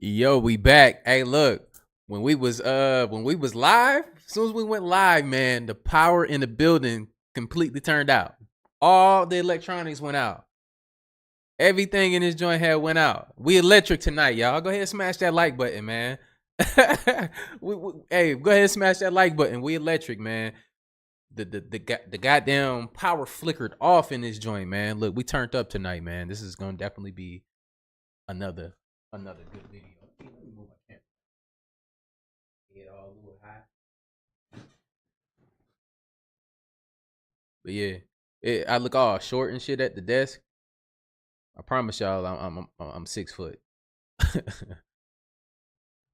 Yo, we back. Hey, look, when we was live, as soon as we went live, man, the power in the building completely turned out. All the electronics went out. Everything in this joint had went out. We electric tonight, y'all. Go ahead and smash that like button, man. Hey, go ahead and smash that like button. We electric, man. The goddamn power flickered off in this joint, man. Look, we turned up tonight, man. This is gonna definitely be another good video. Let me move my camera. Get all a little high. But yeah, I look all short and shit at the desk. I promise y'all, I'm 6 foot.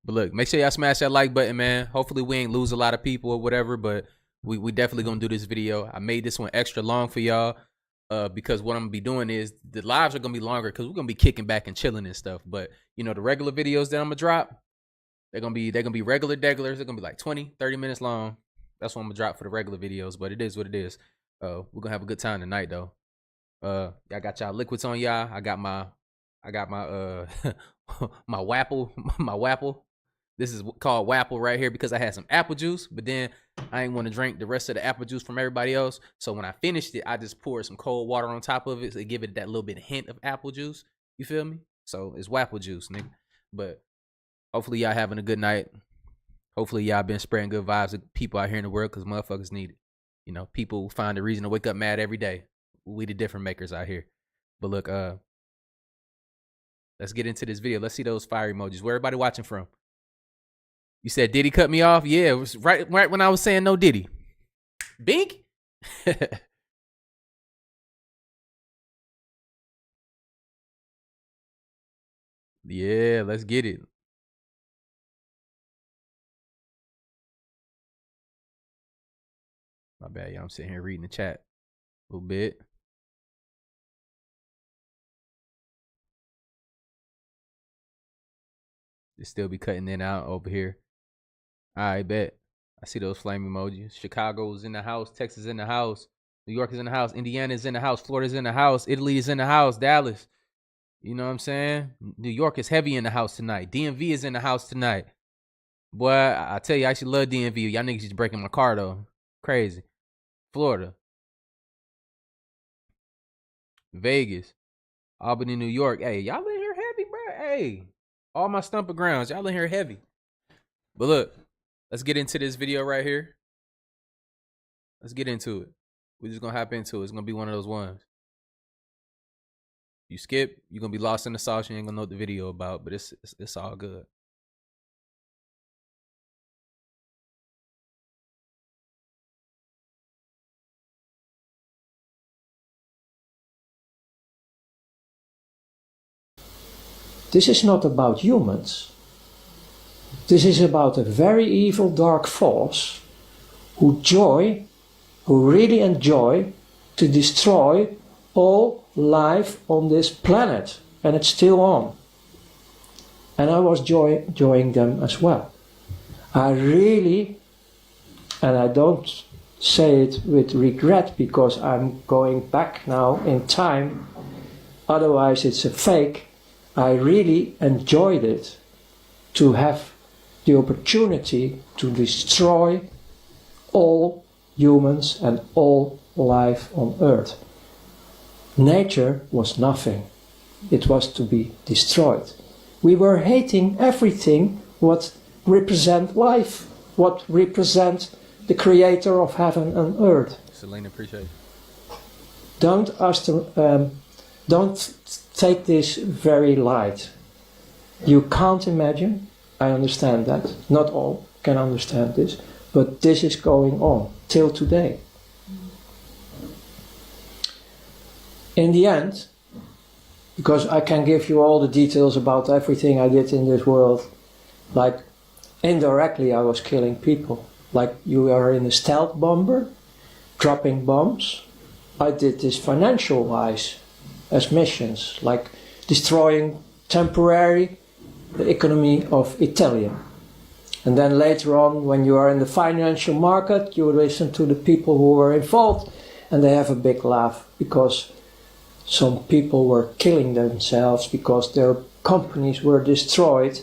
But look, make sure y'all smash that like button, man. Hopefully we ain't lose a lot of people or whatever, but we definitely gonna do this video. I made this one extra long for y'all because what I'm gonna be doing is the lives are gonna be longer because we're gonna be kicking back and chilling and stuff. But you know, the regular videos that I'm gonna drop, they're gonna be regular degulars. They're gonna be like 20-30 minutes long. That's what I'm gonna drop for the regular videos, but it is what it is. We're gonna have a good time tonight though. Y'all got y'all liquids on y'all. I got my my Wapple. This is called Wapple right here because I had some apple juice, but then I ain't want to drink the rest of the apple juice from everybody else. So when I finished it, I just poured some cold water on top of it to give it that little bit of hint of apple juice. You feel me? So it's Wapple juice, nigga. But hopefully y'all having a good night. Hopefully y'all been spreading good vibes to people out here in the world because motherfuckers need it. You know, people find a reason to wake up mad every day. We the different makers out here. But look, let's get into this video. Let's see those fire emojis. Where everybody watching from? You said Diddy cut me off? Yeah, it was right when I was saying no Diddy. Bink? Yeah, let's get it. My bad, y'all. I'm sitting here reading the chat a little bit. Just still be cutting in and out over here. I bet. I see those flame emojis. Chicago's in the house. Texas in the house. New York is in the house. Indiana is in the house. Florida's in the house. Italy is in the house. Dallas. You know what I'm saying? New York is heavy in the house tonight. DMV is in the house tonight. Boy, I tell you, I actually love DMV. Y'all niggas just breaking my car, though. Crazy. Florida. Vegas. Albany, New York. Hey, y'all in here heavy, bro. Hey, all my stumping grounds. Y'all in here heavy. But look, let's get into this video right here. Let's get into it. We're just going to hop into it. It's going to be one of those ones. You skip, you're going to be lost in the sauce. You ain't going to know what the video about, but it's all good. This is not about humans. This is about a very evil dark force who really enjoy to destroy all life on this planet. And it's still on. And I was enjoying them as well. I really, and I don't say it with regret because I'm going back now in time, otherwise it's a fake. I really enjoyed it to have the opportunity to destroy all humans and all life on Earth. Nature was nothing. It was to be destroyed. We were hating everything what represent life, what represent the creator of heaven and earth. Selena, appreciate it. Don't take this very light. You can't imagine, I understand that, not all can understand this, but this is going on till today. In the end, because I can give you all the details about everything I did in this world, like indirectly I was killing people, like you are in a stealth bomber, dropping bombs. I did this financial wise, as missions, like destroying temporarily the economy of Italian. And then later on, when you are in the financial market, you listen to the people who were involved and they have a big laugh because some people were killing themselves because their companies were destroyed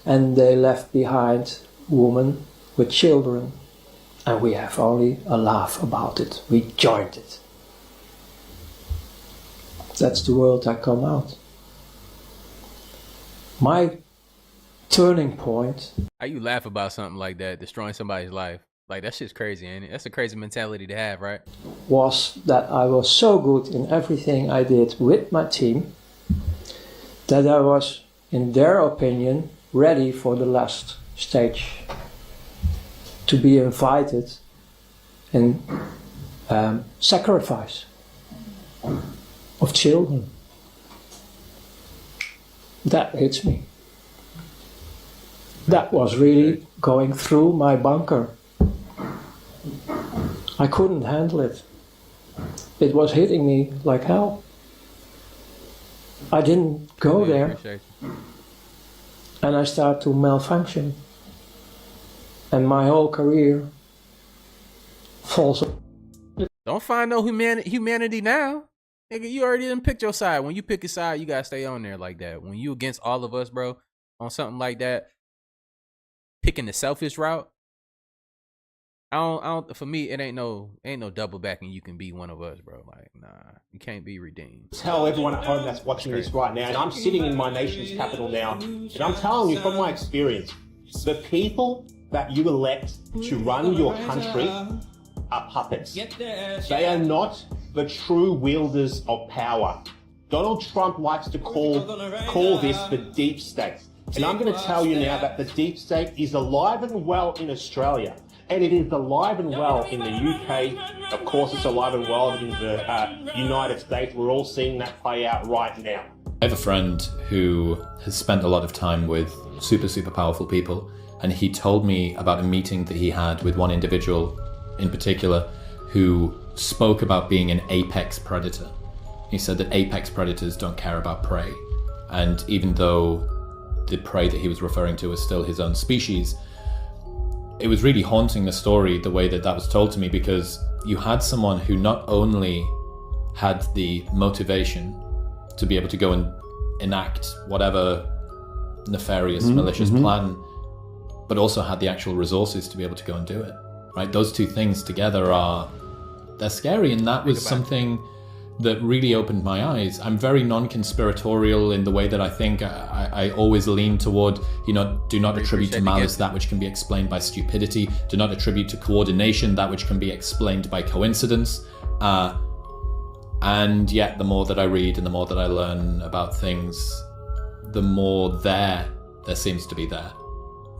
and they left behind women with children, and we have only a laugh about it. We joined it. That's the world I come out. My turning point. How you laugh about something like that, destroying somebody's life? Like, that shit's crazy, ain't it? That's a crazy mentality to have, right? Was that I was so good in everything I did with my team that I was, in their opinion, ready for the last stage. To be invited in sacrifice of children. That hits me. That was really going through my bunker. I couldn't handle it. It was hitting me like hell. I didn't go there. And I started to malfunction. And my whole career falls. Don't find no humanity now. Nigga, you already done picked your side. When you pick a side, you gotta stay on there like that. When you against all of us, bro, on something like that, picking the selfish route, I don't. For me, it ain't no double backing. You can be one of us, bro. Like, nah, you can't be redeemed. Tell everyone at home that's watching this right now, and I'm sitting in my nation's capital now, and I'm telling you from my experience, the people that you elect to run your country are puppets. They are not the true wielders of power. Donald Trump likes to call this the deep state. And I'm going to tell you now that the deep state is alive and well in Australia. And it is alive and well in the UK. Of course, it's alive and well in the United States. We're all seeing that play out right now. I have a friend who has spent a lot of time with super powerful people. And he told me about a meeting that he had with one individual in particular who spoke about being an apex predator. He said that apex predators don't care about prey. And even though the prey that he was referring to was still his own species, it was really haunting, the story, the way that was told to me, because you had someone who not only had the motivation to be able to go and enact whatever nefarious, malicious plan, but also had the actual resources to be able to go and do it, right? Those two things together they're scary, and that was something that really opened my eyes. I'm very non-conspiratorial in the way that I think. I always lean toward, do not attribute to malice that which can be explained by stupidity. Do not attribute to coordination that which can be explained by coincidence. And yet, the more that I read and the more that I learn about things, the more there seems to be there,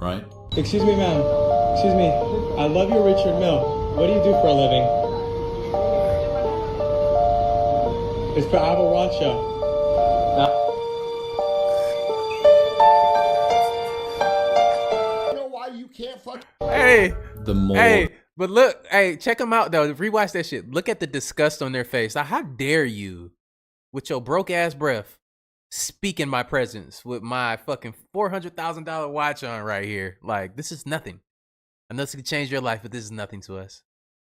right? Excuse me, ma'am. Excuse me. I love you, Richard Mill. What do you do for a living? It's for Avalanche. You know why you can't fuck? Hey, The more. hey, but look, hey, check them out though. Rewatch that shit. Look at the disgust on their face. Like, how dare you, with your broke ass breath, speak in my presence with my fucking $400,000 watch on right here? Like, this is nothing. I know this could change your life, but this is nothing to us.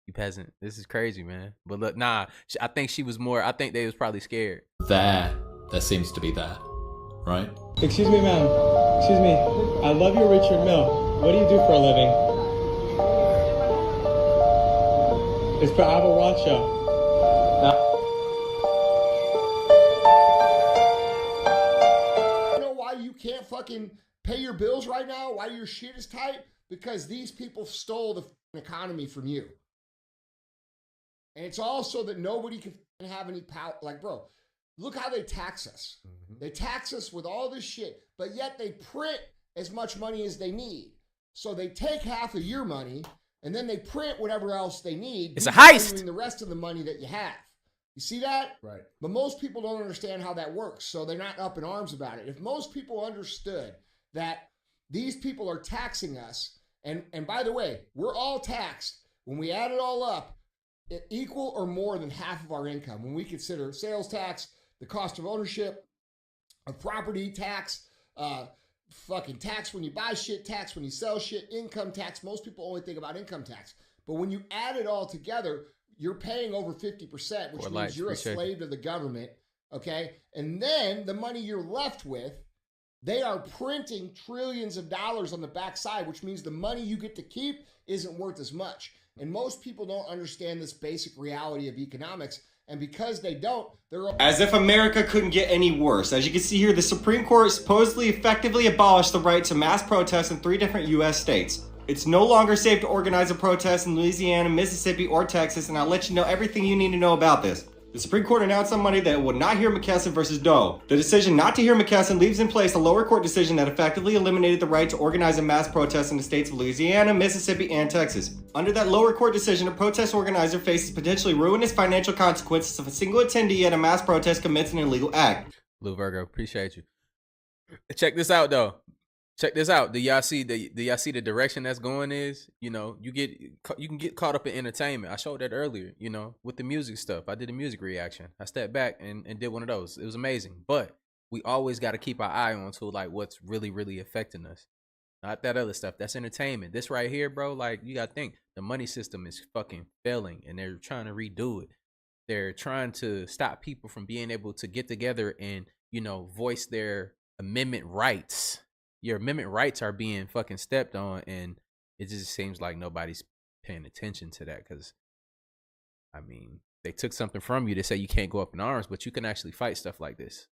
You peasant. This is crazy, man. But look, nah, I think I think they was probably scared. There seems to be there, right? Excuse me, ma'am. Excuse me. I love you, Richard Mill. What do you do for a living? It's for Avalanche. You know why you can't fucking pay your bills right now? Why your shit is tight? Because these people stole the economy from you. And it's also that nobody can have any power. Like, bro, look how they tax us. They tax us with all this shit, but yet they print as much money as they need. So they take half of your money, and then they print whatever else they need. It's a heist. The rest of the money that you have. You see that? Right. But most people don't understand how that works, so they're not up in arms about it. If most people understood that these people are taxing us, and by the way, we're all taxed. When we add it all up, equal or more than half of our income. When we consider sales tax, the cost of ownership, of property tax, fucking tax when you buy shit, tax when you sell shit, income tax. Most people only think about income tax. But when you add it all together, you're paying over 50%, which means you're a slave to the government, okay? And then the money you're left with, They are printing trillions of dollars on the backside, which means the money you get to keep isn't worth as much. And most people don't understand this basic reality of economics. And because they don't, they're... As if America couldn't get any worse. As you can see here, the Supreme Court supposedly effectively abolished the right to mass protests in 3 different U.S. states. It's no longer safe to organize a protest in Louisiana, Mississippi, or Texas, and I'll let you know everything you need to know about this. The Supreme Court announced on Monday that it would not hear McKesson versus Doe. The decision not to hear McKesson leaves in place a lower court decision that effectively eliminated the right to organize a mass protest in the states of Louisiana, Mississippi, and Texas. Under that lower court decision, a protest organizer faces potentially ruinous financial consequences if a single attendee at a mass protest commits an illegal act. Blue Virgo, appreciate you. Check this out, though. Check this out. Do y'all see the direction that's going is, you know, you can get caught up in entertainment. I showed that earlier, you know, with the music stuff. I did a music reaction. I stepped back and did one of those. It was amazing. But we always got to keep our eye on to like what's really, really affecting us. Not that other stuff. That's entertainment. This right here, bro, like you got to think the money system is fucking failing and they're trying to redo it. They're trying to stop people from being able to get together and, you know, voice their amendment rights. Your amendment rights are being fucking stepped on, and it just seems like nobody's paying attention to that because, I mean, they took something from you. They say you can't go up in arms, but you can actually fight stuff like this.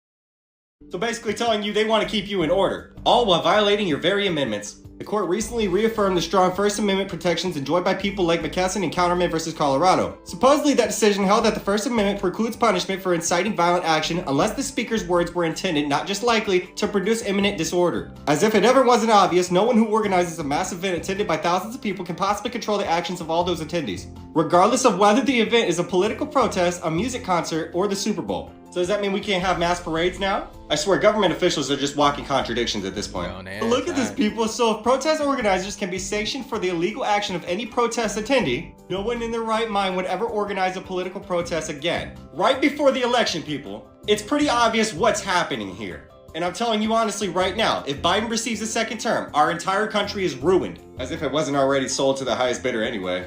So basically telling you they want to keep you in order, all while violating your very amendments. The court recently reaffirmed the strong First Amendment protections enjoyed by people like McKesson and Counterman versus Colorado. Supposedly, that decision held that the First Amendment precludes punishment for inciting violent action unless the speaker's words were intended, not just likely, to produce imminent disorder. As if it ever wasn't obvious, no one who organizes a mass event attended by thousands of people can possibly control the actions of all those attendees, regardless of whether the event is a political protest, a music concert, or the Super Bowl. So does that mean we can't have mass parades now? I swear government officials are just walking contradictions at this point. But look at this, people. So if protest organizers can be sanctioned for the illegal action of any protest attendee, no one in their right mind would ever organize a political protest again. Right before the election, people, it's pretty obvious what's happening here. And I'm telling you honestly right now, if Biden receives a second term, our entire country is ruined. As if it wasn't already sold to the highest bidder anyway.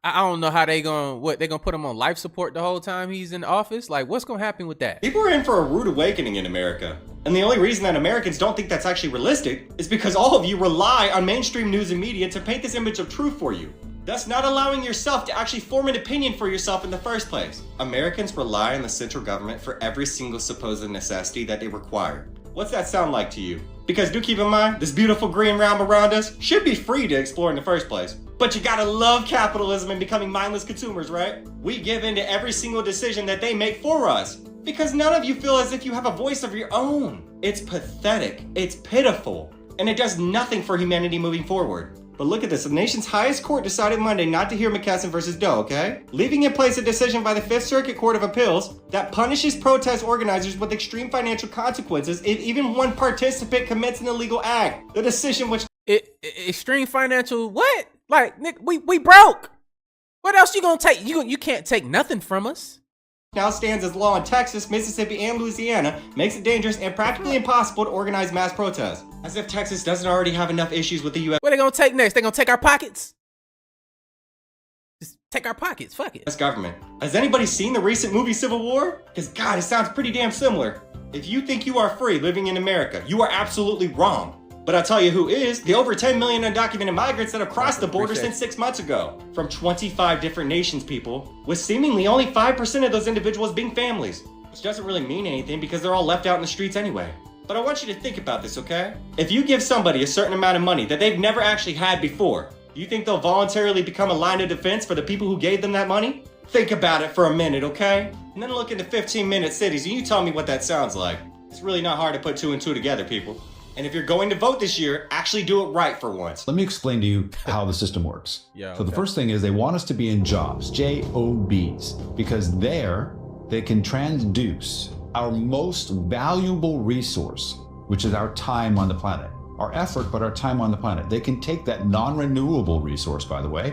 I don't know how they gonna put him on life support the whole time he's in office. Like, what's gonna happen with that? People are in for a rude awakening in America. And the only reason that Americans don't think that's actually realistic is because all of you rely on mainstream news and media to paint this image of truth for you, thus not allowing yourself to actually form an opinion for yourself in the first place. Americans rely on the central government for every single supposed necessity that they require. What's that sound like to you? Because do keep in mind, this beautiful green realm around us should be free to explore in the first place. But you gotta love capitalism and becoming mindless consumers, right? We give in to every single decision that they make for us. Because none of you feel as if you have a voice of your own. It's pathetic, it's pitiful, and it does nothing for humanity moving forward. But look at this, the nation's highest court decided Monday not to hear McKesson versus Doe, okay? Leaving in place a decision by the Fifth Circuit Court of Appeals that punishes protest organizers with extreme financial consequences if even one participant commits an illegal act. The decision which... Extreme financial what? Like, Nick, we broke. What else you gonna take? You can't take nothing from us. Now stands as law in Texas, Mississippi, and Louisiana, makes it dangerous and practically impossible to organize mass protests. As if Texas doesn't already have enough issues with the U.S. What are they gonna take next? They gonna take our pockets? Just take our pockets, fuck it. Government. Has anybody seen the recent movie Civil War? Because God, it sounds pretty damn similar. If you think you are free living in America, you are absolutely wrong. But I'll tell you who is, the over 10 million undocumented migrants that have crossed the border since 6 months ago. From 25 different nations, people, with seemingly only 5% of those individuals being families. Which doesn't really mean anything because they're all left out in the streets anyway. But I want you to think about this, okay? If you give somebody a certain amount of money that they've never actually had before, do you think they'll voluntarily become a line of defense for the people who gave them that money? Think about it for a minute, okay? And then look into 15-minute cities and you tell me what that sounds like. It's really not hard to put 2 and 2 together, people. And if you're going to vote this year, actually do it right for once. Let me explain to you how the system works. Yeah. So the first thing is they want us to be in jobs, J-O-Bs, because there they can transduce our most valuable resource, which is our time on the planet. Our effort, but our time on the planet. They can take that non-renewable resource, by the way,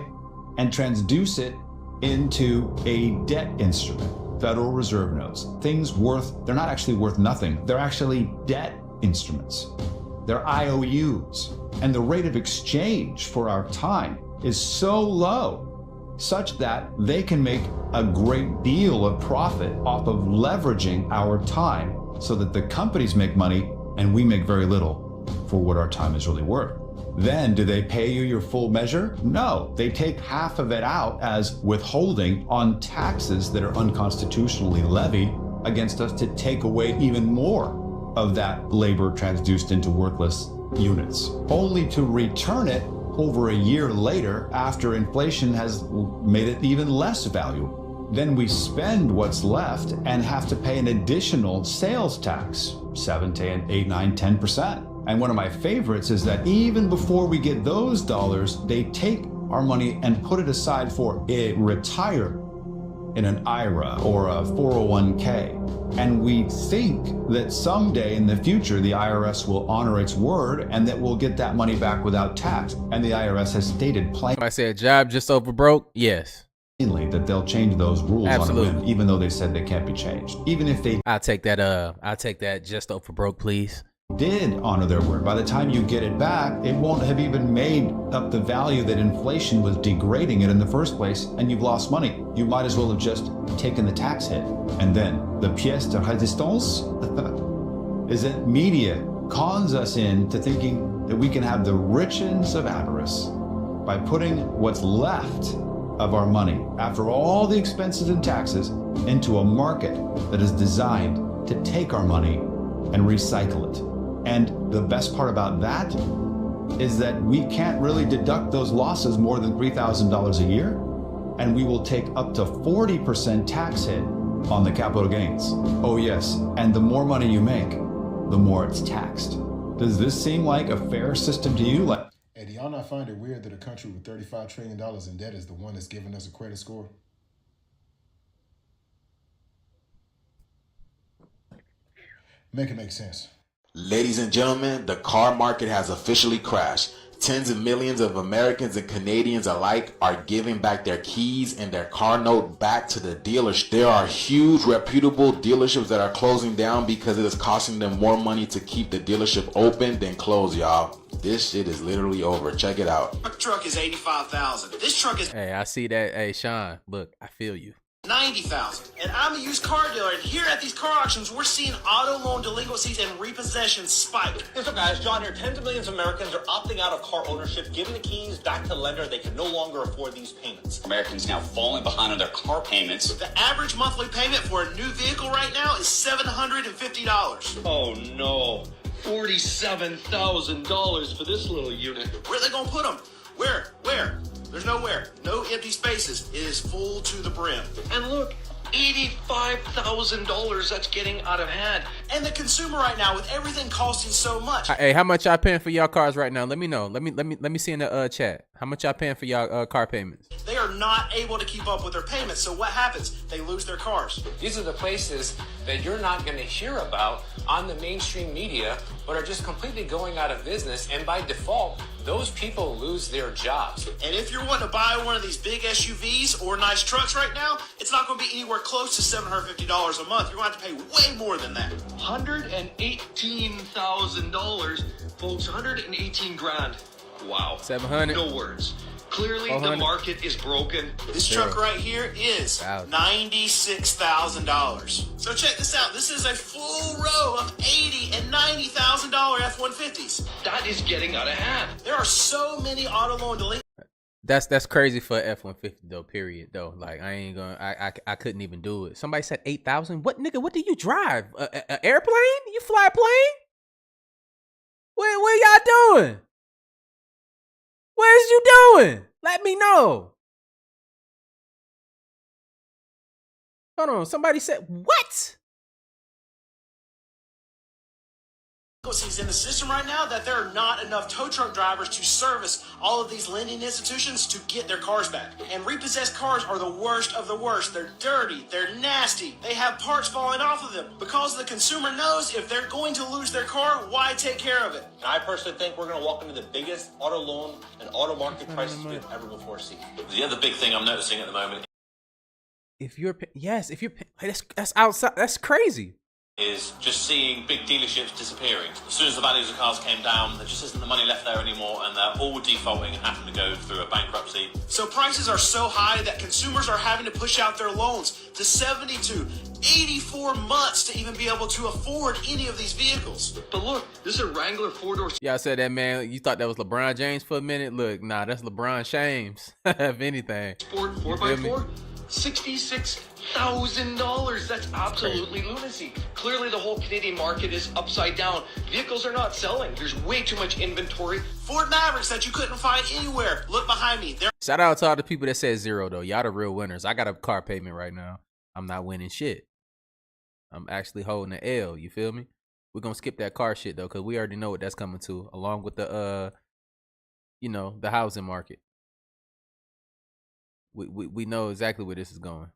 and transduce it into a debt instrument, Federal Reserve notes. Things they're not actually worth nothing. They're actually debt instruments. They're IOUs. And the rate of exchange for our time is so low, such that they can make a great deal of profit off of leveraging our time so that the companies make money and we make very little for what our time is really worth. Then do they pay you your full measure? No, they take half of it out as withholding on taxes that are unconstitutionally levied against us to take away even more of that labor transduced into worthless units, only to return it over a year later after inflation has made it even less valuable. Then we spend what's left and have to pay an additional sales tax, 7 to 8, 9, 10%. And one of my favorites is that even before we get those dollars, they take our money and put it aside for a retire in an IRA or a 401k. And we think that someday in the future, the IRS will honor its word and that we'll get that money back without tax. And the IRS has stated plainly. I said job just over broke. Yes. That they'll change those rules Absolutely. on a whim, even though they said they can't be changed. Even if they I'll take that just over broke, please. did honor their word, by the time you get it back, it won't have even made up the value that inflation was degrading it in the first place, and you've lost money. You might as well have just taken the tax hit. And then the pièce de résistance is that media cons us into thinking that we can have the riches of avarice by putting what's left of our money, after all the expenses and taxes, into a market that is designed to take our money and recycle it. And the best part about that is that we can't really deduct those losses more than $3,000 a year, and we will take up to 40% tax hit on the capital gains. Oh yes, and the more money you make, the more it's taxed. Does this seem like a fair system to you? Hey, do y'all not find it weird that a country with $35 trillion in debt is the one that's giving us a credit score? Make it make sense. Ladies and gentlemen, the car market has officially crashed. Tens of millions of Americans and Canadians alike are giving back their keys and their car note back to the dealers. There are huge reputable dealerships that are closing down because it is costing them more money to keep the dealership open than close, y'all. This shit is literally over. Check it out. My truck is $85,000. This truck is Hey, I see that. Hey, Sean, look, I feel you. $90,000. And I'm a used car dealer, and here at these car auctions, we're seeing auto loan delinquencies and repossessions spike. So guys, John here, tens of millions of Americans are opting out of car ownership, giving the keys back to the lender. They can no longer afford these payments. Americans now falling behind on their car payments. The average monthly payment for a new vehicle right now is $750. Oh no, $47,000 for this little unit. Where are they gonna put them? Where? There's nowhere. No empty spaces. It is full to the brim. And look, $85,000, that's getting out of hand. And the consumer right now, with everything costing so much. Hey, how much y'all paying for y'all cars right now? Let me know. Let me see in the chat. How much y'all paying for y'all car payments? They are not able to keep up with their payments. So what happens? They lose their cars. These are the places that you're not going to hear about on the mainstream media, but are just completely going out of business. And by default, those people lose their jobs. And if you're wanting to buy one of these big SUVs or nice trucks right now, it's not going to be anywhere close to $750 a month. You're going to have to pay way more than that. $118,000, folks, 118 grand. Wow. 700. No words. Clearly, the market is broken. This truck right here is $96,000. So check this out. This is a full row of $80,000 and $90,000 F-150s. That is getting out of hand. There are so many auto loan delinquencies. That's crazy for F-150 though. Period though. Like I ain't gonna. I couldn't even do it. Somebody said 8,000. What nigga? What do you drive? A airplane? You fly a plane? What y'all doing? What is you doing? Let me know. Hold on. Somebody said what? In the system right now that there are not enough tow truck drivers to service all of these lending institutions to get their cars back. And repossessed cars are the worst of the worst. They're dirty, they're nasty, they have parts falling off of them because the consumer knows if they're going to lose their car, why take care of it? And I personally think we're going to walk into the biggest auto loan and auto market crisis we've ever before seen. The other big thing I'm noticing at the moment. If you're that's outside. That's crazy. is just seeing big dealerships disappearing. As soon as the values of cars came down, there just isn't the money left there anymore, and they're all defaulting and having to go through a bankruptcy. So prices are so high that consumers are having to push out their loans to 72, 84 months to even be able to afford any of these vehicles. But look, this is a Wrangler four-door. Y'all said that, man. You thought that was LeBron James for a minute? Look, nah, that's LeBron Shames, if anything. Sport 4x4, $66,000. That's absolutely lunacy. Clearly, the whole Canadian market is upside down. Vehicles are not selling. There's way too much inventory. Ford Mavericks that you couldn't find anywhere. Look behind me. Shout out to all the people that said zero, though. Y'all the real winners. I got a car payment right now. I'm not winning shit. I'm actually holding an L. You feel me? We're gonna skip that car shit though, because we already know what that's coming to, along with the the housing market. We know exactly where this is going.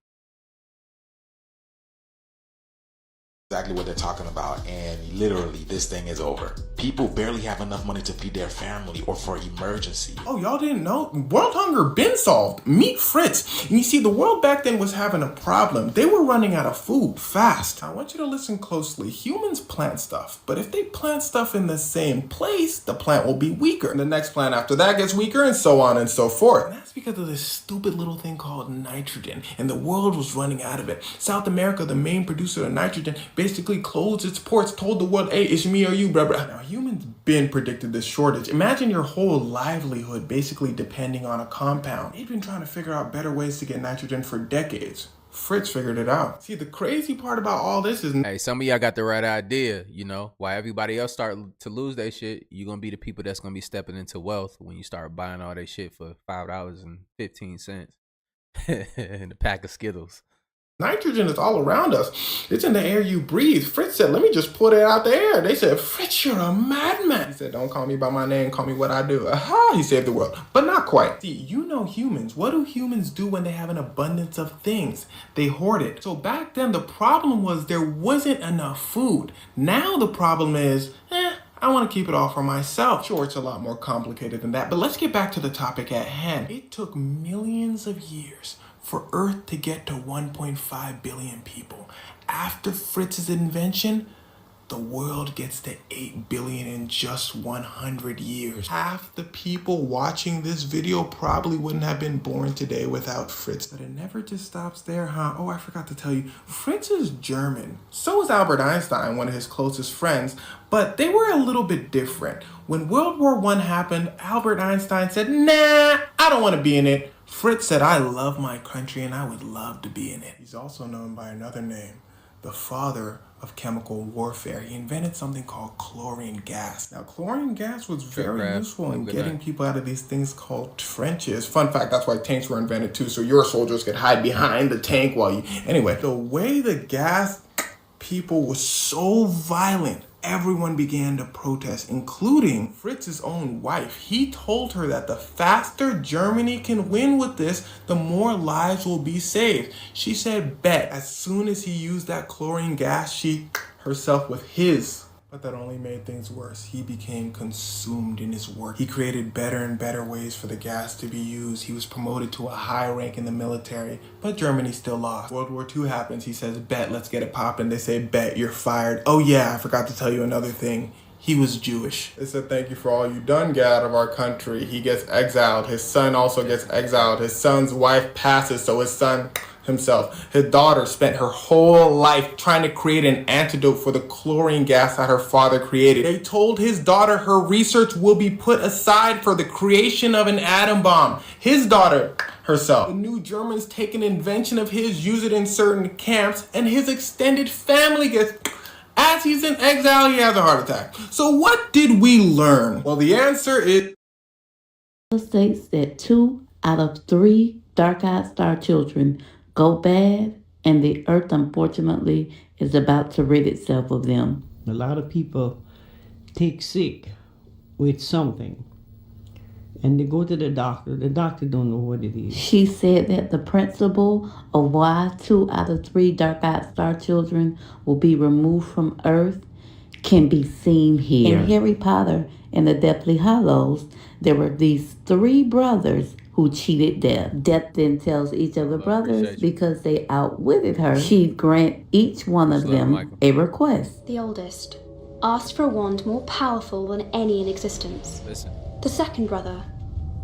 Exactly what they're talking about, and literally this thing is over. People barely have enough money to feed their family or for emergency. Oh, y'all didn't know? World hunger been solved. Meet Fritz. And you see, the world back then was having a problem. They were running out of food fast. I want you to listen closely. Humans plant stuff, but if they plant stuff in the same place, the plant will be weaker. And the next plant after that gets weaker, and so on and so forth. And that's because of this stupid little thing called nitrogen, and the world was running out of it. South America, the main producer of nitrogen, basically closed its ports, told the world, hey, it's me or you, bruh. Now, humans been predicted this shortage. Imagine your whole livelihood basically depending on a compound. They've been trying to figure out better ways to get nitrogen for decades. Fritz figured it out. See, the crazy part about all this is... Hey, some of y'all got the right idea, While everybody else start to lose their shit, you're going to be the people that's going to be stepping into wealth when you start buying all that shit for $5.15 and a pack of Skittles. Nitrogen is all around us. It's in the air you breathe. Fritz said, let me just put it out the air. They said, Fritz, you're a madman. He said, don't call me by my name. Call me what I do. Aha, he saved the world. But not quite. See, humans. What do humans do when they have an abundance of things? They hoard it. So back then, the problem was there wasn't enough food. Now the problem is, I want to keep it all for myself. Sure, it's a lot more complicated than that. But let's get back to the topic at hand. It took millions of years for Earth to get to 1.5 billion people. After Fritz's invention, the world gets to 8 billion in just 100 years. Half the people watching this video probably wouldn't have been born today without Fritz. But it never just stops there, huh? Oh, I forgot to tell you, Fritz is German. So is Albert Einstein, one of his closest friends, but they were a little bit different. When World War I happened, Albert Einstein said, nah, I don't want to be in it. Fritz said, I love my country and I would love to be in it. He's also known by another name, the father of chemical warfare. He invented something called chlorine gas. Now, chlorine gas was very useful in getting people out of these things called trenches. Fun fact, that's why tanks were invented too, so your soldiers could hide behind the tank while you... Anyway, the way the gas people was so violent, everyone began to protest, including Fritz's own wife. He told her that the faster Germany can win with this, the more lives will be saved. She said, bet. As soon as he used that chlorine gas, she herself with his. But that only made things worse. He became consumed in his work. He created better and better ways for the gas to be used. He was promoted to a high rank in the military, but Germany still lost. World War II happens. He says, bet, let's get it poppin'. They say, bet, you're fired. Oh yeah, I forgot to tell you another thing. He was Jewish. They said, thank you for all you done, get out of our country. He gets exiled. His son also gets exiled. His son's wife passes, so his son himself. His daughter spent her whole life trying to create an antidote for the chlorine gas that her father created. They told his daughter her research will be put aside for the creation of an atom bomb. His daughter herself. The new Germans take an invention of his, use it in certain camps, and his extended family gets... As he's in exile, he has a heart attack. So what did we learn? Well, the answer is... States that 2 out of 3 dark-eyed star children go bad, and the earth, unfortunately, is about to rid itself of them. A lot of people take sick with something, and they go to the doctor. The doctor don't know what it is. She said that the principle of why 2 out of 3 dark-eyed star children will be removed from Earth can be seen here. In Harry Potter and the Deathly Hallows, there were these 3 brothers who who cheated Death. Death then tells each of the brothers, because they outwitted her, she'd grant each one of them a request. The oldest asked for a wand more powerful than any in existence. The second brother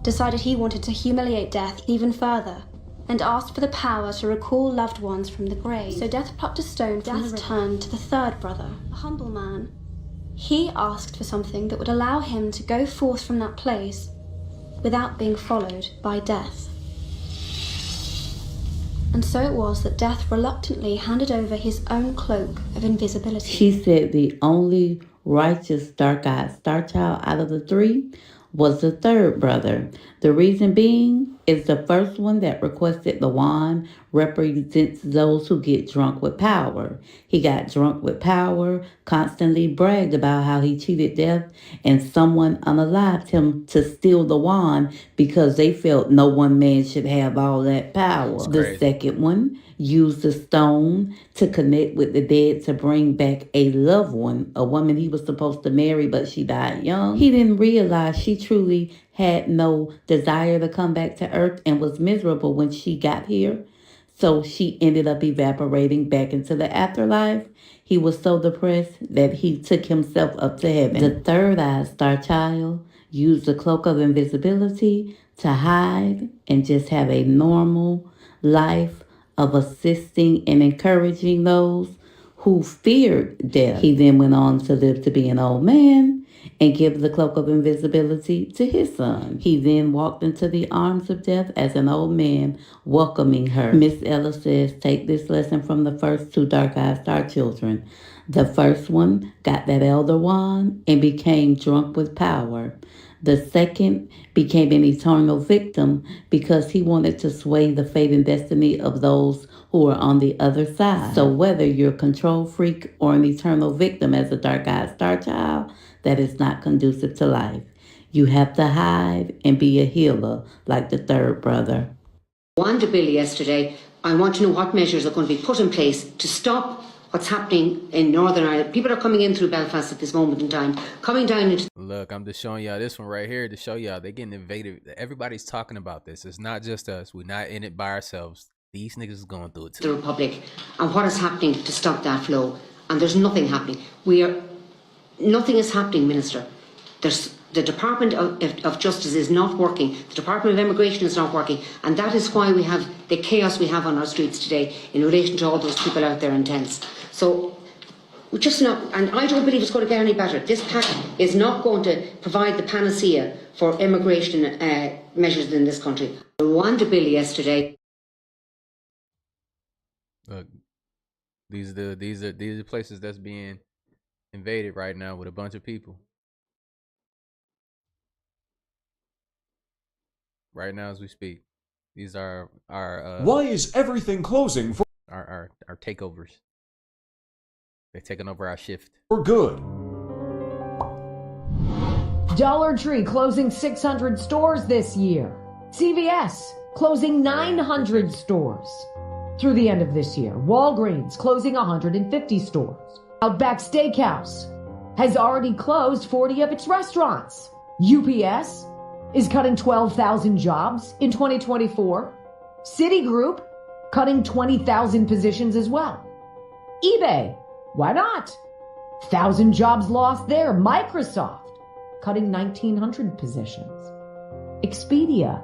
decided he wanted to humiliate Death even further and asked for the power to recall loved ones from the grave. So Death plucked a stone from the river. Turned to the third brother, a humble man. He asked for something that would allow him to go forth from that place without being followed by Death. And so it was that Death reluctantly handed over his own cloak of invisibility. She said the only righteous dark-eyed star child out of the three was the third brother. The reason being is the first one that requested the wand represents those who get drunk with power. He got drunk with power, constantly bragged about how he cheated Death, and someone unalived him to steal the wand because they felt no one man should have all that power. The second one used the stone to connect with the dead to bring back a loved one, a woman he was supposed to marry, but she died young. He didn't realize she truly had no desire to come back to Earth and was miserable when she got here. So she ended up evaporating back into the afterlife. He was so depressed that he took himself up to heaven. The third-eyed star child used the cloak of invisibility to hide and just have a normal life of assisting and encouraging those who feared Death. He then went on to live to be an old man and give the cloak of invisibility to his son. He then walked into the arms of Death as an old man, welcoming her. Miss Ella says, take this lesson from the first two dark-eyed star children. The first one got that elder wand and became drunk with power. The second became an eternal victim because he wanted to sway the fate and destiny of those who are on the other side. So whether you're a control freak or an eternal victim as a dark-eyed star child, that is not conducive to life. You have to hide and be a healer like the third brother. Wand a bill yesterday. I want to know what measures are going to be put in place to stop what's happening in Northern Ireland. People are coming in through Belfast at this moment in time, coming down into... Look, I'm just showing y'all this one right here to show y'all they're getting invaded. Everybody's talking about this. It's not just us. We're not in it by ourselves. These niggas is going through it too. The Republic and what is happening to stop that flow. And there's nothing happening. Nothing is happening, Minister. The Department of Justice is not working. The Department of Immigration is not working. And that is why we have the chaos we have on our streets today in relation to all those people out there in tents. So, we're just not, and I don't believe it's going to get any better. This pact is not going to provide the panacea for immigration measures in this country. The Rwanda bill yesterday. Look, these are the places that's being invaded right now with a bunch of people. Right now as we speak. These are our why is everything closing for our takeovers? They're taking over our shift. For good. Dollar Tree closing 600 stores this year. CVS closing 900 stores through the end of this year. Walgreens closing 150 stores. Outback Steakhouse has already closed 40 of its restaurants. UPS is cutting 12,000 jobs in 2024. Citigroup cutting 20,000 positions as well. eBay, why not? 1,000 jobs lost there. Microsoft cutting 1,900 positions. Expedia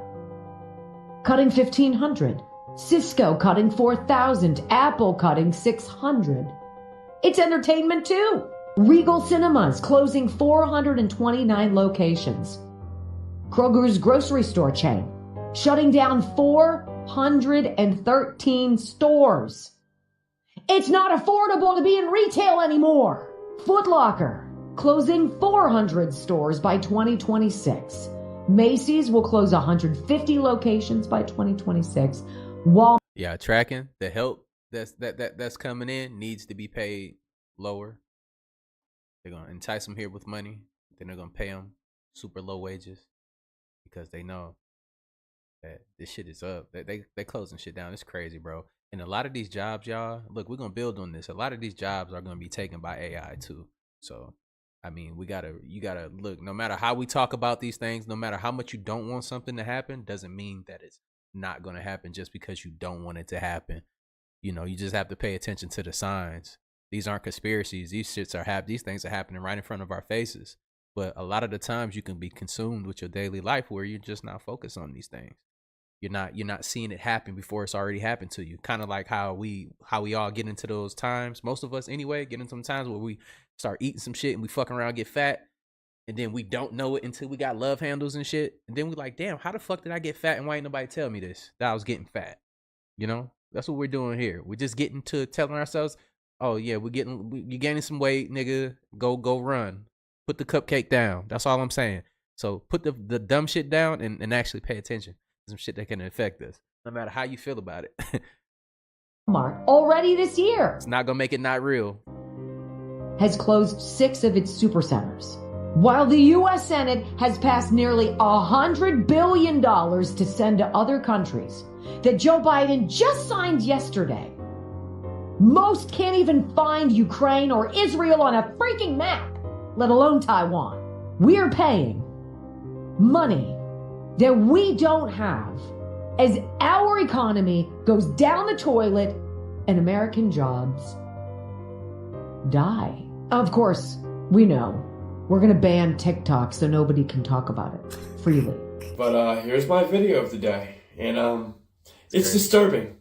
cutting 1,500. Cisco cutting 4,000. Apple cutting 600. It's entertainment too. Regal Cinemas closing 429 locations. Kroger's grocery store chain shutting down 413 stores. It's not affordable to be in retail anymore. Foot Locker closing 400 stores by 2026. Macy's will close 150 locations by 2026. Yeah, tracking the help that's coming in needs to be paid lower. They're gonna entice them here with money, then they're gonna pay them super low wages because they know that this shit is up. They closing shit down. It's crazy, bro. And a lot of these jobs, y'all, look, we're gonna build on this. A lot of these jobs are gonna be taken by AI too. So I mean, you gotta look, no matter how we talk about these things, no matter how much you don't want something to happen, doesn't mean that it's not going to happen just because you don't want it to happen. You know, you just have to pay attention to the signs. These aren't conspiracies. These things are happening right in front of our faces. But a lot of the times you can be consumed with your daily life where you're just not focused on these things. You're not seeing it happen before it's already happened to you. Kind of like how we all get into those times. Most of us anyway, get into some times where we start eating some shit and we fucking around, get fat. And then we don't know it until we got love handles and shit. And then we like, damn, how the fuck did I get fat? And why ain't nobody tell me this? That I was getting fat. You know, that's what we're doing here. We're just getting to telling ourselves, oh yeah, you gaining some weight, nigga. Go run. Put the cupcake down. That's all I'm saying. So put the dumb shit down and actually pay attention. Some shit that can affect us, no matter how you feel about it. Already this year. It's not gonna make it not real. Has closed 6 of its supercenters, while the U.S. Senate has passed nearly $100 billion to send to other countries that Joe Biden just signed yesterday. Most can't even find Ukraine or Israel on a freaking map, let alone Taiwan. We're paying money that we don't have as our economy goes down the toilet and American jobs die. Of course, we know we're going to ban TikTok so nobody can talk about it freely. But here's my video of the day, and it's disturbing.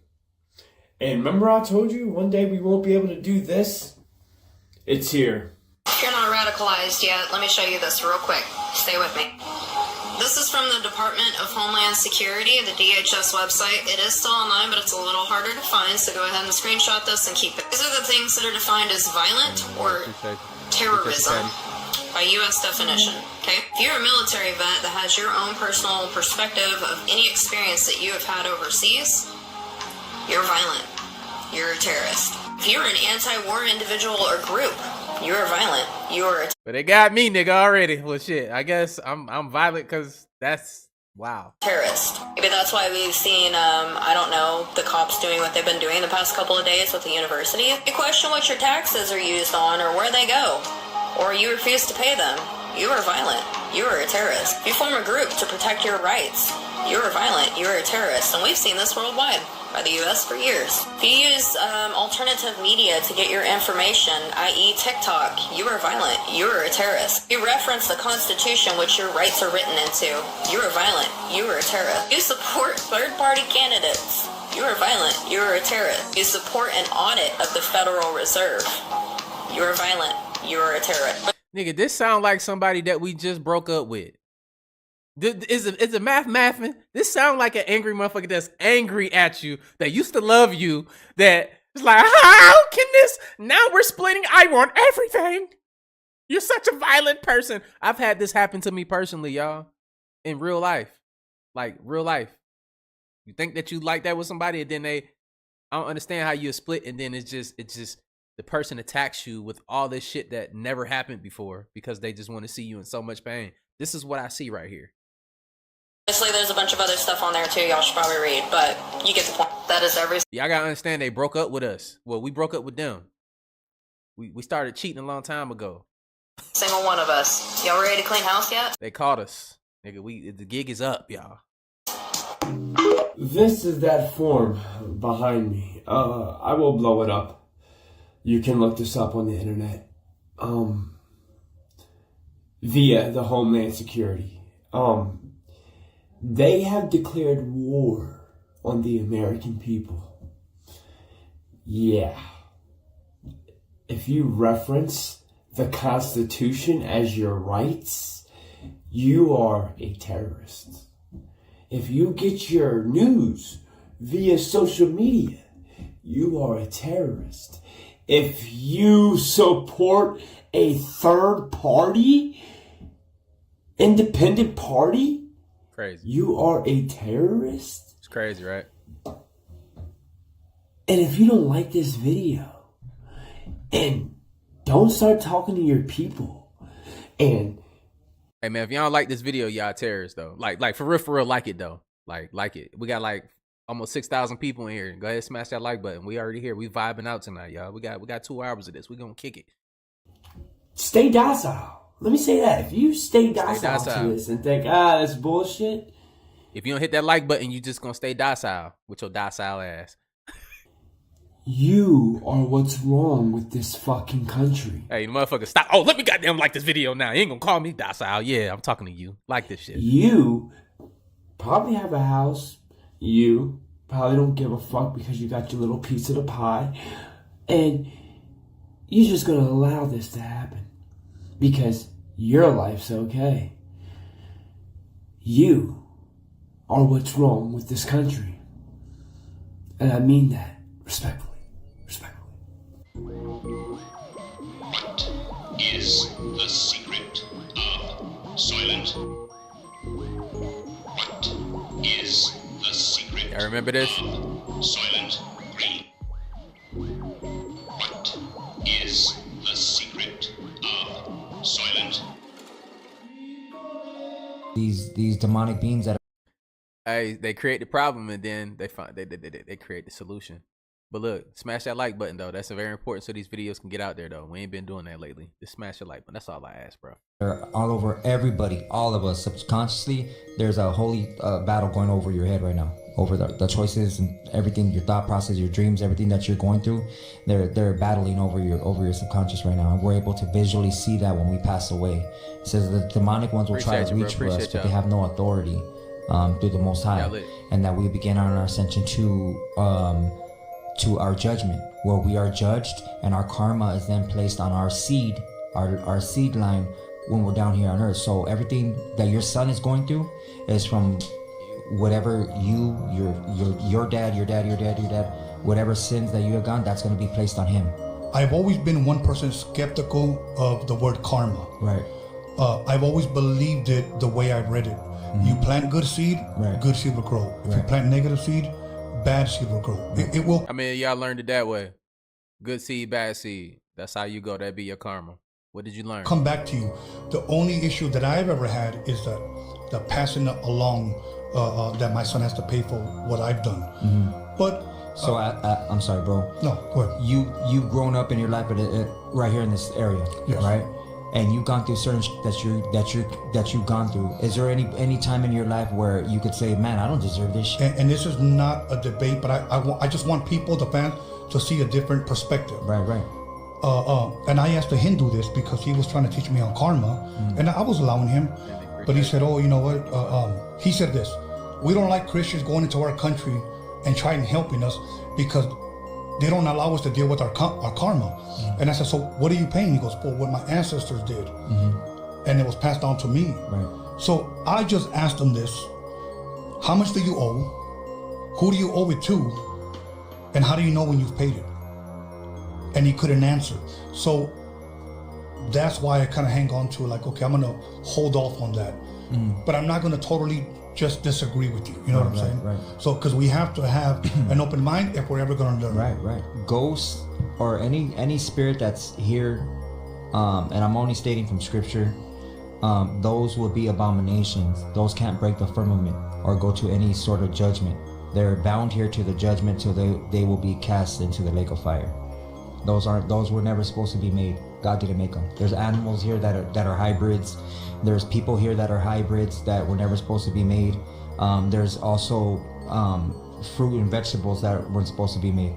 And remember I told you one day we won't be able to do this? It's here. If you're not radicalized yet, let me show you this real quick. Stay with me. This is from the Department of Homeland Security, the DHS website. It is still online, but it's a little harder to find, so go ahead and screenshot this and keep it. These are the things that are defined as violent or terrorism by U.S. definition, okay? If you're a military vet that has your own personal perspective of any experience that you have had overseas, you're violent. You're a terrorist. If you're an anti-war individual or group, you are violent. You are a But they got me, nigga, already. Well, shit, I guess I'm violent because that's, wow. terrorist. Maybe that's why we've seen, I don't know, the cops doing what they've been doing the past couple of days with the university. You question what your taxes are used on or where they go, or you refuse to pay them. You are violent. You are a terrorist. If you form a group to protect your rights, you are violent. You are a terrorist. And we've seen this worldwide by the U.S. for years. If you use alternative media to get your information, i.e. TikTok, you are violent. You are a terrorist. You reference the Constitution, which your rights are written into. You are violent. You are a terrorist. You support third-party candidates. You are violent. You are a terrorist. You support an audit of the Federal Reserve. You are violent. You are a terrorist. Nigga, this sound like somebody that we just broke up with. Is it mathing? This sound like an angry motherfucker that's angry at you, that used to love you, that is like, how can this? Now we're splitting. I want everything. You're such a violent person. I've had this happen to me personally, y'all, in real life. Like, real life. You think that you like that with somebody, and then I don't understand how you split, and then it's just the person attacks you with all this shit that never happened before because they just want to see you in so much pain. This is what I see right here. Obviously, there's a bunch of other stuff on there too. Y'all should probably read, but you get the point. That is every. Y'all gotta understand they broke up with us. Well, we broke up with them. We started cheating a long time ago. Single one of us. Y'all ready to clean house yet? They caught us, nigga. The gig is up, y'all. This is that form behind me. I will blow it up. You can look this up on the internet. Via the Homeland Security. They have declared war on the American people. Yeah. If you reference the Constitution as your rights, you are a terrorist. If you get your news via social media, you are a terrorist. If you support a third party, independent party, crazy. You are a terrorist? It's crazy, right? And if you don't like this video, and don't start talking to your people, and hey man, if y'all don't like this video, y'all terrorists though. Like for real, like it though. Like it. We got like almost 6,000 people in here. Go ahead and smash that like button. We already here. We vibing out tonight, y'all. We got 2 hours of this. We gonna kick it. stay docile. Let me say that. If you stay docile to this and think, that's bullshit. If you don't hit that like button, you just gonna stay docile with your docile ass. You are what's wrong with this fucking country. Hey, motherfucker, stop. Oh, let me goddamn like this video now. You ain't gonna call me docile. Yeah, I'm talking to you. Like this shit. You probably have a house. You probably don't give a fuck because you got your little piece of the pie. And you're just gonna allow this to happen because your life's okay. You are what's wrong with this country. And I mean that respectfully. What is the secret of silent? What is the secret? I remember this. Silent green. What is the secret of silent? These demonic beings that. Hey, they create the problem and then they create the solution. But look, smash that like button though. That's very important so these videos can get out there though. We ain't been doing that lately. Just smash the like button. That's all I ask, bro. They're all over everybody, all of us. Subconsciously, there's a holy battle going over your head right now. Over the choices and everything, your thought process, your dreams, everything that you're going through. They're battling over your subconscious right now. And we're able to visually see that when we pass away. It says the demonic ones will try to reach for us, but they have no authority through the Most High. And that we begin on our ascension to our judgment, where we are judged and our karma is then placed on our seed, our seed line when we're down here on earth. So everything that your son is going through is from whatever your dad, whatever sins that you have gone, that's going to be placed on him. I've always been one person skeptical of the word karma. Right. I've always believed it the way I've read it. Mm-hmm. You plant good seed, good seed will grow. If you plant negative seed, bad seed will grow. It will. I mean, y'all learned it that way. Good seed, bad seed. That's how you go. That'd be your karma. What did you learn? Come back to you. The only issue that I've ever had is the passing along that my son has to pay for what I've done. Mm-hmm. But so I'm sorry, bro. No, go ahead. You've grown up in your life right here in this area, right? And you've gone through certain that you've gone through. Is there any time in your life where you could say, "Man, I don't deserve this shit"? And this is not a debate, but I just want people, the fans, to see a different perspective. Right. And I asked a Hindu this because he was trying to teach me on karma, and I was allowing him. But he said, "Oh, you know what?" He said this: "We don't like Christians going into our country and trying and helping us because they don't allow us to deal with our karma." Mm-hmm. And I said, "So what are you paying?" He goes, "For what my ancestors did, and it was passed on to me." Right. So I just asked him this: "How much do you owe? Who do you owe it to? And how do you know when you've paid it?" And he couldn't answer. So that's why I kind of hang on to like, okay, I'm gonna hold off on that, but I'm not gonna totally just disagree with you. You know what I'm saying? Right. So because we have to have an open mind if we're ever gonna learn. Right. Ghosts or any spirit that's here, and I'm only stating from scripture, those will be abominations. Those can't break the firmament or go to any sort of judgment. They're bound here to the judgment till they will be cast into the lake of fire. Those were never supposed to be made. God didn't make them. There's animals here that are hybrids. There's people here that are hybrids that were never supposed to be made. There's also fruit and vegetables that weren't supposed to be made.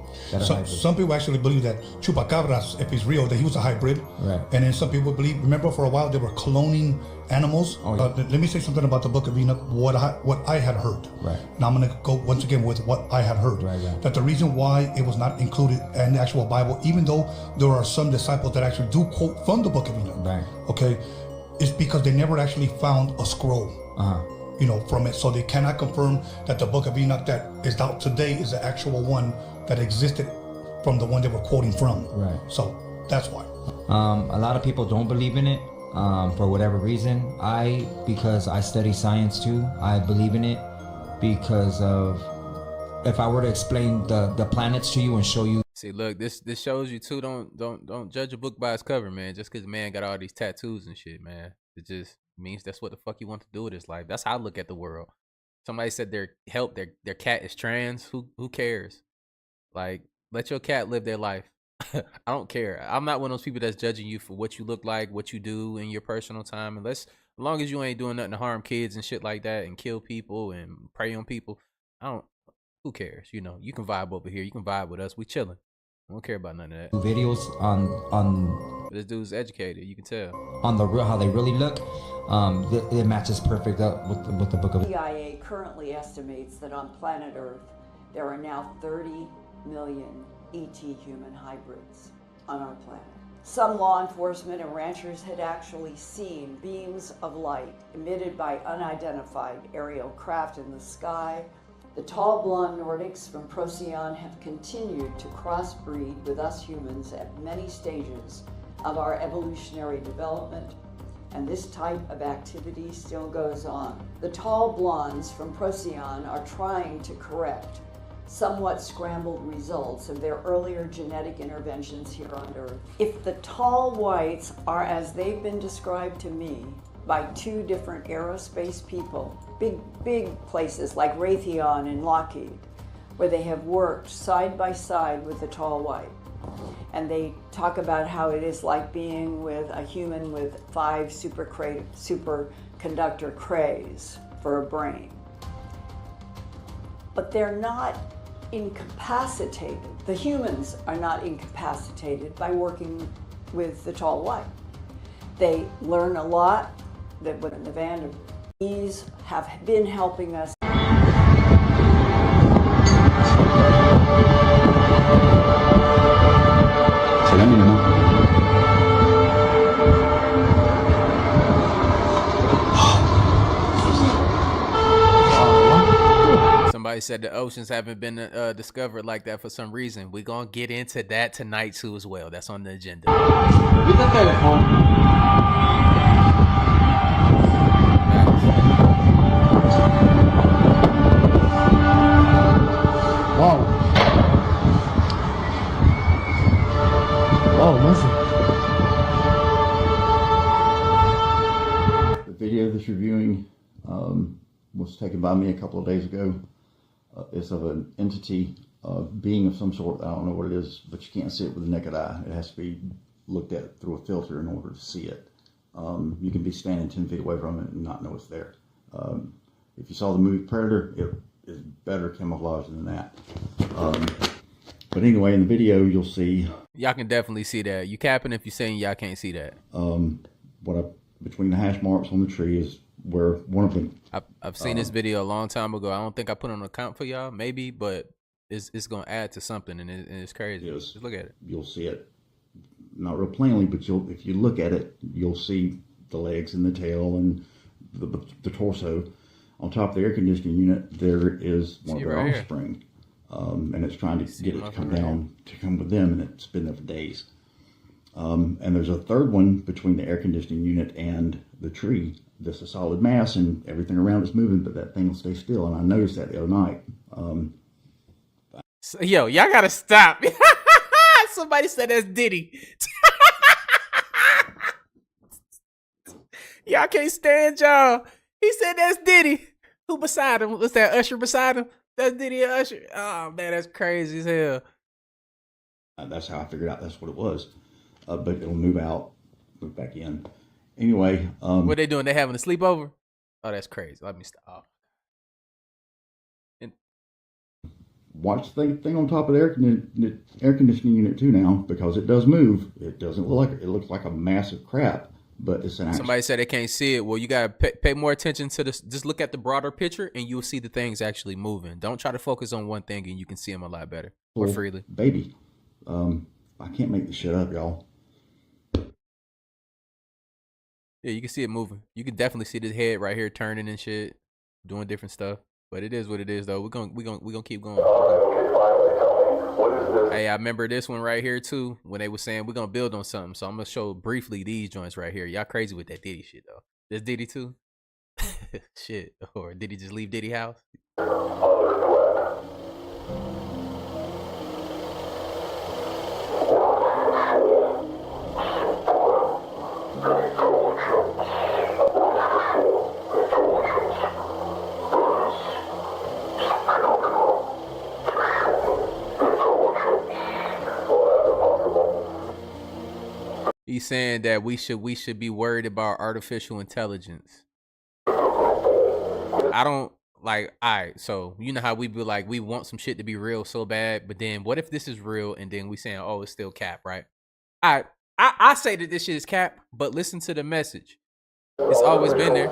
Some people actually believe that Chupacabras, if he's real, that he was a hybrid. Right. And then some people believe, remember for a while they were cloning animals. Oh, yeah. Let me say something about the Book of Enoch, what I had heard. Right. And I'm going to go once again with what I had heard. Right. That the reason why it was not included in the actual Bible, even though there are some disciples that actually do quote from the Book of Enoch. Right. Okay. It's because they never actually found a scroll. From it. So they cannot confirm that the Book of Enoch that is out today is the actual one that existed from the one they were quoting from. Right. So that's why. A lot of people don't believe in it for whatever reason. Because I study science too, I believe in it because of, if I were to explain the planets to you and show you. See, look, this shows you too. Don't judge a book by its cover, man. Just because man got all these tattoos and shit, man. It just means that's what the fuck you want to do with his life. That's how I look at the world. Somebody said their cat is trans. Who cares? Like, let your cat live their life. I don't care. I'm not one of those people that's judging you for what you look like, what you do in your personal time. As long as you ain't doing nothing to harm kids and shit like that and kill people and prey on people, who cares? You know, you can vibe over here. You can vibe with us. We chilling. I don't care about none of that. Videos on this dude's educated. You can tell on the real how they really look. It matches perfect up with the book of. CIA currently estimates that on planet Earth there are now 30 million ET human hybrids on our planet. Some law enforcement and ranchers had actually seen beams of light emitted by unidentified aerial craft in the sky. The tall blonde Nordics from Procyon have continued to crossbreed with us humans at many stages of our evolutionary development, and this type of activity still goes on. The tall blondes from Procyon are trying to correct somewhat scrambled results of their earlier genetic interventions here on Earth. If the tall whites are as they've been described to me by two different aerospace people, big places like Raytheon and Lockheed, where they have worked side by side with the tall white, and they talk about how it is like being with a human with 5 superconductor crays for a brain. But they're not incapacitated. The humans are not incapacitated by working with the tall white. They learn a lot that with the Vanderbilt. These have been helping us. Somebody said the oceans haven't been discovered like that for some reason. We're going to get into that tonight too as well. That's on the agenda. Wow. Oh, listen. The video that's reviewing was taken by me a couple of days ago. It's of an entity, being of some sort. I don't know what it is, but you can't see it with the naked eye. It has to be looked at through a filter in order to see it. You can be standing 10 feet away from it and not know it's there. If you saw the movie Predator, it is better camouflage than that. But anyway, in the video, you'll see. Y'all can definitely see that. You capping if you're saying y'all can't see that. Between the hash marks on the tree is where one of them. I've seen this video a long time ago. I don't think I put on an account for y'all, maybe, but it's gonna add to something, and it's crazy. Yes. Just look at it. You'll see it, not real plainly, but if you look at it, you'll see the legs and the tail and the torso. On top of the air conditioning unit, there is one of their offspring, and it's trying to get it to come down to come with them, and it's been there for days. And there's a third one between the air conditioning unit and the tree. That's a solid mass, and everything around is moving, but that thing will stay still. And I noticed that the other night. Yo, y'all gotta stop. Somebody said that's Diddy. Y'all can't stand y'all. He said that's Diddy. Who beside him? Was that Usher beside him? That's Diddy and Usher. Oh man, that's crazy as hell. That's how I figured out that's what it was. But it'll move out, move back in. Anyway, what they doing? They having a sleepover? Oh, that's crazy. Let me stop. Watch the thing on top of the air conditioning unit too now, because it does move. It doesn't look like it looks like a massive crap, but it's an. Somebody said they can't see it. Well, you gotta pay more attention to this. Just look at the broader picture, and you'll see the things actually moving. Don't try to focus on one thing, and you can see them a lot better more freely. Baby, I can't make this shit up, y'all. Yeah, you can see it moving. You can definitely see this head right here turning and shit, doing different stuff. But it is what it is, though. We're gonna keep going. Hey, I remember this one right here too when they were saying we're gonna build on something. So I'm gonna show briefly these joints right here. Y'all crazy with that Diddy shit though. This Diddy too? Shit. Or did he just leave Diddy house? He's saying that we should be worried about artificial intelligence. I don't like. All right, so you know how we be like, we want some shit to be real so bad, but then what if this is real and then we saying, oh, it's still cap, right? All right, I say that this shit is cap, but listen to the message. It's always been there.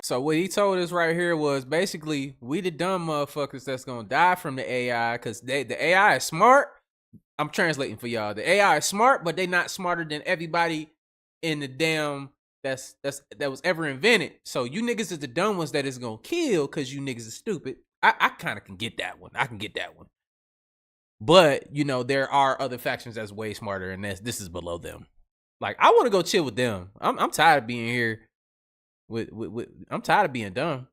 So what he told us right here was basically we the dumb motherfuckers that's gonna die from the AI because the AI is smart. I'm translating for y'all. The AI is smart, but they not smarter than everybody in the damn that was ever invented. So you niggas is the dumb ones that is gonna kill because you niggas is stupid. I kind of can get that one. I can get that one. But you know there are other factions that's way smarter, and this is below them. Like I want to go chill with them. I'm tired of being here. I'm tired of being dumb.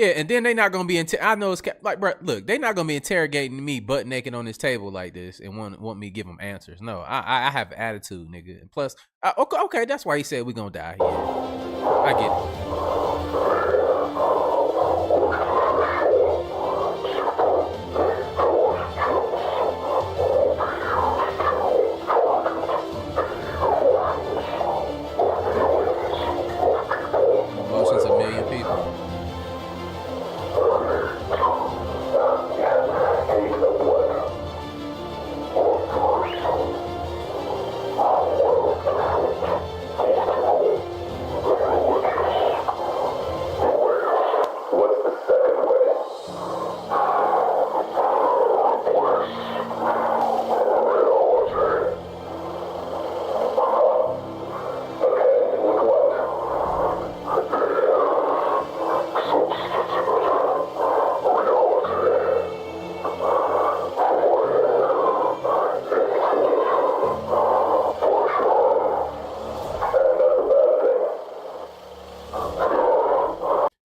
Yeah, and then they not gonna be I know it's like, bro, look, they not gonna be interrogating me butt naked on this table like this and want me to give them answers. No, I have an attitude, nigga. And plus, okay, that's why he said we gonna die. Yeah, I get it.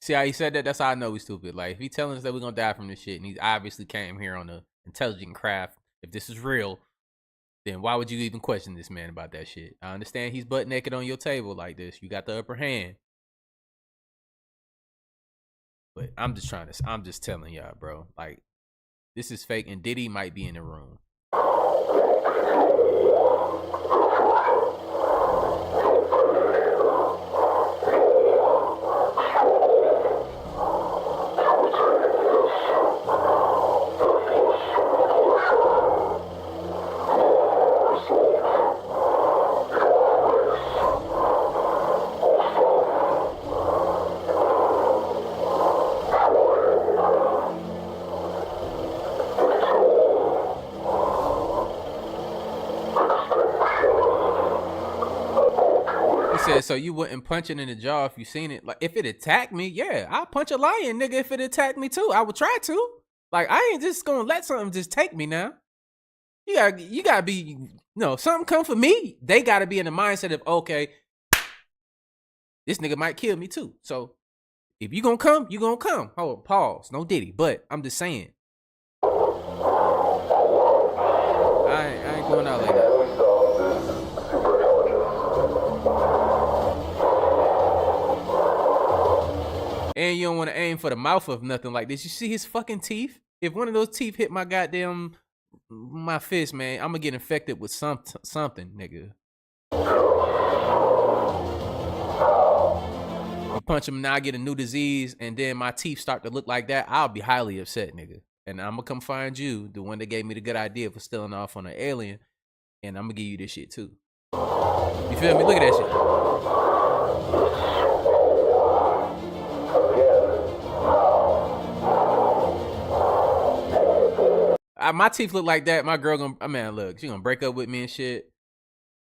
See how he said that? That's how I know he's stupid. Like, if he telling us that we're gonna die from this shit, and he obviously came here on a intelligent craft, if this is real, then why would you even question this man about that shit? I understand he's butt naked on your table like this. You got the upper hand. But I'm just telling y'all, bro. Like, this is fake, and Diddy might be in the room. So you wouldn't punch it in the jaw if you seen it. Like, if it attacked me, yeah, I'll punch a lion, nigga. If it attacked me too, I would try to. Like, I ain't just gonna let something just take me now. You gotta be, something come for me. They gotta be in the mindset of, okay, this nigga might kill me too. So if you gonna come, you gonna come. Oh, pause, no Diddy. But I'm just saying, I ain't going out like that. And you don't want to aim for the mouth of nothing like this. You see his fucking teeth? If one of those teeth hit my fist, man, I'm gonna get infected with something, nigga. You punch him now, I get a new disease, and then my teeth start to look like that. I'll be highly upset, nigga. and I'm gonna come find you, the one that gave me the good idea for stealing off on an alien, and I'm gonna give you this shit too. You feel me? Look at that shit. My teeth look like that. My girl gonna, man, look, she gonna break up with me and shit.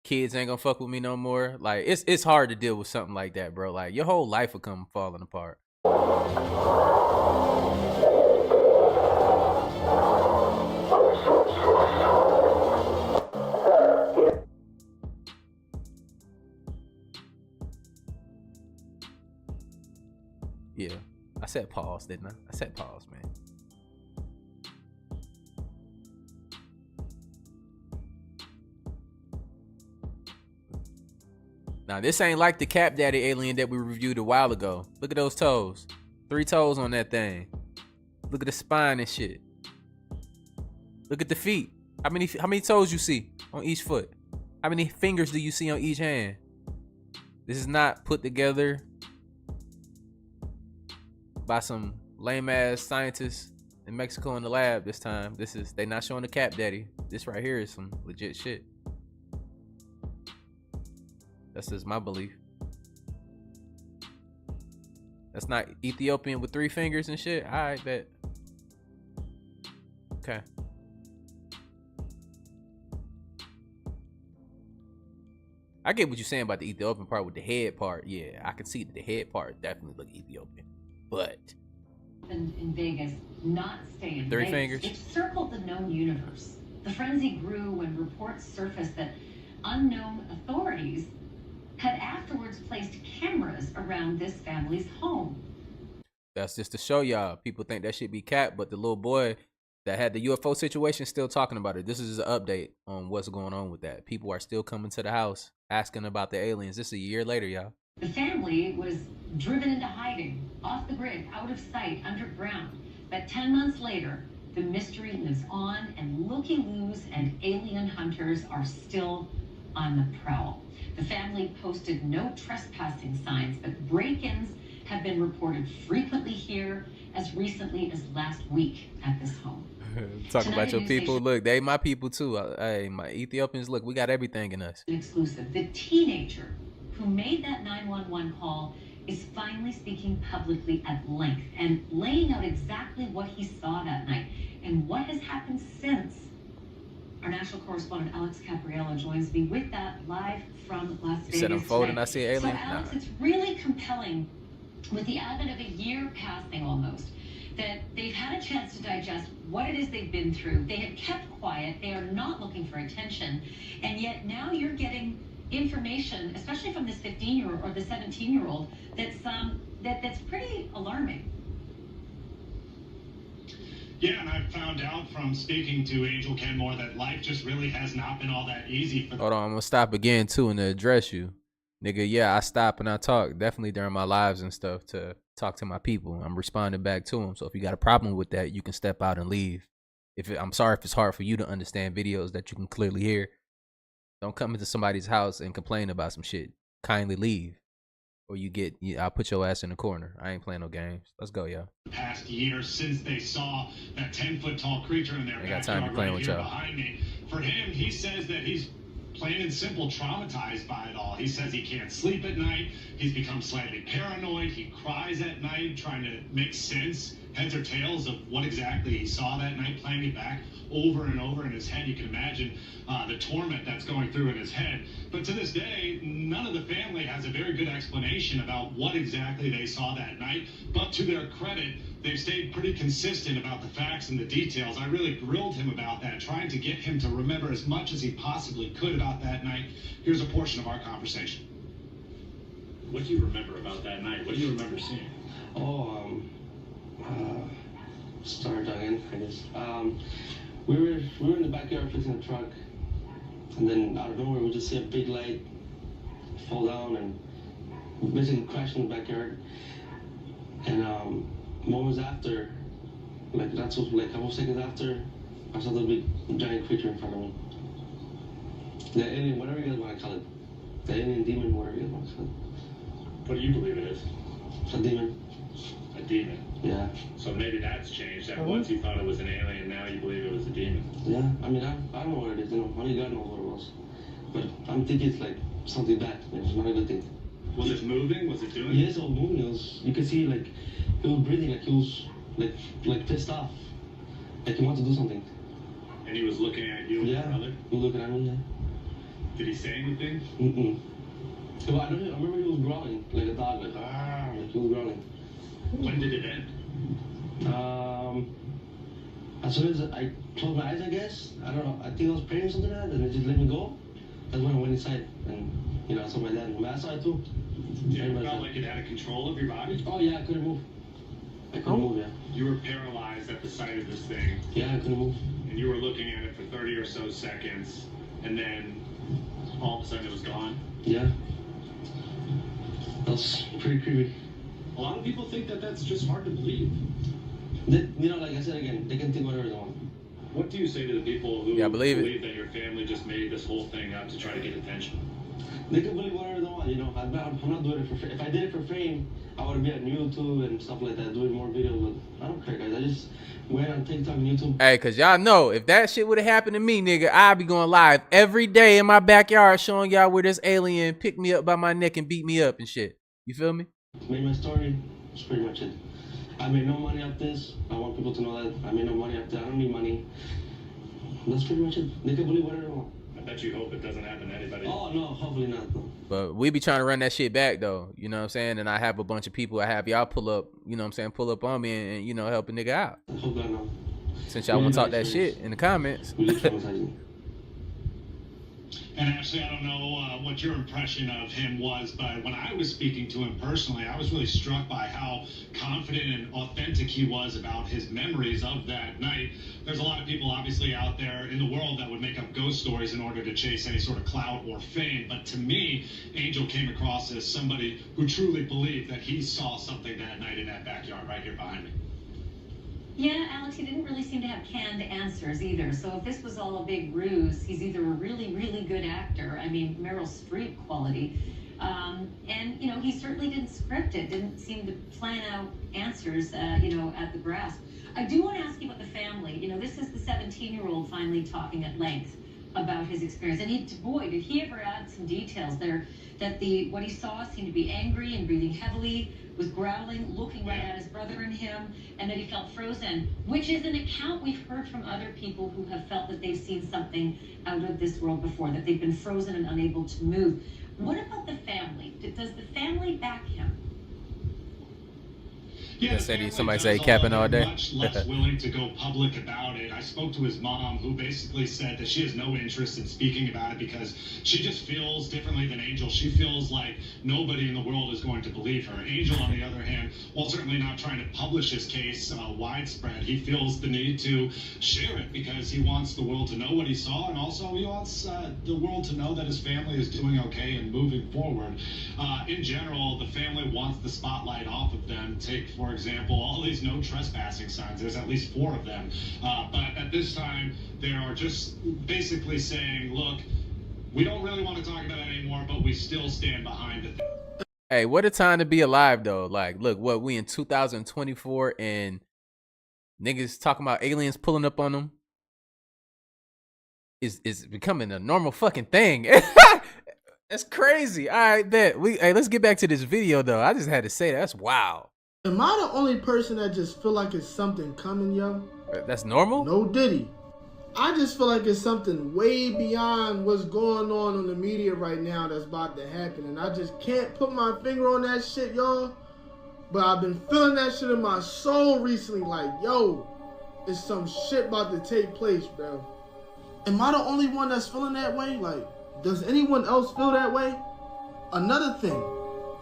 Kids ain't gonna fuck with me no more. Like, it's hard to deal with something like that, bro. Like, your whole life will come falling apart. Yeah, I said pause, didn't I? I said pause, man. Now, this ain't like the Cap Daddy alien that we reviewed a while ago. Look at those toes. 3 toes on that thing. Look at the spine and shit. Look at the feet. How many toes you see on each foot? How many fingers do you see on each hand? This is not put together by some lame-ass scientists in Mexico in the lab this time. They not showing the Cap Daddy. This right here is some legit shit. That's just my belief. That's not Ethiopian with 3 fingers and shit. I bet. Okay. I get what you're saying about the Ethiopian part with the head part. Yeah, I can see that the head part definitely look Ethiopian. But in Vegas, not stay in 3 Vegas. fingers. It circled the known universe. The frenzy grew when reports surfaced that unknown authorities had afterwards placed cameras around this family's home. That's just to show y'all. People think that should be Cap, but the little boy that had the UFO situation still talking about it. This is an update on what's going on with that. People are still coming to the house asking about the aliens. This is a year later, y'all. The family was driven into hiding, off the grid, out of sight, underground. But 10 months later, the mystery lives on, and looky-loos and alien hunters are still on the prowl. The family posted no trespassing signs, but break-ins have been reported frequently here as recently as last week at this home. Talking about your people. Look, they my people too. Hey, my Ethiopians, look, we got everything in us. An exclusive. The teenager who made that 911 call is finally speaking publicly at length and laying out exactly what he saw that night and what has happened since. Our national correspondent Alex Capriello joins me with that live from Las Vegas. You said I'm folding, I see an alien. So Alex, it's really compelling with the advent of a year passing almost that they've had a chance to digest what it is they've been through. They have kept quiet. They are not looking for attention. And yet now you're getting information, especially from this 15-year-old or the 17-year-old, that's pretty alarming. Yeah, and I found out from speaking to Angel Kenmore that life just really has not been all that easy for them. Hold on, I'm gonna stop again too and to address you. Nigga, yeah, I stop and I talk definitely during my lives and stuff to talk to my people. I'm responding back to them. So if you got a problem with that, you can step out and leave. I'm sorry if it's hard for you to understand videos that you can clearly hear. Don't come into somebody's house and complain about some shit. Kindly leave. Or I'll put your ass in the corner. I ain't playing no games. Let's go, y'all. Past year since they saw that 10-foot tall creature in their backyard right here behind me. For him, he says that he's plain and simple traumatized by it all. He says he can't sleep at night. He's become slightly paranoid. He cries at night trying to make sense, heads or tails of what exactly he saw that night, playing it back over and over in his head. You can imagine the torment that's going through in his head. But to this day, none of the family has a very good explanation about what exactly they saw that night. But to their credit, they've stayed pretty consistent about the facts and the details. I really grilled him about that, trying to get him to remember as much as he possibly could about that night. Here's a portion of our conversation. What do you remember about that night? What do you remember seeing? Start again, I guess. We were in the backyard fixing a truck, and then out of nowhere we just see a big light fall down and basically crash in the backyard. And moments after, like a couple seconds after, I saw the big giant creature in front of me. The alien, whatever you guys want to call it. The alien demon, whatever you guys want to call it. What do you believe it is? It's a demon. A a demon. Yeah. So maybe that's changed. That once you thought it was an alien, now you believe it was a demon. Yeah, I mean, I don't know what it is, you know, only God knows what it was. But I'm thinking it's like something bad, it's not a good thing. Was it moving? Was it doing? Yes, it was moving. It was, you could see like, he was breathing like he was like pissed off. Like he wanted to do something. And he was looking at you and your brother? He was looking at me, yeah. Did he say anything? So I remember he was growling like a dog, like he was growling. When did it end? As soon as I closed my eyes, I guess. I don't know. I think I was praying or something like that, and it just let me go. That's when I went inside, and you know, I saw my dad. I saw it too. You ever felt like it had control of your body? Oh yeah, I couldn't move. I couldn't move, yeah. You were paralyzed at the sight of this thing. Yeah, I couldn't move. And you were looking at it for 30 or so seconds, and then all of a sudden it was gone. Yeah. That's pretty creepy. A lot of people think that that's just hard to believe. You know, like I said again, they can think whatever they want. What do you say to the people who believe that your family just made this whole thing up to try to get attention? They can believe whatever they want, you know. I'm not doing it for fame. If I did it for fame, I would be on YouTube and stuff like that, doing more videos. But I don't care, guys. I just went on TikTok and YouTube. Hey, cause y'all know if that shit would have happened to me, nigga, I'd be going live every day in my backyard showing y'all where this alien picked me up by my neck and beat me up and shit. You feel me? Made my story. That's pretty much it. I made no money off this. I want people to know that I made no money off that. I don't need money. That's pretty much it. They can believe whatever they want. I bet you hope it doesn't happen to anybody. Oh, no, hopefully not, though. But we be trying to run that shit back, though. You know what I'm saying? And I have a bunch of people. I have y'all pull up, you know what I'm saying, pull up on me and you know, help a nigga out. I hope I know. Since y'all want to talk that shit in the comments. And actually, I don't know what your impression of him was, but when I was speaking to him personally, I was really struck by how confident and authentic he was about his memories of that night. There's a lot of people, obviously, out there in the world that would make up ghost stories in order to chase any sort of clout or fame. But to me, Angel came across as somebody who truly believed that he saw something that night in that backyard right here behind me. Yeah, Alex, he didn't really seem to have canned answers either. So if this was all a big ruse, he's either a really, really good actor, I mean, Meryl Streep quality, and, you know, he certainly didn't script it, didn't seem to plan out answers, you know, at the grasp. I do want to ask you about the family. You know, this is the 17-year-old finally talking at length about his experience. And boy, did he ever add some details there, that what he saw seemed to be angry and breathing heavily, was growling, looking right at his brother and him, and that he felt frozen, which is an account we've heard from other people who have felt that they've seen something out of this world before, that they've been frozen and unable to move. What about the family? Does the family back him? Yeah, somebody say capping all day. Much less willing to go public about it. I spoke to his mom, who basically said that she has no interest in speaking about it because she just feels differently than Angel. She feels like nobody in the world is going to believe her. Angel, on the other hand, while certainly not trying to publish his case widespread, he feels the need to share it because he wants the world to know what he saw, and also he wants the world to know that his family is doing okay and moving forward. In general, the family wants the spotlight off of them. Take, for example, all these no trespassing signs. There's at least 4 of them. But at this time, they are just basically saying, look, we don't really want to talk about it anymore, but we still stand behind it. Hey, what a time to be alive, though. Like, look, what, we in 2024 and niggas talking about aliens pulling up on them is becoming a normal fucking thing. That's crazy. All right, bet. Hey, let's get back to this video, though. I just had to say that's wow. Am I the only person that just feel like it's something coming, yo? That's normal? No diddy. I just feel like it's something way beyond what's going on the media right now that's about to happen. And I just can't put my finger on that shit, y'all. But I've been feeling that shit in my soul recently. Like, yo, it's some shit about to take place, bro. Am I the only one that's feeling that way? Like, does anyone else feel that way? Another thing,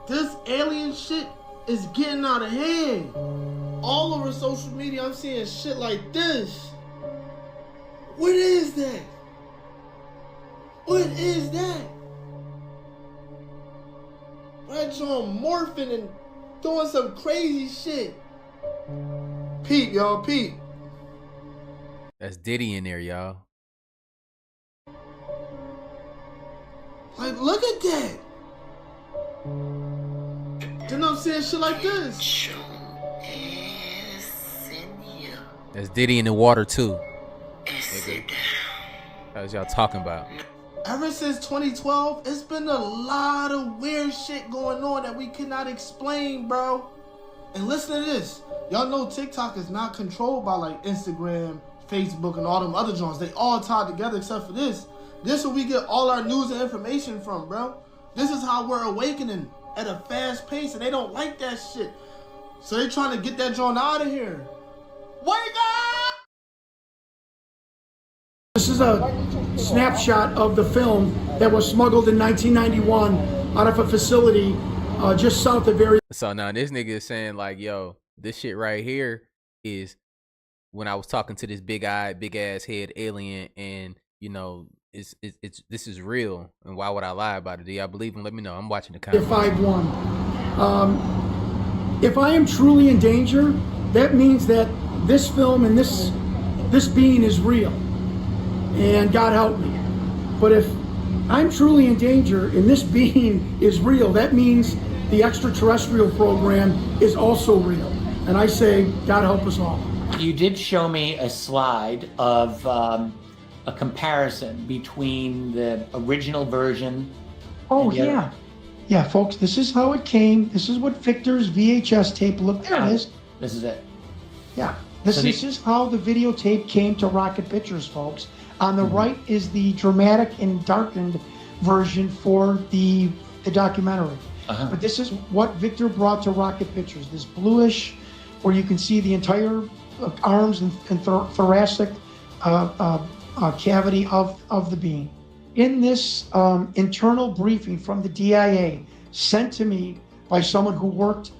this alien shit is getting out of hand. All over social media, I'm seeing shit like this. What is that? What is that? Right, on morphing and doing some crazy shit. Peep, y'all, peep. That's Diddy in there, y'all. Like, look at that. You know what I'm saying? Shit like this. That's Diddy in the water too. How's y'all talking about? Ever since 2012, it's been a lot of weird shit going on that we cannot explain, bro. And listen to this. Y'all know TikTok is not controlled by like Instagram, Facebook, and all them other joints. They all tied together except for this. This is where we get all our news and information from, bro. This is how we're awakening at a fast pace, and they don't like that shit. So they trying to get that joint out of here. Wake up! This is a snapshot of the film that was smuggled in 1991 out of a facility just south of area. So now this nigga is saying like, yo, this shit right here is when I was talking to this big-eyed, big-ass head alien, and you know, it's this is real, and why would I lie about it? Do y'all believe him? Let me know. I'm watching the comments. 5-1. If I am truly in danger, that means that this film and this being is real, and God help me. But if I'm truly in danger and this being is real, that means the extraterrestrial program is also real. And I say, God help us all. You did show me a slide of a comparison between the original version. Oh, yeah. Yeah, folks, this is how it came. This is what Victor's VHS tape looked. There it is. This is it. Yeah. This is how the videotape came to Rocket Pictures, folks. On the right is the dramatic and darkened version for the documentary. But this is what Victor brought to Rocket Pictures. This bluish, where you can see the entire arms and thoracic cavity of the being. In this internal briefing from the DIA, sent to me by someone who worked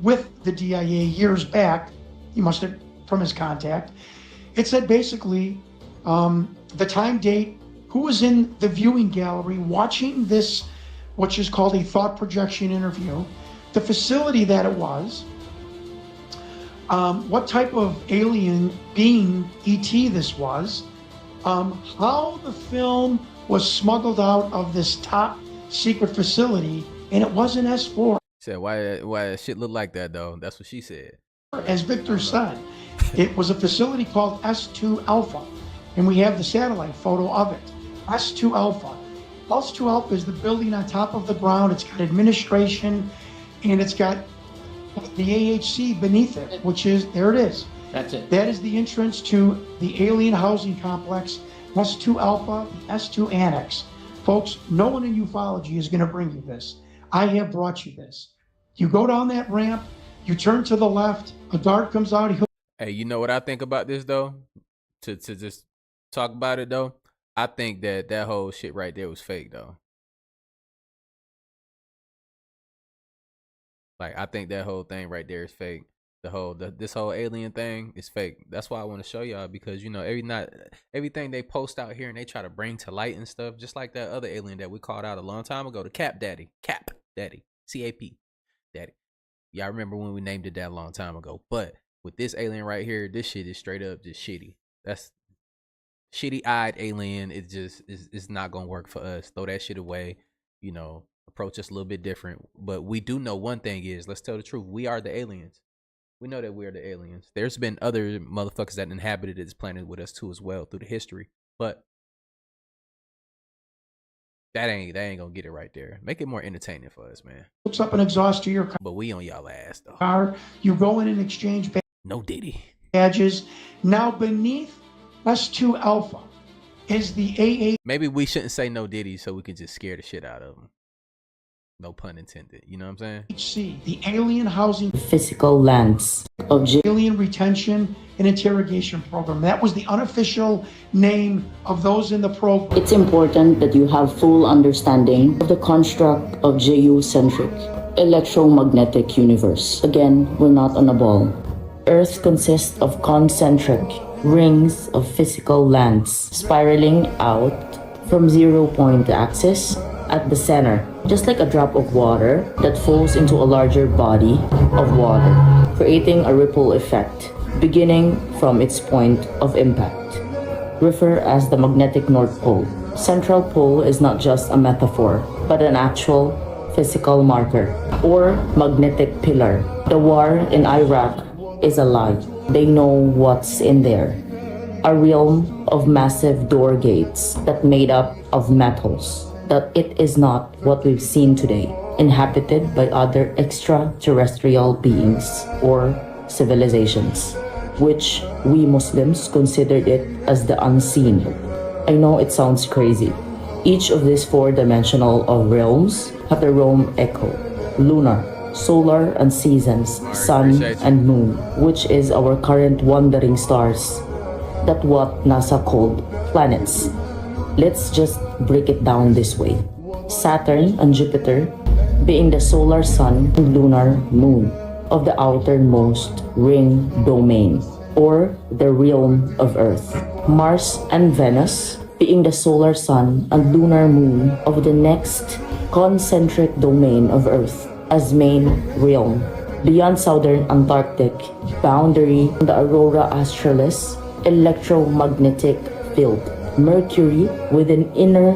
with the DIA years back, he must have, from his contact, it said basically the time, date, who was in the viewing gallery watching this, which is called a thought projection interview, the facility that it was, what type of alien being ET this was, how the film was smuggled out of this top secret facility, and it wasn't S4. Said why shit look like that though? That's what she said. As Victor said, it was a facility called S2 Alpha, and we have the satellite photo of it. S2 Alpha. S2 Alpha is the building on top of the ground. It's got administration, and it's got the AHC beneath it, which is, there it is. That's it. That is the entrance to the alien housing complex, S2 Alpha, S2 Annex. Folks, no one in ufology is going to bring you this. I have brought you this. You go down that ramp, you turn to the left, a guard comes out. Hey, you know what I think about this though? To just talk about it though, I think that whole shit right there was fake though. Like I think that whole thing right there is fake. This whole alien thing is fake. That's why I want to show y'all, because you know everything they post out here and they try to bring to light and stuff, just like that other alien that we called out a long time ago, the Cap Daddy, CAP Daddy. Y'all remember when we named it that a long time ago? But with this alien right here, this shit is straight up just shitty. That's shitty-eyed alien. It just it's not gonna work for us. Throw that shit away. You know, approach us a little bit different. But we do know one thing is, let's tell the truth. We are the aliens. We know that we're the aliens. There's been other motherfuckers that inhabited this planet with us too as well through the history. But that ain't gonna get it right there. Make it more entertaining for us, man. Hooks up an exhaust to your car. But we on y'all ass though. You go in and exchange no Diddy badges. Now beneath S2 Alpha is the AA. Maybe we shouldn't say no Diddy so we can just scare the shit out of them. No pun intended. You know what I'm saying? The alien housing physical lands of alien retention and interrogation program. That was the unofficial name of those in the program. It's important that you have full understanding of the construct of geocentric electromagnetic universe. Again, we're not on a ball. Earth consists of concentric rings of physical lands spiraling out from 0-point axis at the center, just like a drop of water that falls into a larger body of water, creating a ripple effect beginning from its point of impact. Refer as the magnetic North Pole. Central Pole is not just a metaphor, but an actual physical marker or magnetic pillar. The war in Iraq is a lie. They know what's in there. A realm of massive door gates that made up of metals. That it is not what we've seen today, inhabited by other extraterrestrial beings or civilizations, which we Muslims considered it as the unseen. I know it sounds crazy. Each of these four-dimensional of realms have their own echo, lunar, solar and seasons, sun and moon, which is our current wandering stars. That's what NASA called planets. Let's just break it down this way. Saturn and Jupiter being the solar sun and lunar moon of the outermost ring domain, or the realm of Earth. Mars and Venus being the solar sun and lunar moon of the next concentric domain of Earth as main realm. Beyond southern Antarctic boundary, the aurora australis, electromagnetic field. Mercury within inner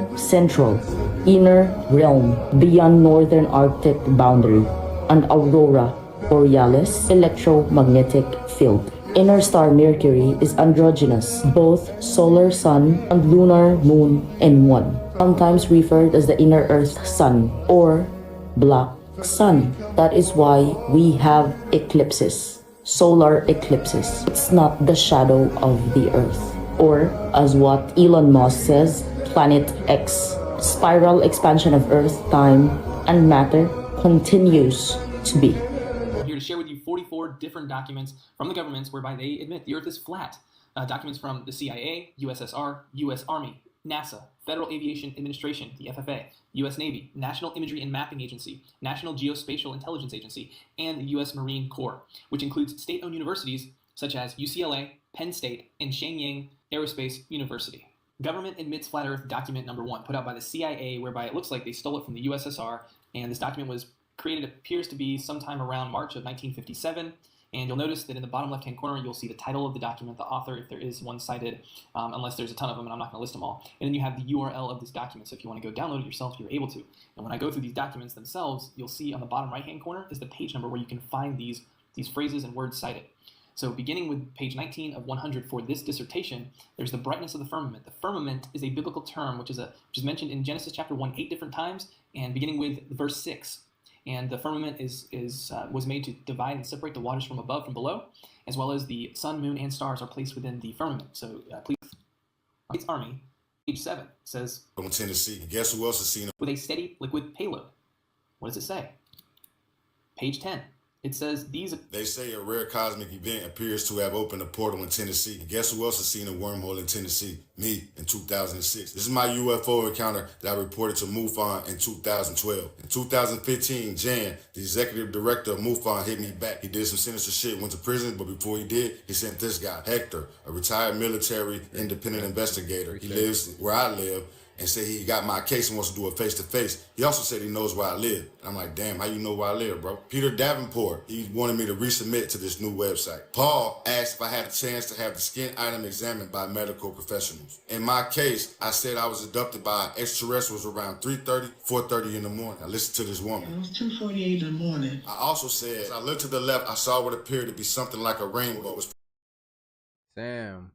realm beyond northern Arctic boundary, and aurora borealis, electromagnetic field. Inner star Mercury is androgynous, both solar sun and lunar moon in one, sometimes referred as the inner earth sun or black sun. That is why we have eclipses, solar eclipses. It's not the shadow of the earth, or as what Elon Musk says, Planet X. Spiral expansion of Earth, time, and matter continues to be. I'm here to share with you 44 different documents from the governments whereby they admit the Earth is flat. Documents from the CIA, USSR, US Army, NASA, Federal Aviation Administration, the FFA, US Navy, National Imagery and Mapping Agency, National Geospatial Intelligence Agency, and the US Marine Corps, which includes state-owned universities such as UCLA, Penn State, and Shenyang Aerospace University. Government admits flat Earth document number 1, put out by the CIA, whereby it looks like they stole it from the USSR, and this document was created, appears to be sometime around March of 1957, and you'll notice that in the bottom left-hand corner, you'll see the title of the document, the author, if there is one cited, unless there's a ton of them, and I'm not going to list them all. And then you have the URL of this document, so if you want to go download it yourself, you're able to. And when I go through these documents themselves, you'll see on the bottom right-hand corner is the page number where you can find these phrases and words cited. So beginning with page 19 of 100 for this dissertation, there's the brightness of the firmament. The firmament is a biblical term which is mentioned in Genesis chapter 1 8 different times, and beginning with verse 6. And the firmament was made to divide and separate the waters from above from below, as well as the sun, moon, and stars are placed within the firmament. So please, its army, page 7 says, from Tennessee, guess who else has seen it? With a steady liquid payload. What does it say? Page 10. It says They say a rare cosmic event appears to have opened a portal in Tennessee. And guess who else has seen a wormhole in Tennessee? Me, in 2006. This is my UFO encounter that I reported to MUFON in 2012. In 2015, Jan, the executive director of MUFON, hit me back. He did some sinister shit, went to prison, but before he did, he sent this guy, Hector, a retired military independent investigator. He lives where I live, and said he got my case and wants to do a face-to-face. He also said he knows where I live. And I'm like, damn, how you know where I live, bro? Peter Davenport, he wanted me to resubmit to this new website. Paul asked if I had a chance to have the skin item examined by medical professionals. In my case, I said I was abducted by extraterrestrials around 3:30, 4:30 in the morning. Now listen to this woman. It was 2:48 in the morning. I also said, as I looked to the left, I saw what appeared to be something like a rainbow. Sam,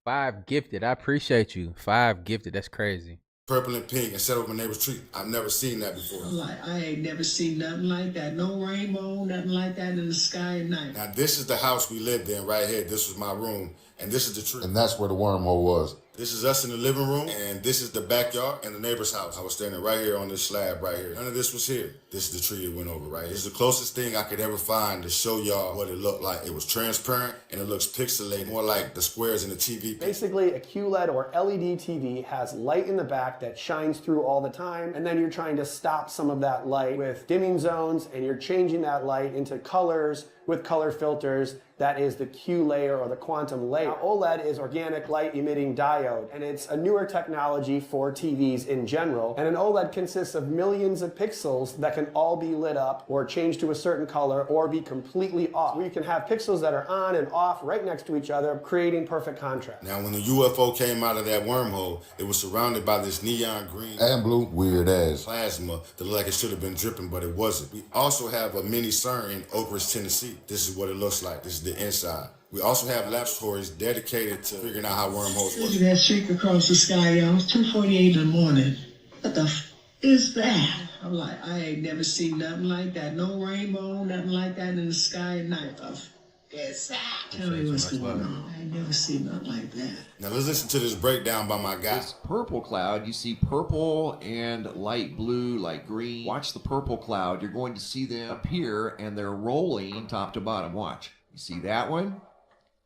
5 gifted. I appreciate you. 5 gifted. That's crazy. Purple and pink and set up my neighbor's tree. I've never seen that before. I ain't never seen nothing like that. No rainbow, nothing like that in the sky at night. Now this is the house we lived in right here. This was my room. And this is the tree. And that's where the wormhole was. This is us in the living room, and this is the backyard and the neighbor's house. I was standing right here on this slab right here. None of this was here. This is the tree that went over right here. This is the closest thing I could ever find to show y'all what it looked like. It was transparent, and it looks pixelated, more like the squares in the TV. Basically, a QLED or LED TV has light in the back that shines through all the time, and then you're trying to stop some of that light with dimming zones, and you're changing that light into colors with color filters. That is the Q layer or the quantum layer. Now, OLED is organic light emitting diode, and it's a newer technology for TVs in general. And an OLED consists of millions of pixels that can all be lit up or change to a certain color or be completely off. Where you can have pixels that are on and off right next to each other, creating perfect contrast. Now, when the UFO came out of that wormhole, it was surrounded by this neon green and blue weird ass plasma that looked like it should have been dripping, but it wasn't. We also have a mini CERN in Oak Ridge, Tennessee. This is what it looks like. This is the inside. We also have laboratories dedicated to figuring out how wormholes work. That streak across the sky, y'all. It's 2:48 in the morning. What the f is that? I'm like, I ain't never seen nothing like that. No rainbow, nothing like that in the sky at night. What the f is that? Tell me what's going on. I ain't never seen nothing like that. Now let's listen to this breakdown by my guy. This purple cloud, you see purple and light blue, light green. Watch the purple cloud. You're going to see them appear, and they're rolling top to bottom. Watch. You see that one?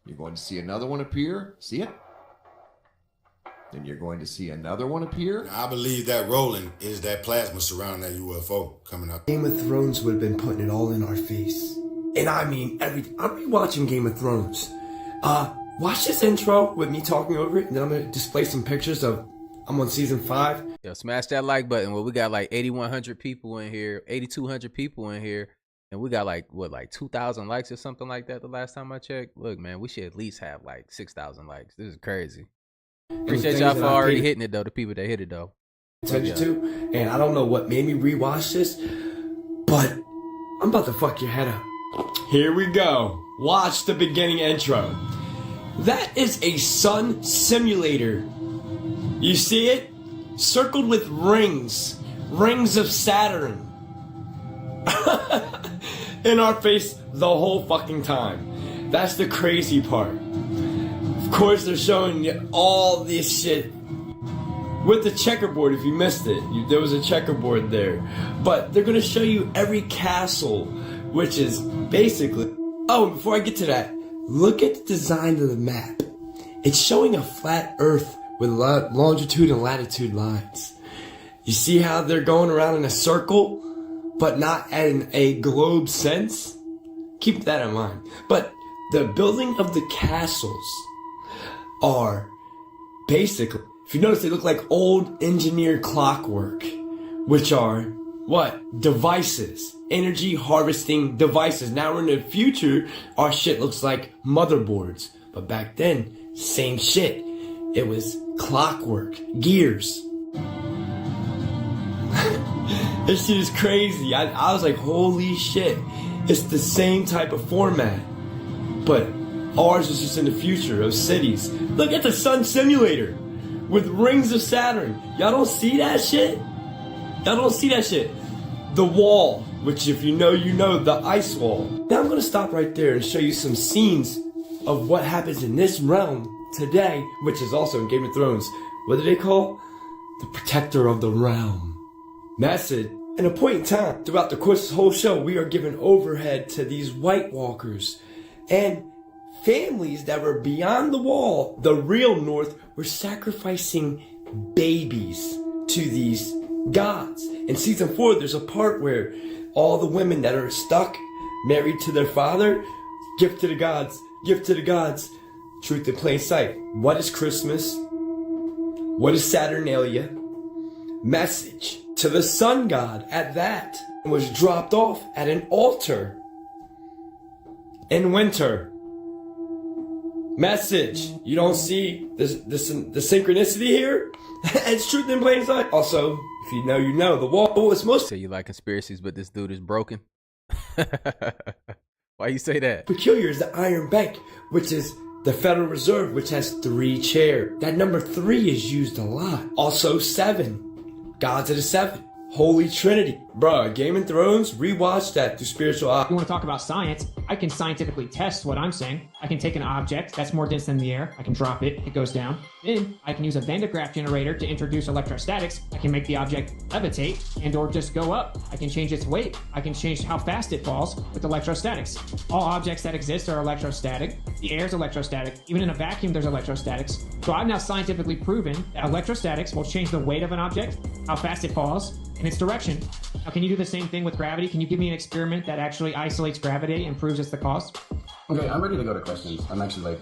You're going to see another one appear. See it? Then you're going to see another one appear. Now, I believe that rolling is that plasma surrounding that UFO coming up. Game of Thrones would have been putting it all in our face. And I mean, I'm rewatching Game of Thrones. Watch this intro with me talking over it, and then I'm going to display some pictures of, I'm on season 5. Yo, smash that like button. Well, we got like 8,100 people in here, 8,200 people in here. And we got like 2,000 likes or something like that the last time I checked. Look, man, we should at least have like 6,000 likes. This is crazy. Appreciate y'all for already hitting it though. The people that hit it though. Attention to, and I don't know what made me rewatch this, but I'm about to fuck your head up. Here we go. Watch the beginning intro. That is a sun simulator. You see it? Circled with rings of Saturn. In our face the whole fucking time. That's the crazy part. Of course, they're showing you all this shit with the checkerboard. If you missed it, there was a checkerboard there. But they're gonna show you every castle, which is basically. Oh, before I get to that, look at the design of the map. It's showing a flat Earth with longitude and latitude lines. You see how they're going around in a circle? But not in a globe sense. Keep that in mind. But the building of the castles are basically, if you notice, they look like old engineered clockwork, which are what? Devices. Energy harvesting devices. Now we're in the future, our shit looks like motherboards. But back then, same shit. It was clockwork, gears. This shit is crazy. I was like, holy shit. It's the same type of format. But ours is just in the future of cities. Look at the sun simulator with rings of Saturn. Y'all don't see that shit? Y'all don't see that shit. The wall, which if you know, the ice wall. Now I'm gonna stop right there and show you some scenes of what happens in this realm today, which is also in Game of Thrones. What do they call? The protector of the realm. Message. At a point in time, throughout the course of this whole show, we are given overhead to these White Walkers and families that were beyond the wall. The real North were sacrificing babies to these gods. In season 4, there's a part where all the women that are stuck, married to their father, gift to the gods, gift to the gods. Truth in plain sight. What is Christmas? What is Saturnalia? Message to the sun god at that was dropped off at an altar in winter. Message. You don't see the synchronicity here? It's truth in plain sight. Also, if you know, you know. The wall is most. Say you like conspiracies, but this dude is broken. Why you say that? Peculiar is the Iron Bank, which is the Federal Reserve, which has 3 chairs. That number 3 is used a lot. Also 7. Gods of the 7. Holy Trinity. Bruh, Game of Thrones, rewatch that through spiritual eyes. You want to talk about science? I can scientifically test what I'm saying. I can take an object that's more dense than the air. I can drop it. It goes down. Then I can use a Van de Graaff generator to introduce electrostatics. I can make the object levitate and or just go up. I can change its weight. I can change how fast it falls with electrostatics. All objects that exist are electrostatic. The air is electrostatic. Even in a vacuum, there's electrostatics. So I've now scientifically proven that electrostatics will change the weight of an object, how fast it falls, and its direction. Now, can you do the same thing with gravity? Can you give me an experiment that actually isolates gravity and proves it's the cause? Okay, I'm ready to go to questions. I'm actually like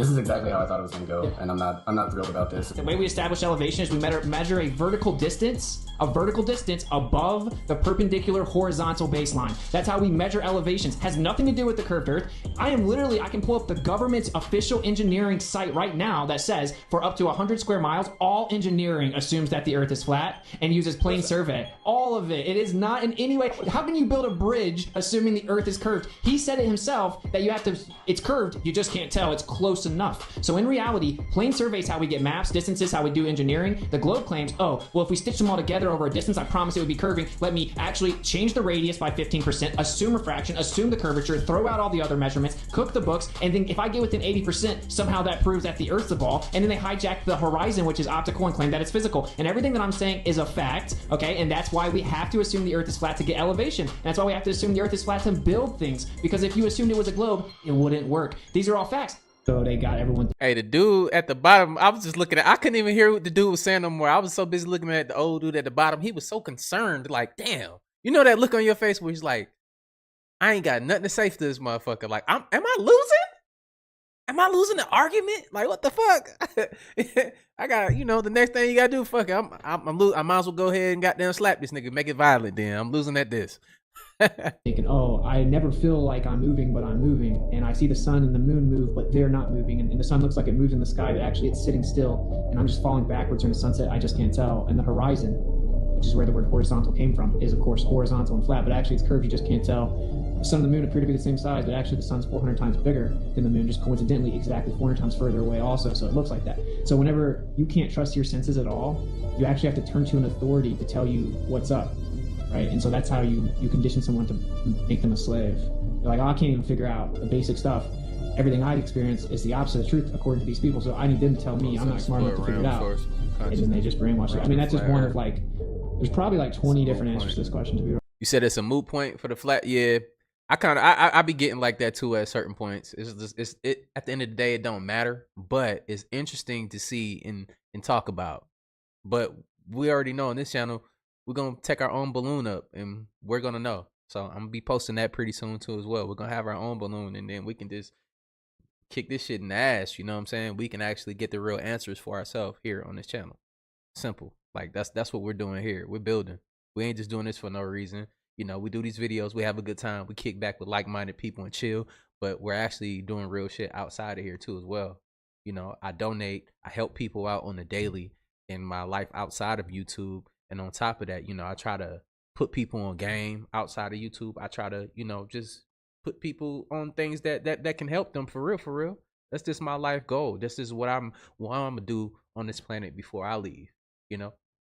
This is exactly how I thought it was going to go, and I'm not thrilled about this. The way we establish elevation is we measure a vertical distance above the perpendicular horizontal baseline. That's how we measure elevations. Has nothing to do with the curved earth. I can pull up the government's official engineering site right now that says for up to 100 square miles, all engineering assumes that the earth is flat and uses plane survey. All of it. It is not in any way. How can you build a bridge assuming the earth is curved? He said it himself that it's curved, you just can't tell. It's close enough. So in reality, plane survey is how we get maps, distances, how we do engineering. The globe claims, oh, well, if we stitch them all together over a distance, I promise it would be curving. Let me actually change the radius by 15%, assume refraction, assume the curvature, throw out all the other measurements, cook the books, and then if I get within 80%, somehow that proves that the Earth's a ball, and then they hijack the horizon, which is optical, and claim that it's physical. And everything that I'm saying is a fact, okay? And that's why we have to assume the Earth is flat to get elevation. And that's why we have to assume the Earth is flat to build things, because if you assumed it was a globe, it wouldn't work. These are all facts. So they got everyone. Hey, the dude at the bottom, I was just looking at, I couldn't even hear what the dude was saying no more. I was so busy looking at the old dude at the bottom. He was so concerned, like, damn. You know that look on your face where he's like, I ain't got nothing to say to this motherfucker. Like, am I losing? Am I losing the argument? Like, what the fuck? I got, the next thing you gotta do, fuck it. I might as well go ahead and goddamn slap this nigga, make it violent then. I'm losing at this. Thinking, oh, I never feel like I'm moving, but I'm moving, and I see the sun and the moon move, but they're not moving, and the sun looks like it moves in the sky, but actually it's sitting still, and I'm just falling backwards during the sunset. I just can't tell. And the horizon, which is where the word horizontal came from, is of course horizontal and flat, but actually it's curved. You just can't tell. The sun and the moon appear to be the same size, but actually the sun's 400 times bigger than the moon, just coincidentally exactly 400 times further away also, so it looks like that. So whenever you can't trust your senses at all, you actually have to turn to an authority to tell you what's up. Right, and so that's how you condition someone to make them a slave. You're like, oh, I can't even figure out the basic stuff. Everything I experience is the opposite of truth according to these people. So I need them to tell me I'm not smart enough to figure it out. And then they just brainwash it. I mean, that's just one of there's probably like 20 different answers to this question to be right. You said it's a moot point for the flat. Yeah, I be getting like that too at certain points. It's at the end of the day, it don't matter, but it's interesting to see and talk about. But we already know on this channel, we're going to take our own balloon up and we're going to know. So I'm going to be posting that pretty soon too as well. We're going to have our own balloon and then we can just kick this shit in the ass. You know what I'm saying? We can actually get the real answers for ourselves here on this channel. Simple. Like that's what we're doing here. We're building. We ain't just doing this for no reason. We do these videos. We have a good time. We kick back with like-minded people and chill. But we're actually doing real shit outside of here too as well. I donate. I help people out on the daily in my life outside of YouTube. And on top of that, I try to put people on game outside of YouTube. I try to, just put people on things that can help them for real. That's just my life goal. This is what I'm gonna do on this planet before I leave.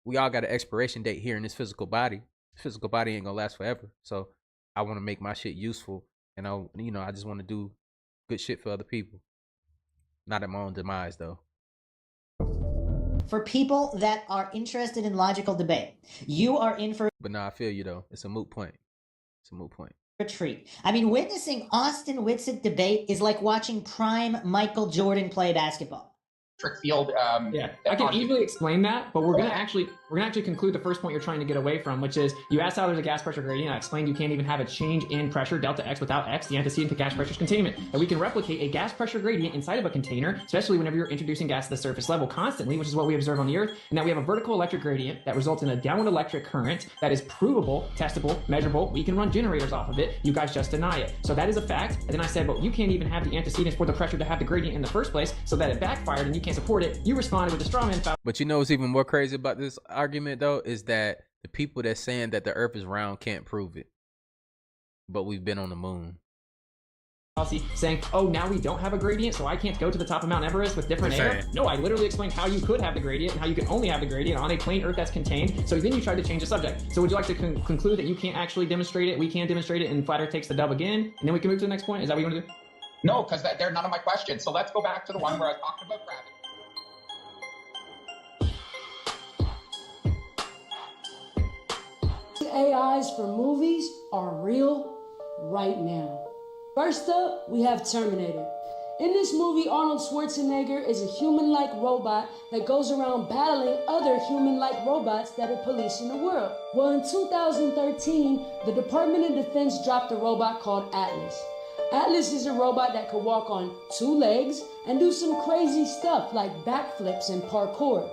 We all got an expiration date here in this physical body. The physical body ain't gonna last forever. So I want to make my shit useful, and I just want to do good shit for other people. Not at my own demise though. For people that are interested in logical debate, you are in for. But no, I feel you though. It's a moot point. A treat. I mean, witnessing Austin Whitsitt debate is like watching prime Michael Jordan play basketball. Field. Yeah, I can easily explain that, but we're gonna actually conclude the first point you're trying to get away from, which is you asked how there's a gas pressure gradient. I explained you can't even have a change in pressure delta X without X, the antecedent to gas pressure is containment. And we can replicate a gas pressure gradient inside of a container, especially whenever you're introducing gas to the surface level constantly, which is what we observe on the Earth. And that we have a vertical electric gradient that results in a downward electric current that is provable, testable, measurable. We can run generators off of it. You guys just deny it. So that is a fact. And then I said, well, you can't even have the antecedents for the pressure to have the gradient in the first place, so that it backfired and you can't support it. You responded with the straw man foul. But what's even more crazy about this argument though is that the people that's saying that the Earth is round can't prove it. But we've been on the moon. Saying, oh, now we don't have a gradient, so I can't go to the top of Mount Everest with different air. No, I literally explained how you could have the gradient and how you can only have the gradient on a plane Earth that's contained. So then you tried to change the subject. So would you like to conclude that you can't actually demonstrate it? We can demonstrate it, and Flat Earth takes the dub again, and then we can move to the next point? Is that what you want to do? No, because they're none of my questions. So let's go back to the one where I talked about gravity. AIs for movies are real right now. First up, we have Terminator. In this movie, Arnold Schwarzenegger is a human-like robot that goes around battling other human-like robots that are policing the world. Well, in 2013, the Department of Defense dropped a robot called Atlas. Atlas is a robot that could walk on 2 legs and do some crazy stuff like backflips and parkour.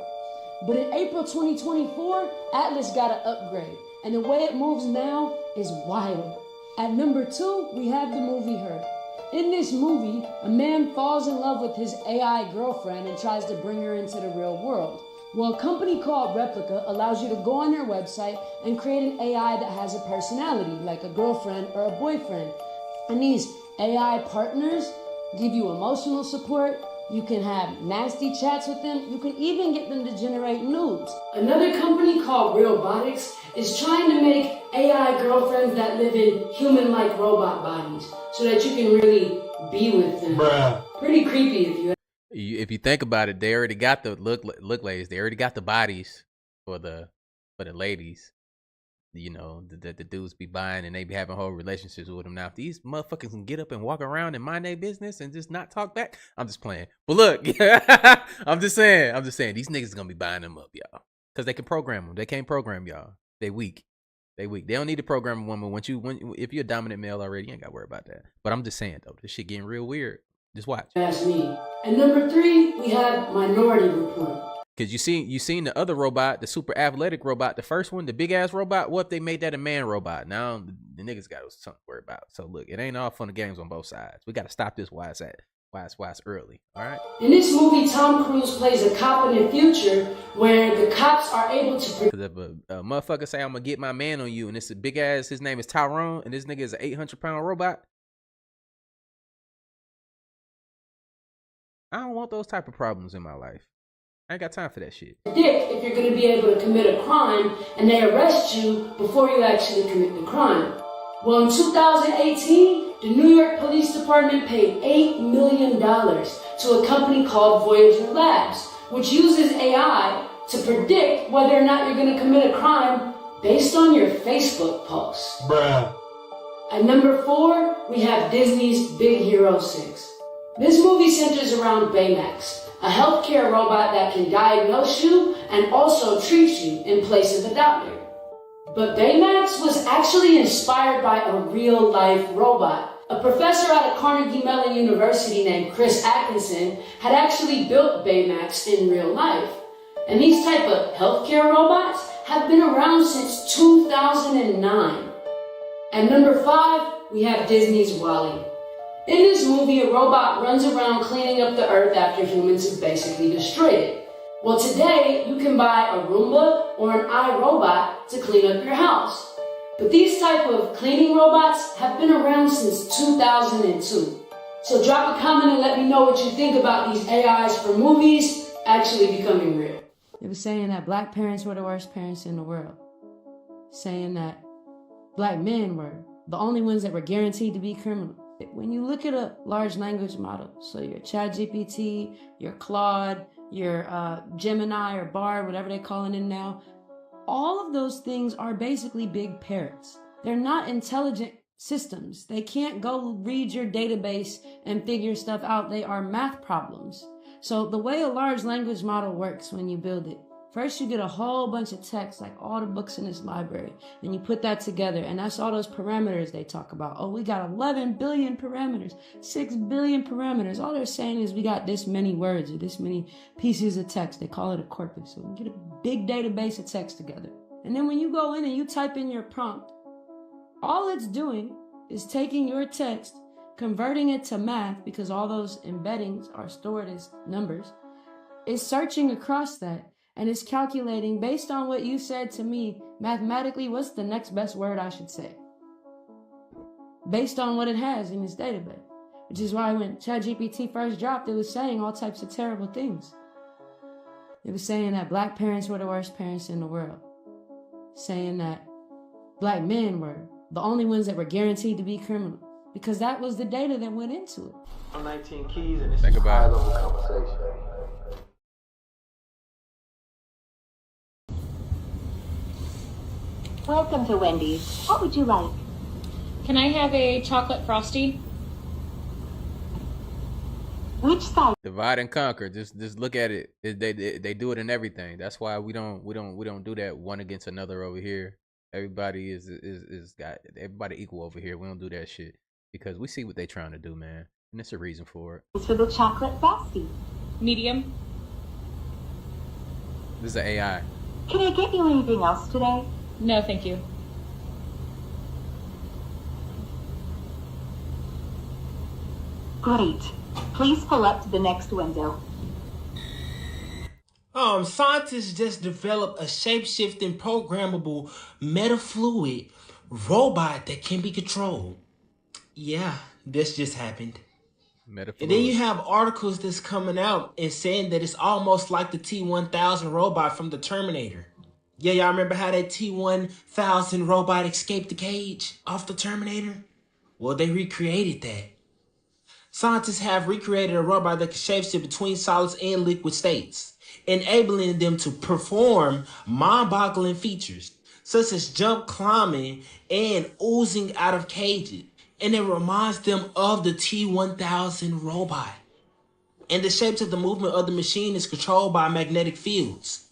But in April 2024, Atlas got an upgrade, and the way it moves now is wild. At number 2, we have the movie Her. In this movie, a man falls in love with his AI girlfriend and tries to bring her into the real world. Well, a company called Replica allows you to go on their website and create an AI that has a personality, like a girlfriend or a boyfriend. And these AI partners give you emotional support. You can have nasty chats with them. You can even get them to generate nudes. Another company called Realbotics is trying to make AI girlfriends that live in human-like robot bodies so that you can really be with them. Bruh. Pretty creepy if you think about it. They already got the look ladies. They already got the bodies for the ladies. You know, that the dudes be buying and they be having whole relationships with them. Now, if these motherfuckers can get up and walk around and mind their business and just not talk back, I'm just playing. But look, I'm just saying, these niggas gonna be buying them up, y'all, because they can program them. They can't program y'all. They weak. They don't need to program a woman. If you're a dominant male already, you ain't gotta worry about that. But I'm just saying though, this shit getting real weird. Just watch. That's me. And number 3, we have Minority Report. Cause you seen the other robot, the super athletic robot, the first one, the big ass robot. What if they made that a man robot? Now the niggas got something to worry about. So look, it ain't all fun and games on both sides. We got to stop this while it's early. All right. In this movie, Tom Cruise plays a cop in the future where the cops are able to. Cause if a motherfucker say I'm gonna get my man on you, and it's a big ass, his name is Tyrone, and this nigga is an 800-pound robot. I don't want those type of problems in my life. I ain't got time for that shit. Predict if you're going to be able to commit a crime and they arrest you before you actually commit the crime. Well, in 2018, the New York Police Department paid $8 million to a company called Voyager Labs, which uses AI to predict whether or not you're going to commit a crime based on your Facebook posts. Bruh. At number 4, we have Disney's Big Hero 6. This movie centers around Baymax, a healthcare robot that can diagnose you and also treat you in place of a doctor. But Baymax was actually inspired by a real-life robot. A professor at a Carnegie Mellon University named Chris Atkinson had actually built Baymax in real life. And these type of healthcare robots have been around since 2009. At number 5, we have Disney's WALL-E. In this movie, a robot runs around cleaning up the earth after humans have basically destroyed it. Well, today, you can buy a Roomba or an iRobot to clean up your house. But these type of cleaning robots have been around since 2002. So drop a comment and let me know what you think about these AIs for movies actually becoming real. It was saying that black parents were the worst parents in the world. Saying that black men were the only ones that were guaranteed to be criminals. When you look at a large language model, so your ChatGPT, your Claude, your Gemini or Bard, whatever they're calling it now, all of those things are basically big parrots. They're not intelligent systems. They can't go read your database and figure stuff out. They are math problems. So the way a large language model works when you build it, first you get a whole bunch of text, like all the books in this library, and you put that together, and that's all those parameters they talk about. Oh, we got 11 billion parameters, 6 billion parameters. All they're saying is we got this many words or this many pieces of text. They call it a corpus. So we get a big database of text together. And then when you go in and you type in your prompt, all it's doing is taking your text, converting it to math, because all those embeddings are stored as numbers. It's searching across that. And it's calculating based on what you said to me, mathematically, what's the next best word I should say? Based on what it has in its database. Which is why when ChatGPT first dropped, it was saying all types of terrible things. It was saying that black parents were the worst parents in the world. Saying that black men were the only ones that were guaranteed to be criminals. Because that was the data that went into it. I'm 19 keys and this is high-level conversation. Welcome to Wendy's. What would you like? Can I have a chocolate frosty? Which side? Divide and conquer. Just look at it. They do it in everything. That's why we don't do that one against another over here. Everybody is got everybody equal over here. We don't do that shit. because we see what they're trying to do, man, and it's a reason for it. It's for the chocolate frosty. Medium. This is an AI. Can I get you anything else today? No, thank you. Great. Please pull up to the next window. Scientists just developed a shape-shifting, programmable, metafluid robot that can be controlled. Yeah, this just happened. And then you have articles that's coming out and saying that it's almost like the T-1000 robot from the Terminator. Yeah, y'all remember how that T-1000 robot escaped the cage off the Terminator? Well, they recreated that. Scientists have recreated a robot that can shapeshift between solids and liquid states, enabling them to perform mind-boggling features, such as jump climbing and oozing out of cages. And it reminds them of the T-1000 robot. And the shapes of the movement of the machine is controlled by magnetic fields,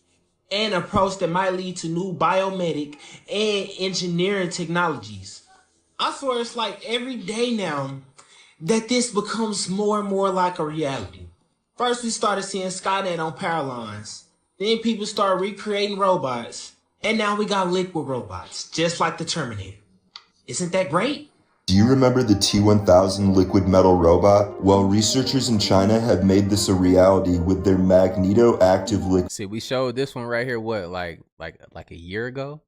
an approach that might lead to new biomedic and engineering technologies. I swear it's like every day now that this becomes more and more like a reality. First we started seeing Skynet on power lines. Then people started recreating robots. And now we got liquid robots, just like the Terminator. Isn't that great? Do you remember the T-1000 liquid metal robot? Well, researchers in China have made this a reality with their magneto-active liquid. See, we showed this one right here, what, like a year ago?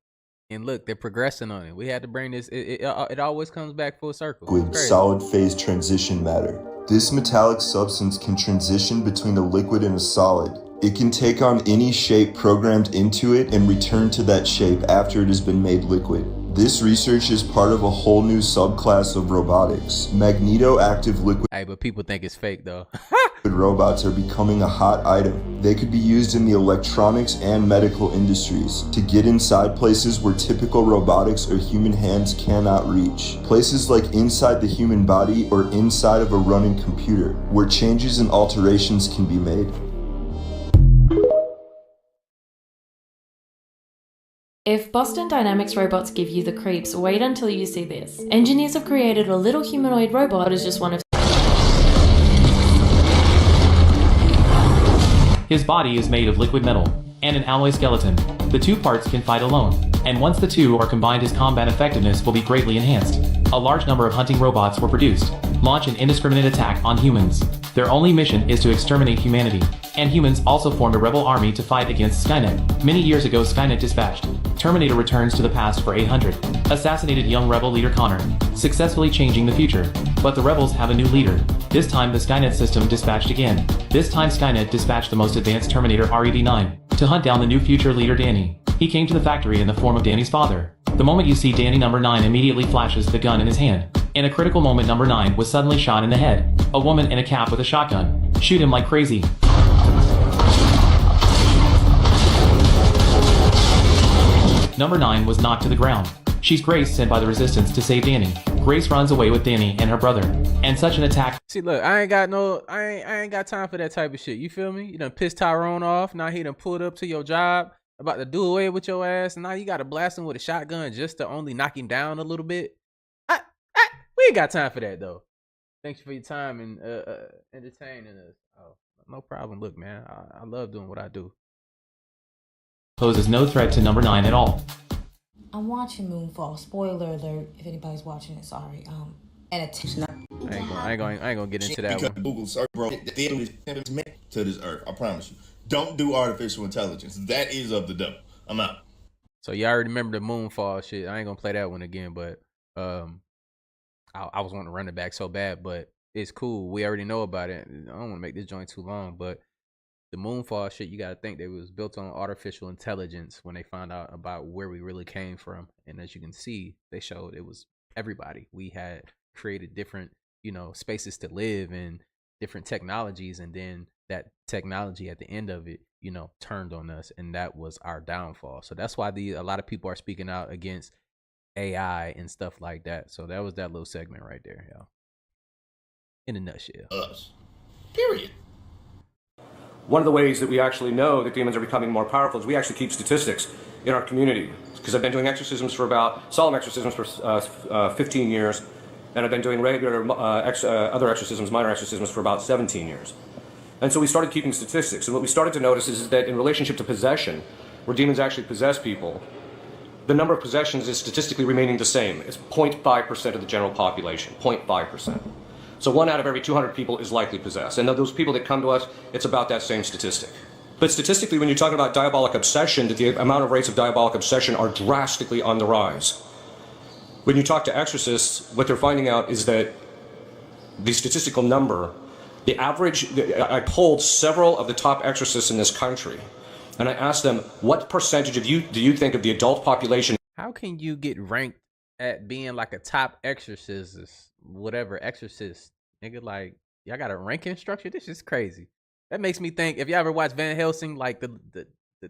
And look, they're progressing on it. We had to bring this, it always comes back full circle. Liquid solid phase transition matter. This metallic substance can transition between a liquid and a solid. It can take on any shape programmed into it and return to that shape after it has been made liquid. This research is part of a whole new subclass of robotics. Magneto-active liquid. Hey, but people think it's fake though. Robots are becoming a hot item. They could be used in the electronics and medical industries to get inside places where typical robotics or human hands cannot reach. Places like inside the human body or inside of a running computer, where changes and alterations can be made. If Boston Dynamics robots give you the creeps, wait until you see this. Engineers have created a little humanoid robot that is just one of... His body is made of liquid metal and an alloy skeleton. The two parts can fight alone, and once the two are combined, his combat effectiveness will be greatly enhanced. A large number of hunting robots were produced, launch an indiscriminate attack on humans. Their only mission is to exterminate humanity, and humans also formed a rebel army to fight against Skynet. Many years ago, Skynet dispatched. Terminator returns to the past for 800. Assassinated young rebel leader Connor, successfully changing the future. But the rebels have a new leader. This time the Skynet system dispatched again. This time Skynet dispatched the most advanced Terminator RED9 to hunt down the new future leader Danny. He came to the factory in the form of Danny's father. The moment you see Danny, number 9 immediately flashes the gun in his hand. In a critical moment, number 9 was suddenly shot in the head. A woman in a cap with a shotgun. Shoot him like crazy. Number 9 was knocked to the ground. She's Grace, sent by the Resistance to save Danny. Grace runs away with Danny and her brother. And such an attack. See, look, I ain't got time for that type of shit. You feel me? You done pissed Tyrone off. Now he done pulled up to your job, about to do away with your ass, and now you gotta blast him with a shotgun just to only knock him down a little bit. We ain't got time for that though. Thanks for your time and entertaining us. Oh, no problem. Look, man, I love doing what I do. Poses no threat to number 9 at all. I'm watching Moonfall. Spoiler alert! If anybody's watching it, sorry. And attention. I ain't gonna get into that one. Google search, bro. To this earth, I promise you. Don't do artificial intelligence. That is of the devil. I'm out. So y'all already remember the Moonfall shit. I ain't gonna play that one again, but I was wanting to run it back so bad, but it's cool. We already know about it. I don't want to make this joint too long, but the Moonfall shit, you got to think they was built on artificial intelligence when they found out about where we really came from. And as you can see, they showed it was everybody. We had created different, spaces to live and different technologies. And then that technology at the end of it, turned on us. And that was our downfall. So that's why a lot of people are speaking out against AI and stuff like that. So that was that little segment right there, y'all. In a nutshell. Us. Period. One of the ways that we actually know that demons are becoming more powerful is we actually keep statistics in our community. Because I've been doing solemn exorcisms for 15 years. And I've been doing regular other exorcisms, minor exorcisms, for about 17 years. And so we started keeping statistics. And what we started to notice is that in relationship to possession, where demons actually possess people, the number of possessions is statistically remaining the same. It's 0.5% of the general population, 0.5%. So 1 out of every 200 people is likely possessed. And of those people that come to us, it's about that same statistic. But statistically, when you're talking about diabolic obsession, the amount of rates of diabolic obsession are drastically on the rise. When you talk to exorcists, what they're finding out is that the statistical number, the average, I polled several of the top exorcists in this country, and I asked them, what percentage of you do you think of the adult population? How can you get ranked at being like a top exorcist, whatever exorcist, nigga? Like, y'all got a ranking structure? This is crazy. That makes me think, if y'all ever watched Van Helsing, like the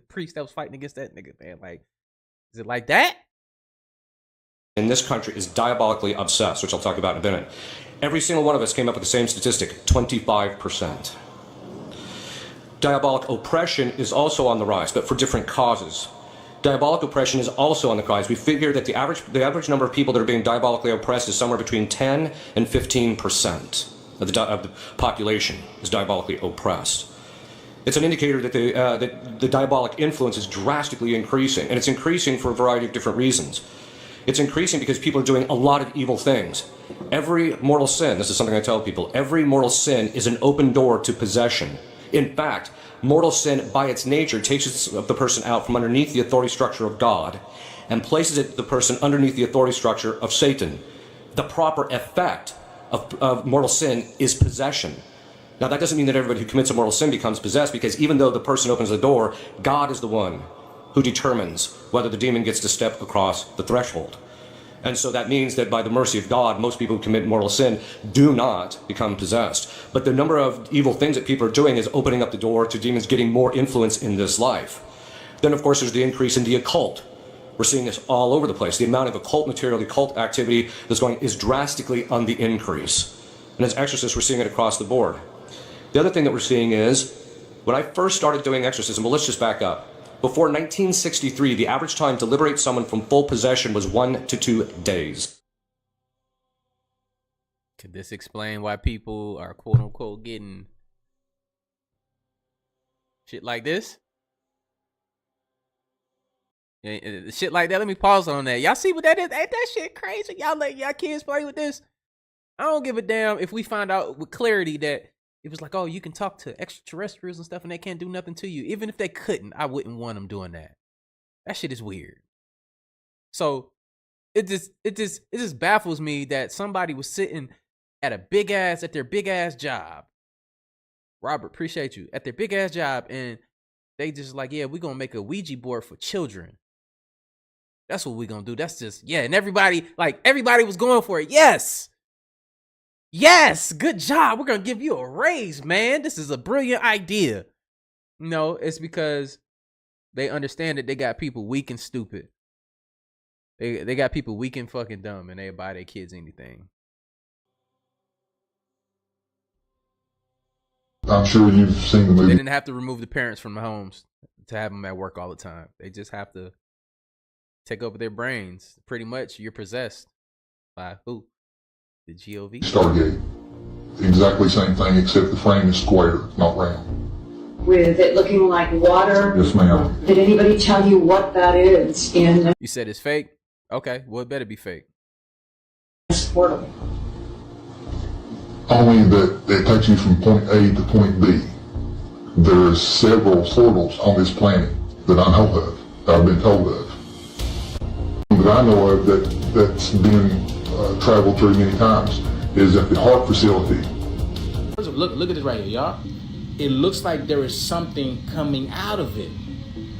priest that was fighting against that nigga, man, like, is it like that? In this country is diabolically obsessed, which I'll talk about in a minute. Every single one of us came up with the same statistic, 25%. Diabolic oppression is also on the rise, but for different causes. Diabolic oppression is also on the rise. We figure that the average number of people that are being diabolically oppressed is somewhere between 10 and 15% of the population is diabolically oppressed. It's an indicator that the diabolic influence is drastically increasing, and it's increasing for a variety of different reasons. It's increasing because people are doing a lot of evil things. Every mortal sin, this is something I tell people, every mortal sin is an open door to possession. In fact, mortal sin by its nature takes the person out from underneath the authority structure of God and places the person underneath the authority structure of Satan. The proper effect of mortal sin is possession. Now, that doesn't mean that everybody who commits a mortal sin becomes possessed, because even though the person opens the door, God is the one who determines whether the demon gets to step across the threshold. And so that means that by the mercy of God, most people who commit mortal sin do not become possessed. But the number of evil things that people are doing is opening up the door to demons getting more influence in this life. Then, of course, there's the increase in the occult. We're seeing this all over the place. The amount of occult material, the occult activity that's going is drastically on the increase. And as exorcists, we're seeing it across the board. The other thing that we're seeing is, when I first started doing exorcism, well, let's just back up. Before 1963, the average time to liberate someone from full possession was 1 to 2 days. Could this explain why people are quote unquote getting shit like this? Shit like that. Let me pause on that. Y'all see what that is? Ain't that shit crazy? Y'all let y'all kids play with this? I don't give a damn if we find out with clarity that it was like, oh, you can talk to extraterrestrials and stuff and they can't do nothing to you. Even if they couldn't, I wouldn't want them doing that. That shit is weird. So it just baffles me that somebody was sitting at their big ass job. Robert, appreciate you. At their big ass job, and they just like, yeah, we're gonna make a Ouija board for children. That's what we're gonna do. That's just, yeah, and everybody was going for it. Yes, good job. We're going to give you a raise, man. This is a brilliant idea. No, it's because they understand that they got people weak and stupid. They got people weak and fucking dumb, and they buy their kids anything. I'm sure you've seen the movie. They didn't have to remove the parents from the homes to have them at work all the time. They just have to take over their brains. Pretty much, you're possessed by who? The GOV? Stargate. Exactly same thing, except the frame is square, not round. With it looking like water? Yes, ma'am. Did anybody tell you what that is in You said it's fake? Okay, well, it better be fake. this portal? Only that it takes you from point A to point B. There are several portals on this planet that I know of, that I've been told of. That I know of that's been traveled through many times is at the heart facility. Look at this right here, y'all. It looks like there is something coming out of it.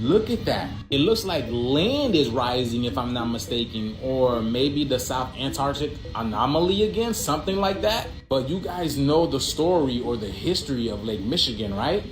Look at that. It looks like land is rising, if I'm not mistaken, or maybe the South Antarctic anomaly again, something like that. But you guys know the story or the history of Lake Michigan, right?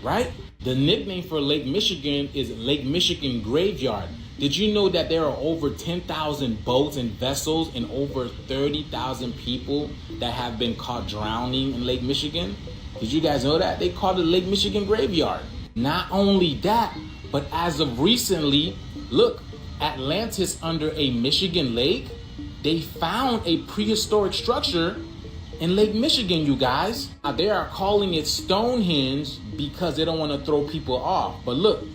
Right? The nickname for Lake Michigan is Lake Michigan Graveyard. Did you know that there are over 10,000 boats and vessels and over 30,000 people that have been caught drowning in Lake Michigan? Did you guys know that? They called it Lake Michigan Graveyard. Not only that, but as of recently, look, Atlantis under a Michigan lake, they found a prehistoric structure in Lake Michigan, you guys. Now, they are calling it Stonehenge because they don't want to throw people off. But look,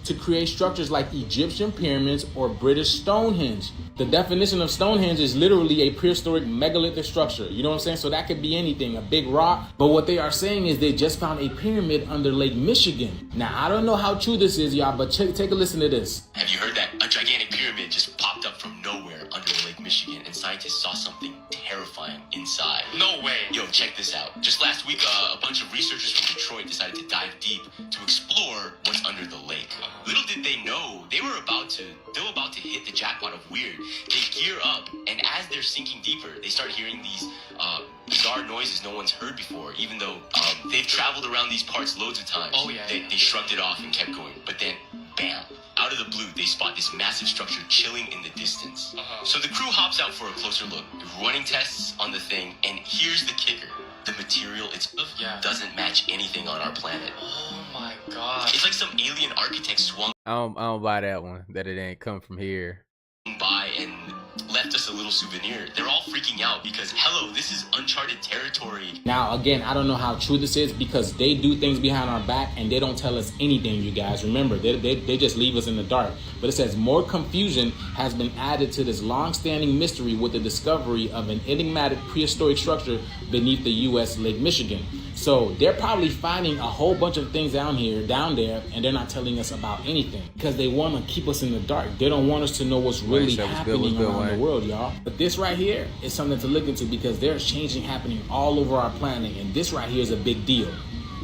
to create structures like Egyptian pyramids or British Stonehenge. The definition of Stonehenge is literally a prehistoric megalithic structure. You know what I'm saying? So that could be anything, a big rock. But what they are saying is they just found a pyramid under Lake Michigan. Now, I don't know how true this is, y'all, but take a listen to this. Have you heard that a gigantic pyramid just popped up from nowhere under Lake Michigan and scientists saw something terrifying inside? No way. Yo, check this out. Just last week, a bunch of researchers from Detroit decided to dive deep to explore what's under the lake. Little did they know, they were about to hit the jackpot of weird. They gear up, and as they're sinking deeper, they start hearing these bizarre noises no one's heard before, even though they've traveled around these parts loads of times. Oh, yeah. They shrugged it off and kept going. But then, bam, out of the blue, they spot this massive structure chilling in the distance. So the crew hops out for a closer look, running tests on the thing, and here's the kicker. The material itself doesn't match anything on our planet. Oh my god. It's like some alien architect swung I don't buy that one, that it ain't come from here. by and left us a little souvenir. They're all freaking out because, hello, this is uncharted territory. Now, again, I don't know how true this is because they do things behind our back and they don't tell us anything, you guys. Remember, they just leave us in the dark. But it says more confusion has been added to this long-standing mystery with the discovery of an enigmatic prehistoric structure beneath the U.S. Lake Michigan. So they're probably finding a whole bunch of things down there, and they're not telling us about anything because they want to keep us in the dark. They don't want us to know what's really happening around the world, y'all. But this right here is something to look into because there's changing happening all over our planet, and this right here is a big deal.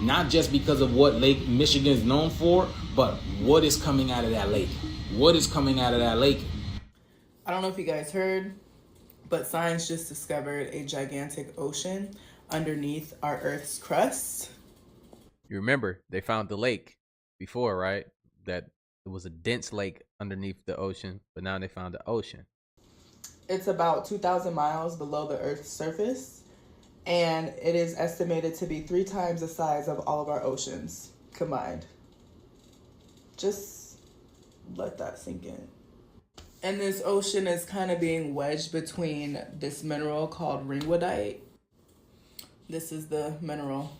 Not just because of what Lake Michigan is known for, but what is coming out of that lake. What is coming out of that lake? I don't know if you guys heard, but science just discovered a gigantic ocean underneath our Earth's crust. You remember, they found the lake before, right? That it was a dense lake underneath the ocean, but now they found the ocean. It's about 2,000 miles below the Earth's surface, and it is estimated to be 3 times the size of all of our oceans combined. Just let that sink in. And this ocean is kind of being wedged between this mineral called ringwoodite. This is the mineral.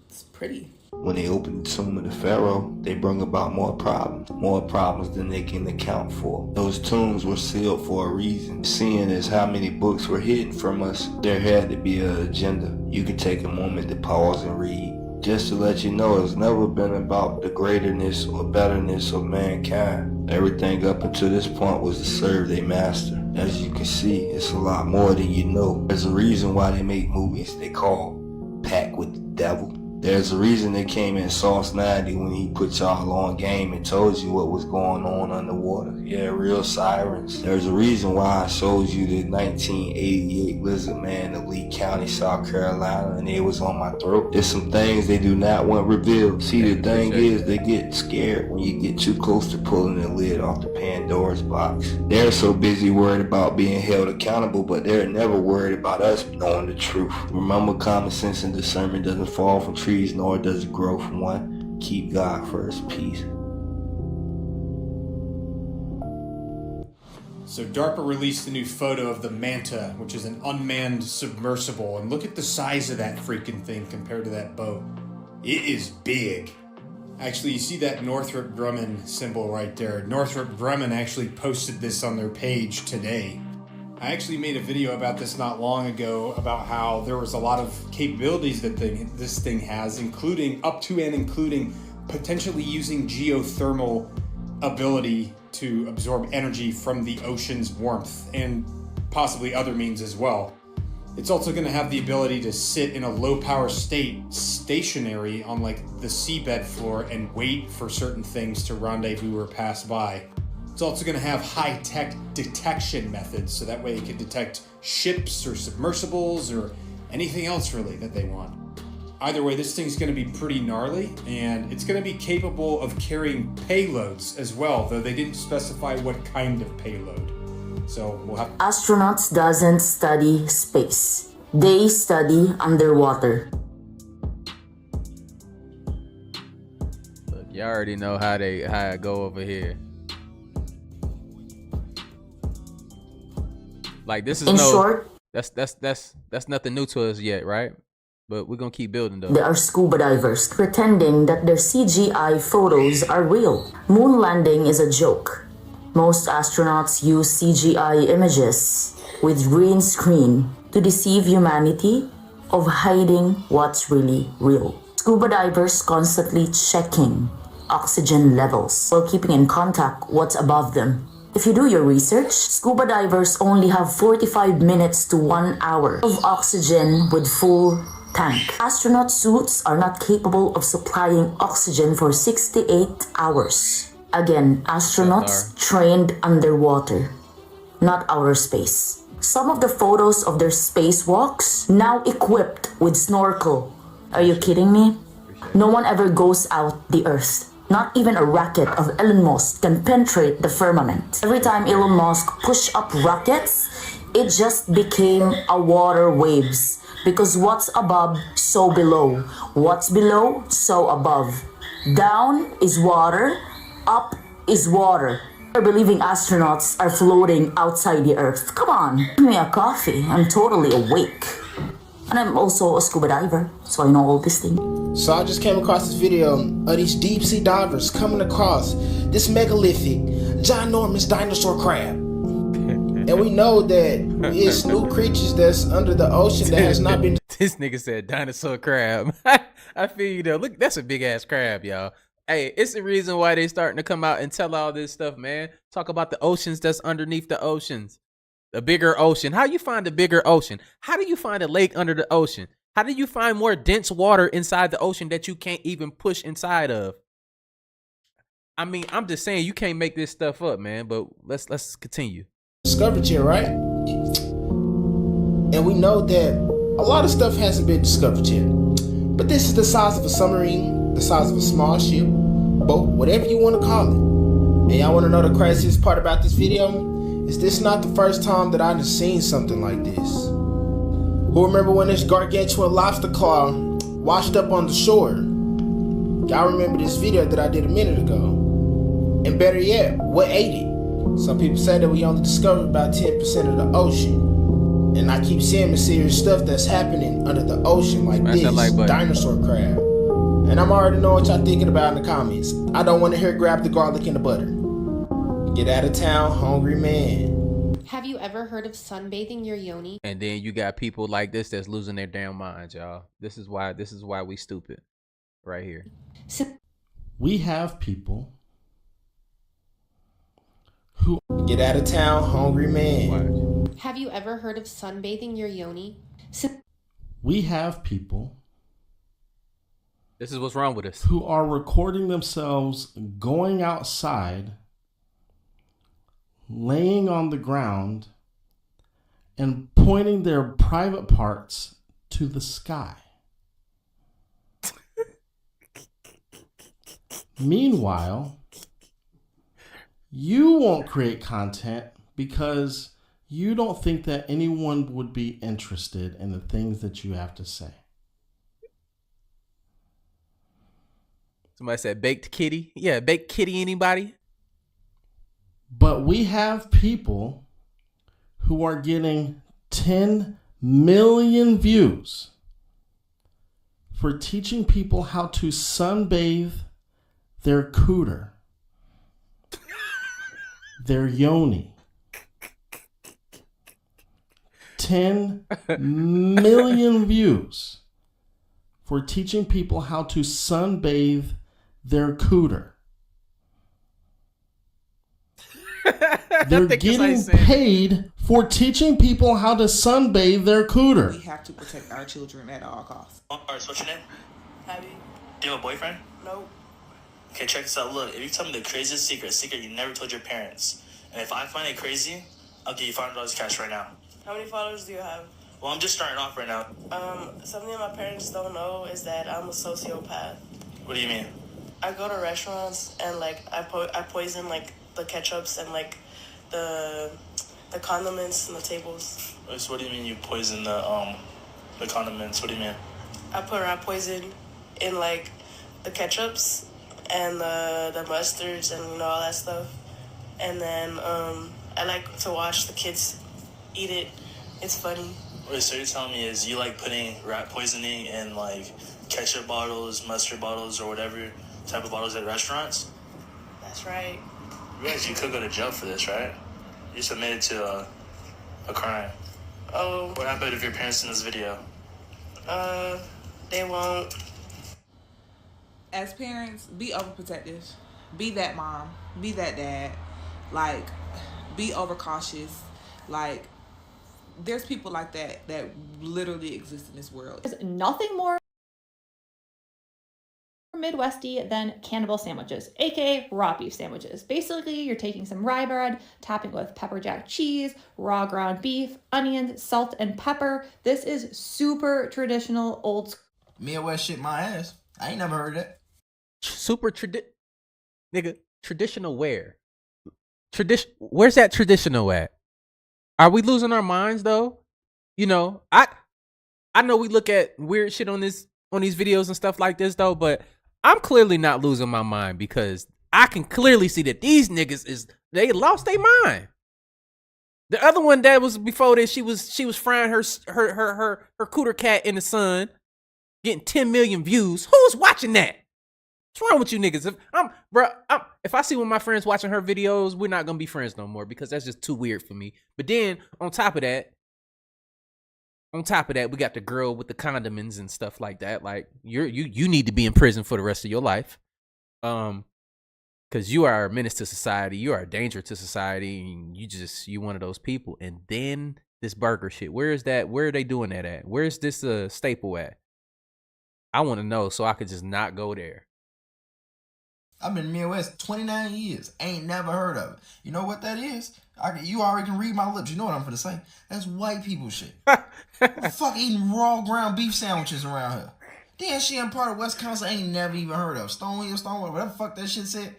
It's pretty. When they opened the tomb of the pharaoh, they brought about more problems than they can account for. Those tombs were sealed for a reason. Seeing as how many books were hidden from us, there had to be an agenda. You can take a moment to pause and read. Just to let you know, it's never been about the greaterness or betterness of mankind. Everything up until this point was to serve their master. As you can see, it's a lot more than you know. There's a reason why they make movies they call Pact with the Devil. There's a reason they came in Sauce 90 when he put y'all on game and told you what was going on underwater. Yeah, real sirens. There's a reason why I showed you the 1988 Lizard Man of Lee County, South Carolina, and it was on my throat. There's some things they do not want revealed. See, the thing is, they get scared when you get too close to pulling the lid off the Pandora's box. They're so busy worried about being held accountable, but they're never worried about us knowing the truth. Remember, common sense and discernment doesn't fall from trees, nor does it grow from one. Keep God first. Peace. So DARPA released a new photo of the Manta, which is an unmanned submersible, and look at the size of that freaking thing compared to that boat. It is big. Actually, you see that Northrop Grumman symbol right there. Northrop Grumman actually posted this on their page today. I actually made a video about this not long ago about how there was a lot of capabilities that this thing has, including potentially using geothermal ability to absorb energy from the ocean's warmth and possibly other means as well. It's also going to have the ability to sit in a low power state stationary on like the seabed floor and wait for certain things to rendezvous or pass by. It's also going to have high-tech detection methods, so that way it can detect ships or submersibles or anything else really that they want. Either way, this thing's going to be pretty gnarly, and it's going to be capable of carrying payloads as well, though they didn't specify what kind of payload. So we'll have... Astronauts doesn't study space. They study underwater. Look, y'all already know how I go over here. Like this is In short, that's nothing new to us yet, right? But we're gonna keep building though. there are scuba divers pretending that their CGI photos are real. Moon landing is a joke. Most astronauts use CGI images with green screen to deceive humanity of hiding what's really real. Scuba divers constantly checking oxygen levels while keeping in contact what's above them. If you do your research, scuba divers only have 45 minutes to 1 hour of oxygen with full tank. Astronaut suits are not capable of supplying oxygen for 68 hours. Again, astronauts trained underwater, not outer space. Some of the photos of their spacewalks now equipped with snorkel. Are you kidding me? No one ever goes out the Earth. Not even a rocket of Elon Musk can penetrate the firmament. Every time Elon Musk pushed up rockets, it just became a water waves. Because what's above, so below. What's below, so above. Down is water, up is water. You're believing astronauts are floating outside the Earth. Come on, give me a coffee. I'm totally awake. And I'm also a scuba diver, so I know all these things. So I just came across this video of these deep sea divers coming across this megalithic, ginormous dinosaur crab. And we know that it's new creatures that's under the ocean that has not been... This nigga said dinosaur crab. I feel you though. Look, that's a big ass crab, y'all. Hey, it's the reason why they starting to come out and tell all this stuff, man. Talk about the oceans that's underneath the oceans. The bigger ocean. How you find a bigger ocean? How do you find a lake under the ocean? How do you find more dense water inside the ocean that you can't even push inside of? I mean, I'm just saying you can't make this stuff up, man. But let's continue. Discovered here, right? And we know that a lot of stuff hasn't been discovered yet. But this is the size of a submarine, the size of a small ship, boat, whatever you want to call it. And y'all want to know the craziest part about this video? Is this not the first time that I've seen something like this? Who remember when this gargantuan lobster claw washed up on the shore? Y'all remember this video that I did a minute ago? And better yet, what ate it? Some people say that we only discovered about 10% of the ocean. And I keep seeing mysterious stuff that's happening under the ocean like this dinosaur crab. And I'm already knowing what y'all thinking about in the comments. I don't want to hear grab the garlic and the butter. Get out of town, hungry man. Have you ever heard of sunbathing your yoni? And then you got people like this that's losing their damn minds, y'all. This is why we stupid right here. We have people who get out of town, hungry man. Have you ever heard of sunbathing your yoni? We have people. This is what's wrong with us. Who are recording themselves going outside, laying on the ground, and pointing their private parts to the sky. Meanwhile, you won't create content because you don't think that anyone would be interested in the things that you have to say. Somebody said baked kitty. Yeah, baked kitty, anybody? But we have people who are getting 10 million views for teaching people how to sunbathe their cooter, their yoni. 10 million views for teaching people how to sunbathe their cooter. They're getting paid for teaching people how to sunbathe their cooter. We have to protect our children at all costs. Alright, so what's your name? Abby. Do you have a boyfriend? Nope. Okay, check this out. Look, if you tell me the craziest secret you never told your parents, and if I find it crazy, I'll give you $500 cash right now. How many followers do you have? Well, I'm just starting off right now. Something that my parents don't know is that I'm a sociopath. What do you mean? I go to restaurants and I poison the ketchups and the condiments and the tables. So what do you mean you poison the condiments? What do you mean? I put rat poison in the ketchups and the mustards and all that stuff. And then I like to watch the kids eat it. It's funny. Wait, so you're telling me is you like putting rat poisoning in like ketchup bottles, mustard bottles, or whatever type of bottles at restaurants? That's right. You could go to jail for this, right? You submitted to a crime. Oh. What happened if your parents in this video? They won't. As parents, be overprotective. Be that mom. Be that dad. Like, be overcautious. Like, there's people like that literally exist in this world. There's nothing more Midwesty than cannibal sandwiches, aka raw beef sandwiches. Basically, you're taking some rye bread, topping with pepper jack cheese, raw ground beef, onions, salt, and pepper. This is super traditional old school. Midwest shit my ass. I ain't never heard of that. Super traditional where? Where's that traditional at? Are we losing our minds though? You know, I know we look at weird shit on these videos and stuff like this though, but I'm clearly not losing my mind because I can clearly see that these niggas they lost their mind. The other one that was before this, she was frying her cooter cat in the sun, getting 10 million views. Who's watching that? What's wrong with you niggas? If I see one of my friends watching her videos, we're not gonna be friends no more because that's just too weird for me. But then on top of that, we got the girl with the condiments and stuff like that. Like you need to be in prison for the rest of your life, because you are a menace to society. You are a danger to society, and you one of those people. And then this burger shit. Where is that? Where are they doing that at? Where is this staple at? I want to know so I could just not go there. I've been in the Midwest 29 years. Ain't never heard of it. You know what that is? You already can read my lips. You know what I'm finna say. That's white people shit. Fuck eating raw ground beef sandwiches around here. Then she in part of Wisconsin ain't never even heard of. Stonehill, whatever the fuck that shit said.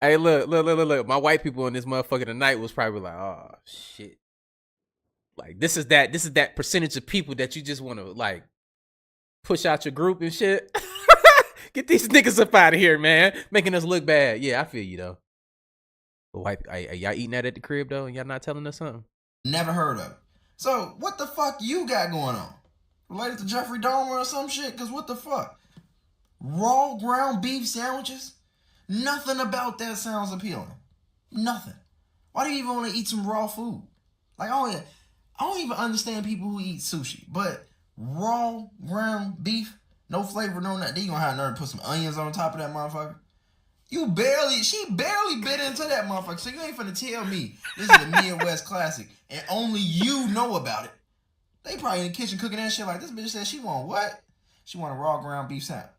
Hey, look. My white people in this motherfucker tonight was probably like, oh, shit. Like, this is that percentage of people that you just want to, like, push out your group and shit. Get these niggas up out of here, man. Making us look bad. Yeah, I feel you, though. But y'all eating that at the crib, though, and y'all not telling us something? Never heard of it. So, what the fuck you got going on? Related to Jeffrey Dahmer or some shit? Because what the fuck? Raw ground beef sandwiches? Nothing about that sounds appealing. Nothing. Why do you even want to eat some raw food? Like, I don't even understand people who eat sushi. But raw ground beef? No flavor, no nothing. Then you gonna have nerve to put some onions on top of that motherfucker. She barely bit into that motherfucker. So you ain't finna tell me this is a Midwest classic and only you know about it. They probably in the kitchen cooking that shit like this bitch said she want what? She want a raw ground beef sandwich.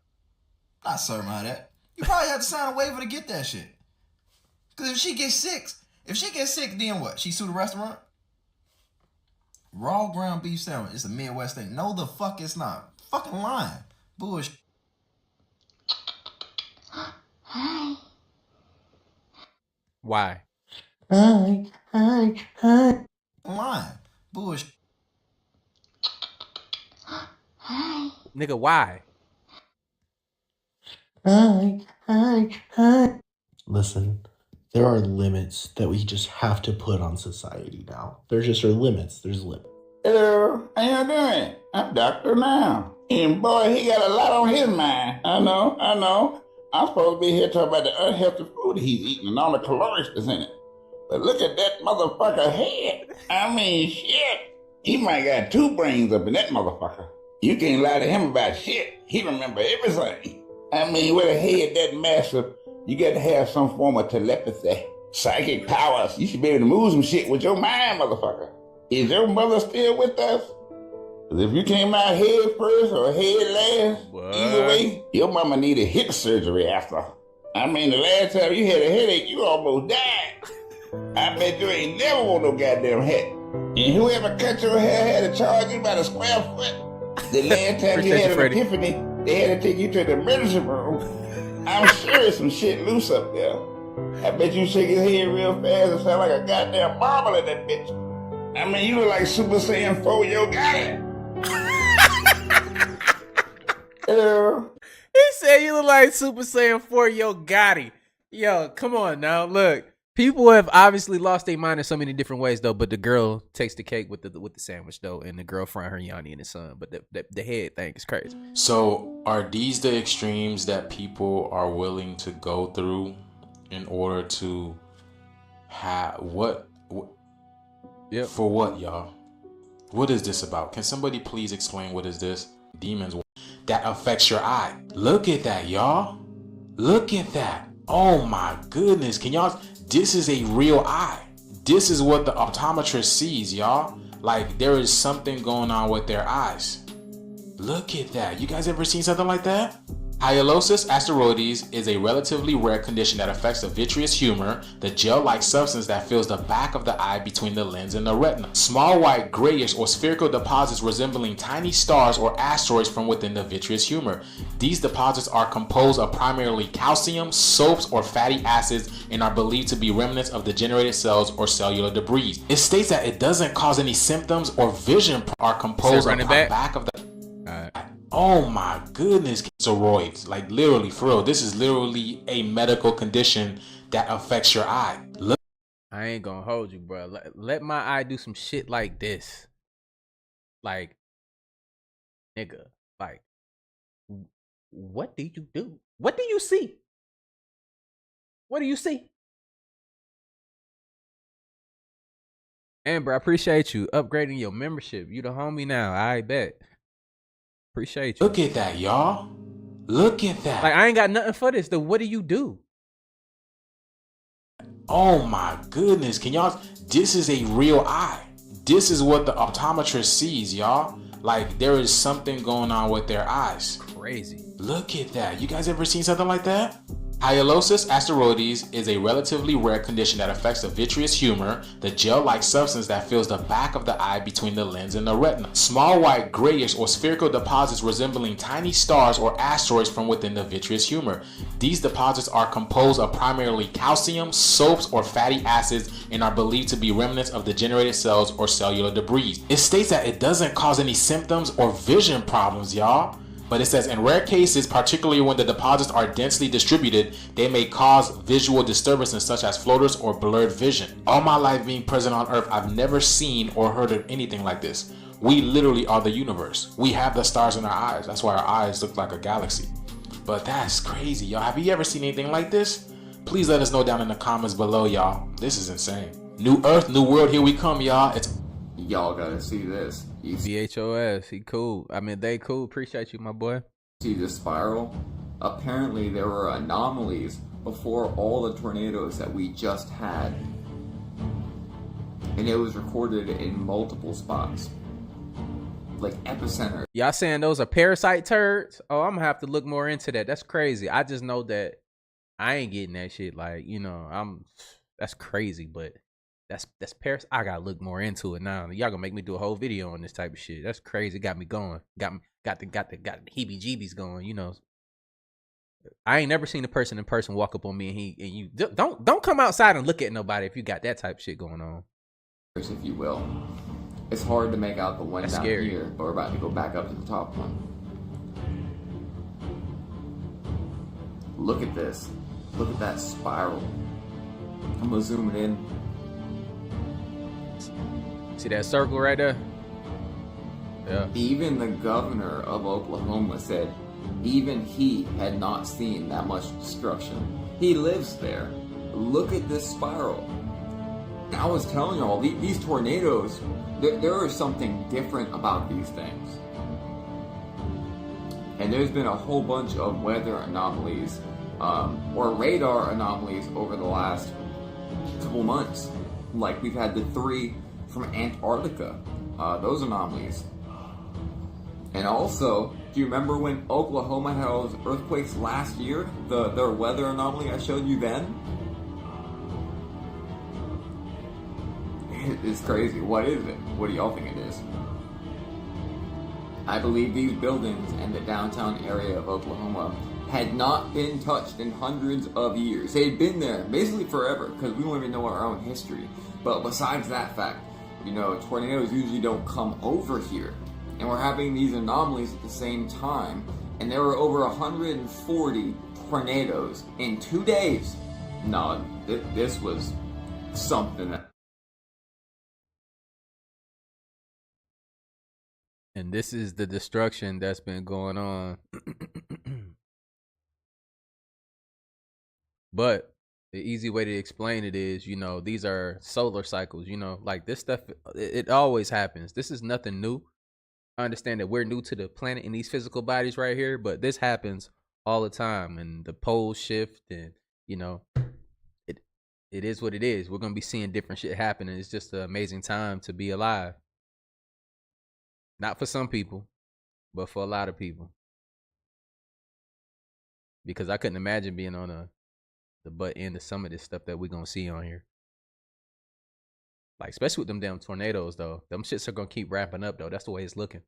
Not certain about that. You probably have to sign a waiver to get that shit. Cause if she gets sick, then what? She sue the restaurant? Raw ground beef sandwich. It's a Midwest thing. No, the fuck it's not. Fucking lying. Bullshit. Hi. Why? Hi. Lying. Bullshit. Hi. Nigga, why? Hi. Listen, there are limits that we just have to put on society now. There just are limits. There's limits. Hello, how y'all doing? I'm Dr. Now. And boy, he got a lot on his mind. I know. I'm supposed to be here talking about the unhealthy food he's eating and all the calories that's in it. But look at that motherfucker head. I mean, shit. He might got 2 brains up in that motherfucker. You can't lie to him about shit. He remember everything. I mean, with a head that massive, you got to have some form of telepathy, psychic powers. You should be able to move some shit with your mind, motherfucker. Is your mother still with us? Because if you came out head first or head last, either way, your mama needed hip surgery after. I mean, the last time you had a headache, you almost died. I bet you ain't never want no goddamn head. And whoever cut your hair had to charge you about a square foot. The last time you had an epiphany, they had to take you to the emergency room. I'm sure there's some shit loose up there. I bet you shake his head real fast and sound like a goddamn marble in that bitch. I mean, you look like Super Saiyan 4 Yo Gotti. He said you look like Super Saiyan 4 Yo Gotti. Yo, come on now. Look, People have obviously lost their mind in so many different ways, though. But the girl takes the cake with the sandwich, though, and the girl frying her Yanni and the son. But the head thing is crazy. So, are these the extremes that people are willing to go through in order to have what? Yep. For what, y'all? What is this about? Can somebody please explain what is this? Demons that affects your eye. Look at that, y'all. Look at that. Oh my goodness. Can y'all? This is a real eye. This is what the optometrist sees, y'all. Like there is something going on with their eyes. Look at that. You guys ever seen something like that? Hyalosis asteroides is a relatively rare condition that affects the vitreous humor, the gel-like substance that fills the back of the eye between the lens and the retina. Small white, grayish, or spherical deposits resembling tiny stars or asteroids from within the vitreous humor. These deposits are composed of primarily calcium, soaps, or fatty acids and are believed to be remnants of degenerated cells or cellular debris. It states that it doesn't cause any symptoms or vision are composed of the back of the... Oh my goodness, steroids, like literally for real. This is literally a medical condition that affects your eye. Look. I ain't gonna hold you, bro. Let my eye do some shit like this. Like, nigga, like, what do you do? What do you see? What do you see? And bro, I appreciate you upgrading your membership. You the homie now. I bet. Appreciate you. Look at that, y'all. Look at that. Like, I ain't got nothing for this. Though, what do you do? Oh my goodness. Can y'all? This is a real eye. This is what the optometrist sees, y'all. Like, there is something going on with their eyes. Crazy. Look at that. You guys ever seen something like that? Hyalosis asteroides is a relatively rare condition that affects the vitreous humor, the gel-like substance that fills the back of the eye between the lens and the retina. Small white, grayish, or spherical deposits resembling tiny stars or asteroids from within the vitreous humor. These deposits are composed of primarily calcium, soaps, or fatty acids and are believed to be remnants of degenerated cells or cellular debris. It states that it doesn't cause any symptoms or vision problems, y'all. But it says in rare cases, particularly when the deposits are densely distributed, they may cause visual disturbances such as floaters or blurred vision. All my life being present on Earth, I've never seen or heard of anything like this. We literally are the universe. We have the stars in our eyes. That's why our eyes look like a galaxy. But that's crazy, y'all. Have you ever seen anything like this? Please let us know down in the comments below, y'all. This is insane. New Earth, new world, here we come, y'all. Y'all gotta see this. VHOS, he cool. I mean, they cool. Appreciate you, my boy. See this spiral? Apparently there were anomalies before all the tornadoes that we just had. And it was recorded in multiple spots. Like epicenter. Y'all saying those are parasite turds? Oh, I'm gonna have to look more into that. That's crazy. I just know that I ain't getting that shit. Like, you know, that's crazy, but that's Paris. I gotta look more into it now. Y'all gonna make me do a whole video on this type of shit. That's crazy. Got me going. Got the heebie-jeebies going. You know, I ain't never seen a person in person walk up on me and you don't come outside and look at nobody if you got that type of shit going on. If you will, it's hard to make out the one That's down scary. here, but we're about to go back up to the top one. Look at this. Look at that spiral. I'm gonna zoom it in. See that circle right there? Yeah. Even the governor of Oklahoma said even he had not seen that much destruction. He lives there. Look at this spiral. I was telling y'all, these tornadoes, there is something different about these things. And there's been a whole bunch of weather anomalies, or radar anomalies over the last couple months. Like we've had the 3 from Antarctica, those anomalies. And also, do you remember when Oklahoma had all those earthquakes last year? Their weather anomaly I showed you then? It's crazy. What is it? What do y'all think it is? I believe these buildings and the downtown area of Oklahoma had not been touched in hundreds of years. They'd been there basically forever because we don't even know our own history. But besides that fact, you know, tornadoes usually don't come over here. And we're having these anomalies at the same time. And there were over 140 tornadoes in 2 days. No, this was something that. And this is the destruction that's been going on. But the easy way to explain it is, you know, these are solar cycles, you know, like this stuff, it always happens. This is nothing new. I understand that we're new to the planet in these physical bodies right here, but this happens all the time, and the poles shift, and, you know, it is what it is. We're going to be seeing different shit happen, and it's just an amazing time to be alive. Not for some people, but for a lot of people. Because I couldn't imagine being on the butt end of some of this stuff that we're going to see on here. Like, especially with them damn tornadoes, though. Them shits are going to keep ramping up, though. That's the way it's looking.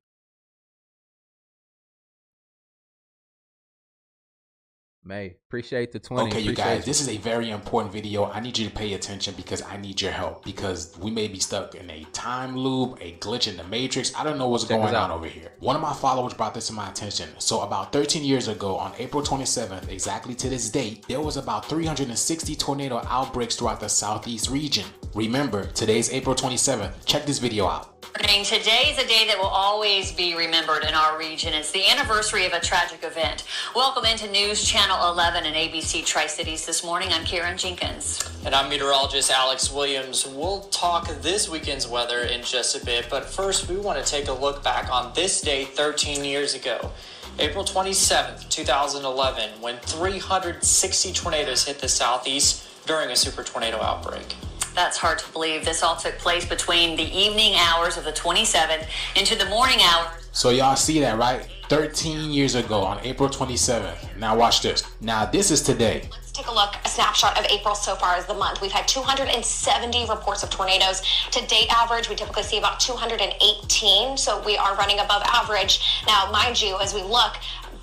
May, appreciate the 20. Okay, you guys, this is a very important video. I need you to pay attention because I need your help, because we may be stuck in a time loop, a glitch in the matrix. I don't know what's going on over here. One of my followers brought this to my attention. So about 13 years ago, on April 27th, exactly to this date, there was about 360 tornado outbreaks throughout the southeast region. Remember, today's April 27th. Check this video out. Today is a day that will always be remembered in our region. It's the anniversary of a tragic event. Welcome into News Channel 11 and ABC Tri-Cities this morning. I'm Karen Jenkins. And I'm meteorologist Alex Williams. We'll talk this weekend's weather in just a bit, but first we want to take a look back on this day 13 years ago. April 27th, 2011, when 360 tornadoes hit the southeast during a super tornado outbreak. That's hard to believe. This all took place between the evening hours of the 27th into the morning hours. So y'all see that, right? 13 years ago on April 27th. Now watch this. Now this is today. Let's take a look, a snapshot of April so far as the month. We've had 270 reports of tornadoes. To date average, we typically see about 218, so we are running above average. Now, mind you, as we look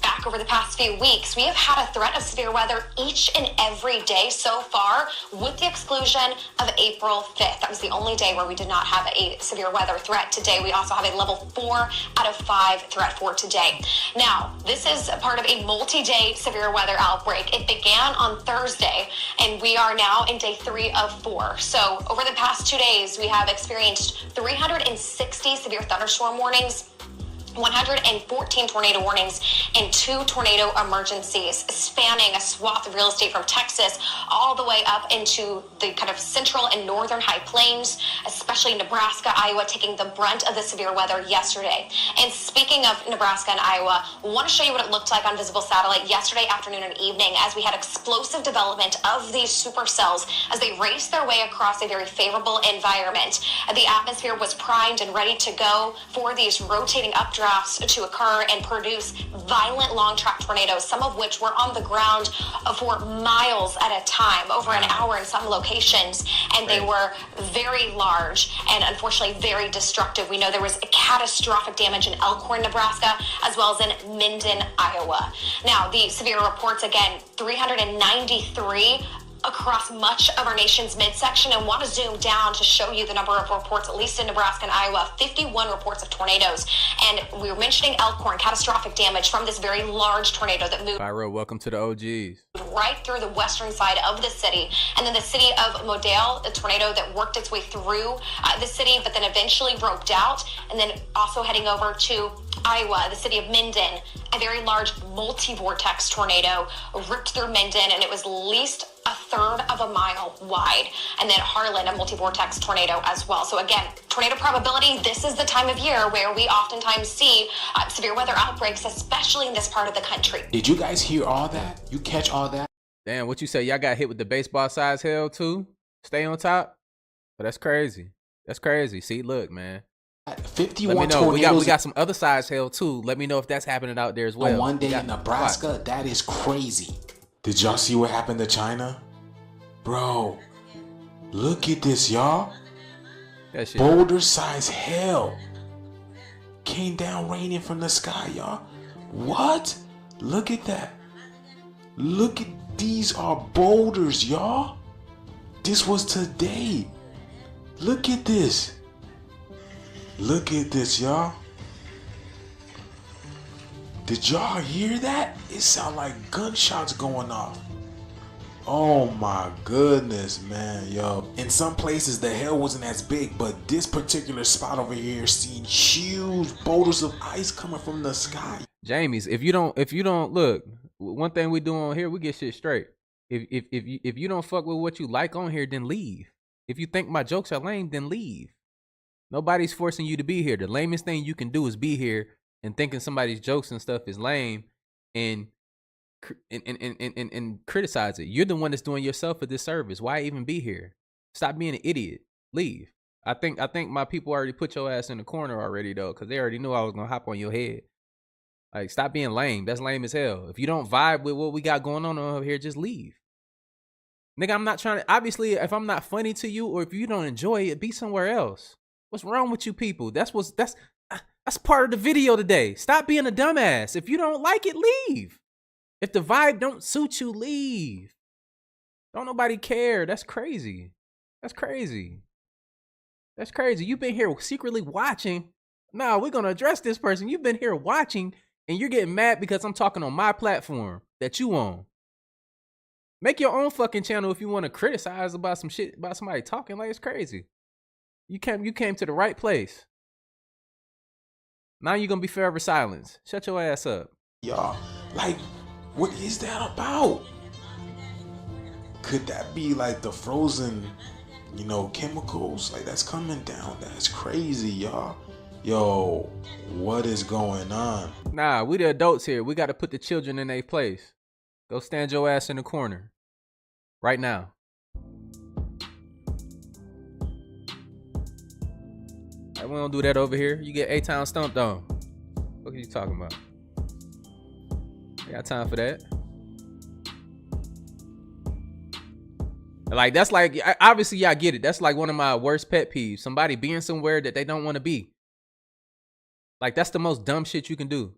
back over the past few weeks, we have had a threat of severe weather each and every day so far, with the exclusion of April 5th. That was the only day where we did not have a severe weather threat. Today, we also have a level 4 out of 5 threat for today. Now, this is a part of a multi-day severe weather outbreak. It began on Thursday, and we are now in day 3 of 4. So over the past 2 days, we have experienced 360 severe thunderstorm warnings, 114 tornado warnings, and 2 tornado emergencies, spanning a swath of real estate from Texas all the way up into the kind of central and northern high plains, especially Nebraska, Iowa, taking the brunt of the severe weather yesterday. And speaking of Nebraska and Iowa, I want to show you what it looked like on visible satellite yesterday afternoon and evening as we had explosive development of these supercells as they raced their way across a very favorable environment. The atmosphere was primed and ready to go for these rotating updrafts to occur and produce violent long-track tornadoes, some of which were on the ground for miles at a time, over an hour in some locations, and they were very large and unfortunately very destructive. We know there was catastrophic damage in Elkhorn, Nebraska, as well as in Minden, Iowa. Now, the severe reports, again, 393 across much of our nation's midsection, and want to zoom down to show you the number of reports, at least in Nebraska and Iowa, 51 reports of tornadoes. And we were mentioning Elkhorn, catastrophic damage from this very large tornado that moved Pyro, welcome to the OGs. right through the western side of the city. And then the city of Modale, a tornado that worked its way through the city, but then eventually roped out. And then also heading over to Iowa, the city of Minden, a very large multi-vortex tornado ripped through Minden, and it was at least a third of a mile wide. And then Harlan, a multi-vortex tornado as well. So again, tornado probability, this is the time of year where we oftentimes see severe weather outbreaks, especially in this part of the country. Did you guys hear all that? You catch all that? Damn, what you say? Y'all got hit with the baseball size hail too? Stay on top? But that's crazy. That's crazy. See, look, man. 51 Let me know. tornadoes. We got some other size hail too. Let me know if that's happening out there as well. On one day in Nebraska, that is crazy. Did y'all see what happened to China? Bro, look at this, y'all. Boulder size hail came down raining from the sky, y'all. What? Look at that. Look at these are boulders, y'all. This was today. Look at this. Look at this, y'all. Did y'all hear that? It sounded like gunshots going off. Oh my goodness, man, yo. In some places the hell wasn't as big, but this particular spot over here seen huge boulders of ice coming from the sky. Jamie's, if you don't look, one thing we do on here, we get shit straight. If you don't fuck with what you like on here, then leave. If you think my jokes are lame, then leave. Nobody's forcing you to be here. The lamest thing you can do is be here and thinking somebody's jokes and stuff is lame and criticize it. You're the one that's doing yourself a disservice. Why even be here? Stop being an idiot. Leave. I think my people already put your ass in the corner already though, because they already knew I was gonna hop on your head. Like, stop being lame. That's lame as hell. If you don't vibe with what we got going on over here, just leave. Nigga, I'm not trying to, obviously, if I'm not funny to you or if you don't enjoy it, be somewhere else. What's wrong with you people? That's part of the video today. Stop being a dumbass. If you don't like it, leave. If the vibe don't suit you, leave. Don't nobody care. That's crazy. That's crazy. That's crazy. You've been here secretly watching. No, we're going to address this person. You've been here watching and you're getting mad because I'm talking on my platform that you own. Make your own fucking channel if you want to criticize about some shit, about somebody talking. Like, it's crazy. You came to the right place. Now you're going to be forever silenced. Shut your ass up. Y'all, like, what is that about? Could that be like the frozen, chemicals? Like, that's coming down. That's crazy, y'all. Yo, what is going on? Nah, we the adults here. We got to put the children in their place. Go stand your ass in the corner. Right now. We don't do that over here. You get A-Town stumped on. What are you talking about? I got time for that. Like, that's like, obviously y'all get it. That's like one of my worst pet peeves. Somebody being somewhere that they don't want to be. Like, that's the most dumb shit you can do.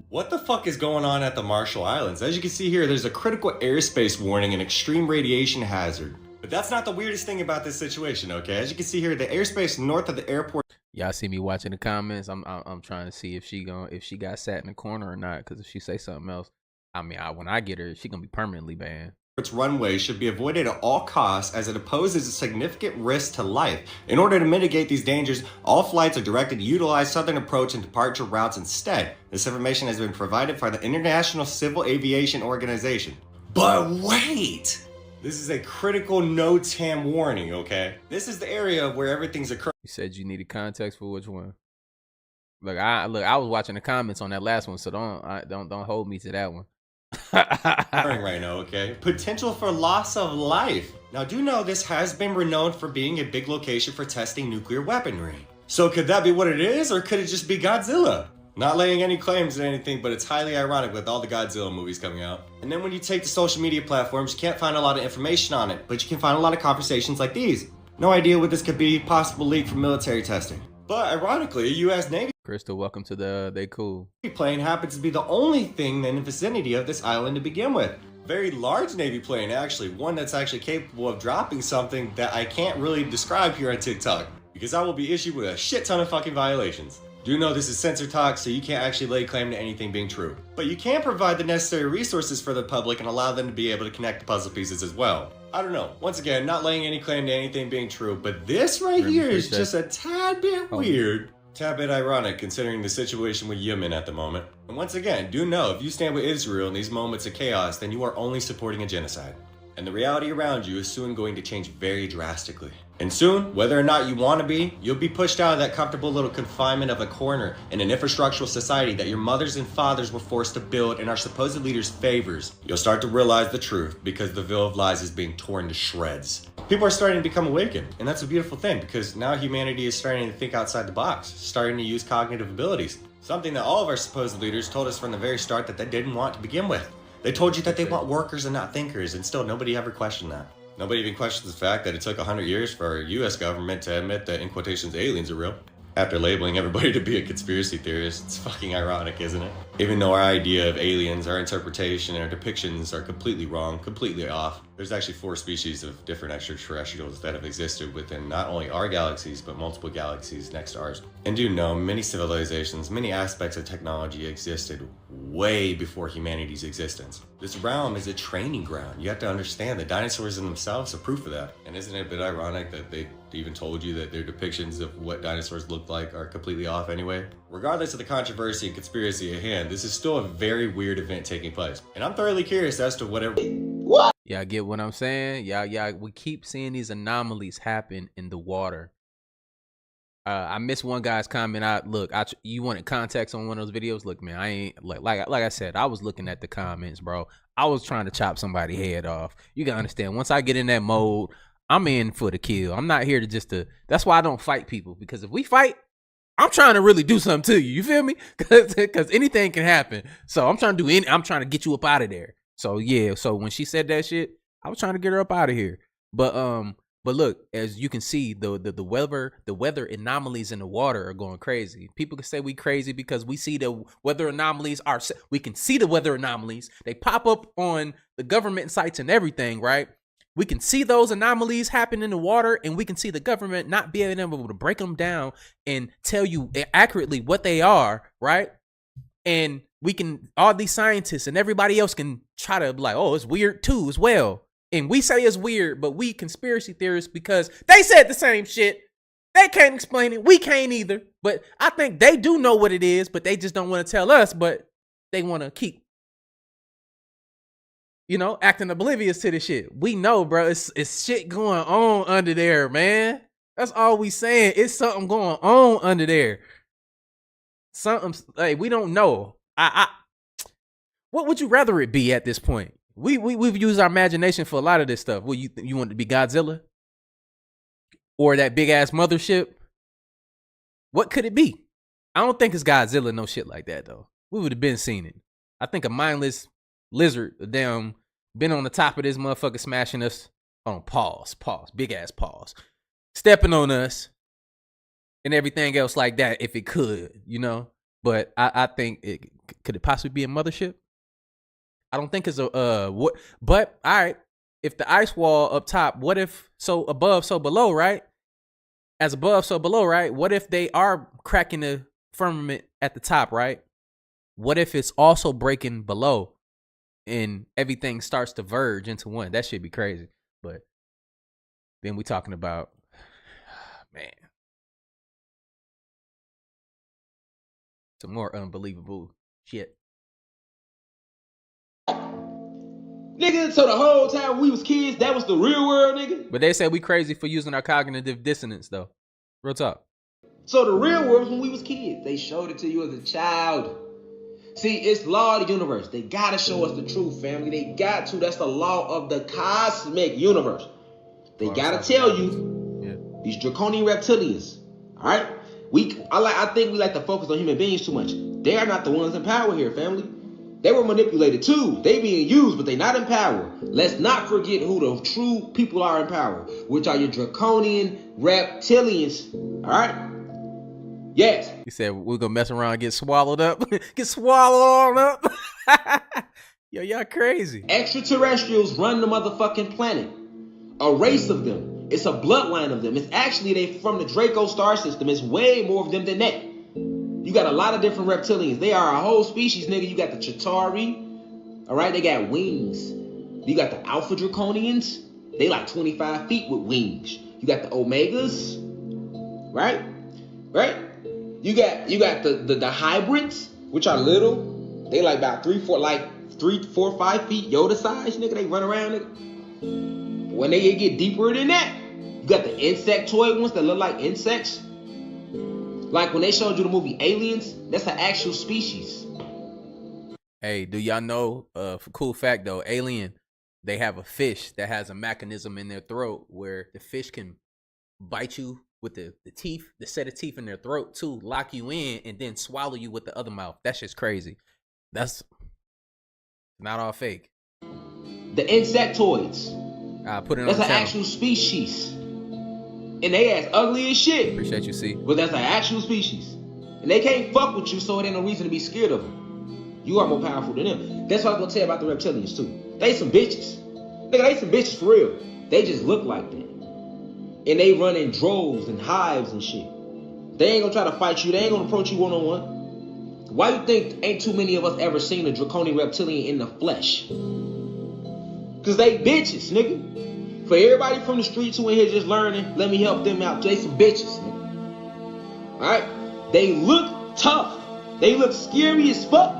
What the fuck is going on at the Marshall Islands? As you can see here, there's a critical airspace warning and extreme radiation hazard. But that's not the weirdest thing about this situation, okay? As you can see here, the airspace north of the airport. Y'all see me watching the comments. I'm trying to see if she got sat in the corner or not. Because if she say something else, when I get her, she gonna be permanently banned. Its runway should be avoided at all costs as it poses a significant risk to life. In order to mitigate these dangers, all flights are directed to utilize southern approach and departure routes instead. This information has been provided by the International Civil Aviation Organization. But wait! This is a critical no-TAM warning, okay? This is the area where everything's occurring. You said you needed context for which one? Look, I was watching the comments on that last one, so don't hold me to that one. Right now, okay? Potential for loss of life. Now, do know this has been renowned for being a big location for testing nuclear weaponry. So could that be what it is, or could it just be Godzilla? Not laying any claims to anything, but it's highly ironic with all the Godzilla movies coming out. And then when you take the social media platforms, you can't find a lot of information on it, but you can find a lot of conversations like these. No idea what this could be, possible leak from military testing. But ironically, a U.S. Navy Crystal, welcome to the They Cool plane happens to be the only thing in the vicinity of this island to begin with. Very large Navy plane, actually. One that's actually capable of dropping something that I can't really describe here on TikTok, because I will be issued with a shit ton of fucking violations. Do know this is censor talk, so you can't actually lay claim to anything being true. But you can provide the necessary resources for the public and allow them to be able to connect the puzzle pieces as well. I don't know. Once again, not laying any claim to anything being true, but this right here is just a tad bit weird. Tad bit ironic considering the situation with Yemen at the moment. And once again, do know if you stand with Israel in these moments of chaos, then you are only supporting a genocide. And the reality around you is soon going to change very drastically. And soon, whether or not you want to be, you'll be pushed out of that comfortable little confinement of a corner in an infrastructural society that your mothers and fathers were forced to build in our supposed leaders' favors. You'll start to realize the truth because the veil of lies is being torn to shreds. People are starting to become awakened, and that's a beautiful thing because now humanity is starting to think outside the box, starting to use cognitive abilities. Something that all of our supposed leaders told us from the very start that they didn't want to begin with. They told you that they want workers and not thinkers, and still nobody ever questioned that. Nobody even questions the fact that it took 100 years for our US government to admit that, in quotations, aliens are real. After labeling everybody to be a conspiracy theorist, it's fucking ironic, isn't it? Even though our idea of aliens, our interpretation, and our depictions are completely wrong, completely off, there's actually 4 species of different extraterrestrials that have existed within not only our galaxies, but multiple galaxies next to ours. And do know, many civilizations, many aspects of technology existed way before humanity's existence. This realm is a training ground. You have to understand the dinosaurs in themselves are proof of that. And isn't it a bit ironic that they even told you that their depictions of what dinosaurs look like are completely off anyway? Regardless of the controversy and conspiracy at hand, this is still a very weird event taking place. And I'm thoroughly curious as to whatever... What? Y'all get what I'm saying? Y'all, we keep seeing these anomalies happen in the water. I missed one guy's comment. Look, you wanted context on one of those videos. Look, man, I ain't like I said, I was looking at the comments, bro. I was trying to chop somebody's head off. You can understand. Once I get in that mode, I'm in for the kill. I'm not here to that's why I don't fight people, because if we fight, I'm trying to really do something to you. You feel me? Because anything can happen. So I'm trying to I'm trying to get you up out of there. So yeah. So when she said that shit, I was trying to get her up out of here. But look, as you can see, the weather anomalies in the water are going crazy. People can say we crazy because we see the weather anomalies we can see the weather anomalies. They pop up on the government sites and everything, right? We can see those anomalies happen in the water, and we can see the government not being able to break them down and tell you accurately what they are, right? And we can, all these scientists and everybody else can try to be like, oh, it's weird too as well. And we say it's weird, but we conspiracy theorists, because they said the same shit. They can't explain it. We can't either. But I think they do know what it is, but they just don't want to tell us, but they want to keep, acting oblivious to the shit. We know, bro. It's shit going on under there, man. That's all we saying. It's something going on under there. Something, like, we don't know. What would you rather it be at this point? We've used our imagination for a lot of this stuff. Well, you want it to be Godzilla? Or that big ass mothership? What could it be? I don't think it's Godzilla, no shit like that, though. We would have been seen it. I think a mindless lizard, been on the top of this motherfucker smashing us. Hold on, pause, big ass pause. Stepping on us and everything else like that, if it could, But I think could it possibly be a mothership? I don't think it's what, but all right. If the ice wall up top, what if so above, so below, right? As above, so below, right? What if they are cracking the firmament at the top, right? What if it's also breaking below and everything starts to verge into one? That should be crazy. But then we talking about, man, some more unbelievable shit. Nigga, so the whole time we was kids, that was the real world, nigga? But they said we crazy for using our cognitive dissonance, though. Real talk. So the real world was when we was kids. They showed it to you as a child. See, it's law of the universe. They gotta show us the truth, family. They got to. That's the law of the cosmic universe. They gotta tell you, these draconian reptilians, all right? I think we like to focus on human beings too much. They are not the ones in power here, family. They were manipulated too. They being used, but they not in power. Let's not forget who the true people are in power, which are your draconian reptilians. All right? Yes. He said we're gonna mess around and get swallowed up. Get swallowed up. Yo, y'all crazy. Extraterrestrials run the motherfucking planet. A race of them. It's a bloodline of them. It's actually they from the Draco star system. It's way more of them than that. You got a lot of different reptilians. They are a whole species, nigga. You got the Chitauri. All right, they got wings. You got the Alpha Draconians. They like 25 feet with wings. You got the Omegas. Right? Right? You got the hybrids, which are little. They like about 3, 4, 5 feet Yoda size, nigga. They run around, nigga. When they get deeper than that, You got the insectoid ones that look like insects. Like when they showed you the movie Aliens, that's an actual species. Hey, do y'all know, cool fact though, Alien, they have a fish that has a mechanism in their throat where the fish can bite you with the teeth, the set of teeth in their throat too, lock you in, and then swallow you with the other mouth. That's just crazy. That's not all fake. The insectoids. I put it on That's the an channel. actual species. And they ass ugly as shit. Appreciate you, C. But that's an actual species. And they can't fuck with you, so it ain't no reason to be scared of them. You are more powerful than them. That's what I'm gonna tell you about the reptilians too. They some bitches. Nigga, they some bitches for real. They just look like that. And they run in droves and hives and shit. They ain't gonna try to fight you. They ain't gonna approach you one-on-one. Why you think ain't too many of us ever seen a draconian reptilian in the flesh? Cause they bitches, nigga. For everybody from the streets who in here just learning, let me help them out. They some bitches, nigga. Alright? They look tough. They look scary as fuck.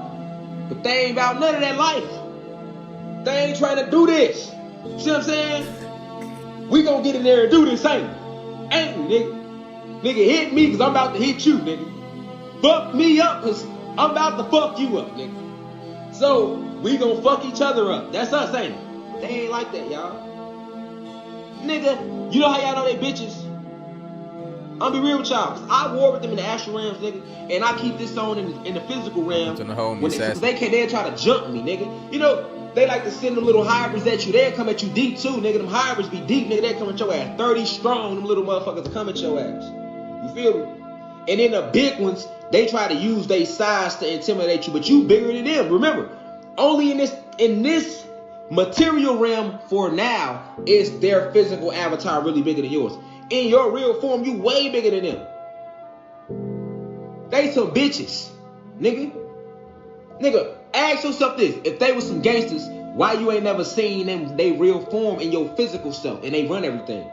But they ain't about none of that life. They ain't trying to do this. See what I'm saying? We gonna get in there and do this, ain't we? Ain't we, nigga? Nigga, hit me cause I'm about to hit you, nigga. Fuck me up cause I'm about to fuck you up, nigga. So, we gonna fuck each other up. That's us, ain't it? They ain't like that, y'all. Nigga, you know how y'all know they bitches? I'll be real with y'all. Cause I war with them in the astral realms, nigga. And I keep this on in the physical realm. Cause they'll try to jump me, nigga. You know, they like to send them little hybrids at you. They'll come at you deep too, nigga. Them hybrids be deep, nigga. They'll come at your ass 30 strong. Them little motherfuckers will come at your ass. You feel me? And then the big ones, they try to use their size to intimidate you, but you bigger than them. Remember, only in this material realm for now is their physical avatar really bigger than yours. In your real form, you way bigger than them. They some bitches, nigga. Nigga, ask yourself this. If they was some gangsters, why you ain't never seen them, they real form in your physical self and they run everything?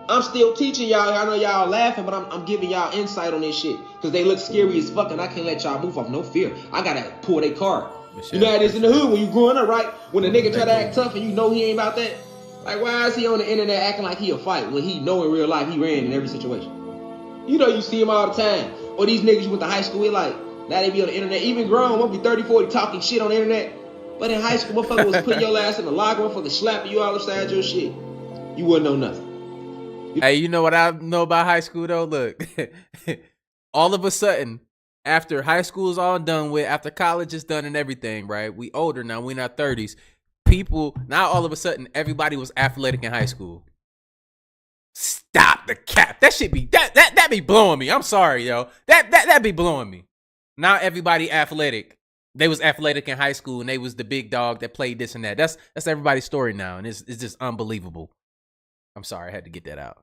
I'm still teaching y'all. I know y'all laughing, but I'm giving y'all insight on this shit. Because they look scary as fuck and I can't let y'all move off no fear. I gotta pull their card. You know how it is in the hood when you growing up, right? When a nigga try to act tough and you know he ain't about that. Like, why is he on the internet acting like he a fight when he know in real life he ran in every situation? You know you see him all the time. Or these niggas you went to high school with, like, now they be on the internet. Even grown, won't be 30, 40 talking shit on the internet. But in high school, motherfucker was putting your ass in the locker, motherfucker slapping you all upside your shit. You wouldn't know nothing. Hey, you know what I know about high school though? Look, all of a sudden, after high school is all done with, after college is done and everything, right? We older now, we in our 30s. People, now all of a sudden, everybody was athletic in high school. Stop the cap. That shit be, that be blowing me. I'm sorry, yo. That be blowing me. Now everybody athletic. They was athletic in high school and they was the big dog that played this and that. That's everybody's story now. And it's just unbelievable. I'm sorry, I had to get that out.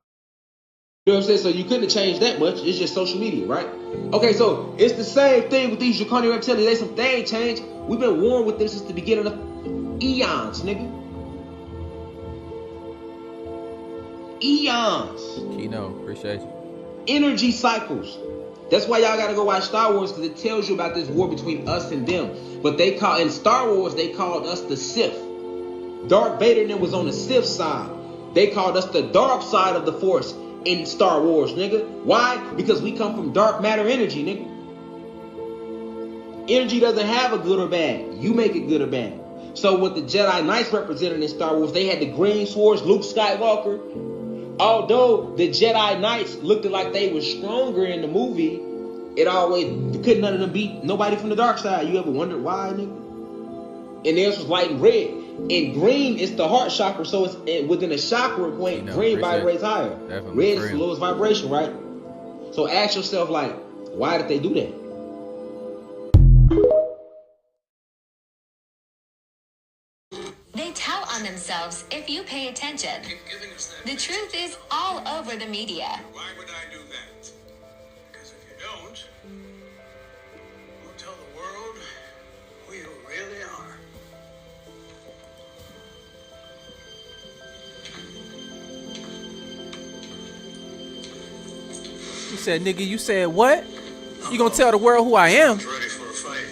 You know what I'm saying? So you couldn't have changed that much. It's just social media, right? Okay, so it's the same thing with these draconian reptilians. They ain't changed. We've been warned with them since the beginning of eons, nigga. Eons. Kino, appreciate you. Energy cycles. That's why y'all gotta go watch Star Wars, because it tells you about this war between us and them. But they call, in Star Wars, they called us the Sith. Darth Vader and them was on the Sith side. They called us the dark side of the Force in Star Wars, nigga. Why? Because we come from dark matter energy, nigga. Energy doesn't have a good or bad. You make it good or bad. So what the Jedi Knights represented in Star Wars, they had the green swords, Luke Skywalker. Although the Jedi Knights looked like they were stronger in the movie, it always couldn't none of them beat nobody from the dark side. You ever wondered why, nigga? And theirs was light and red. And green is the heart chakra, so it's within a chakra point, green vibrates higher. Red is the lowest vibration, right? So ask yourself, like, why did they do that? They tell on themselves if you pay attention. The truth is all over the media. Why would I do that? Because if you don't, we'll tell the world who you really are. You said, nigga, you said what? You gonna tell the world who I am? Ready for a fight.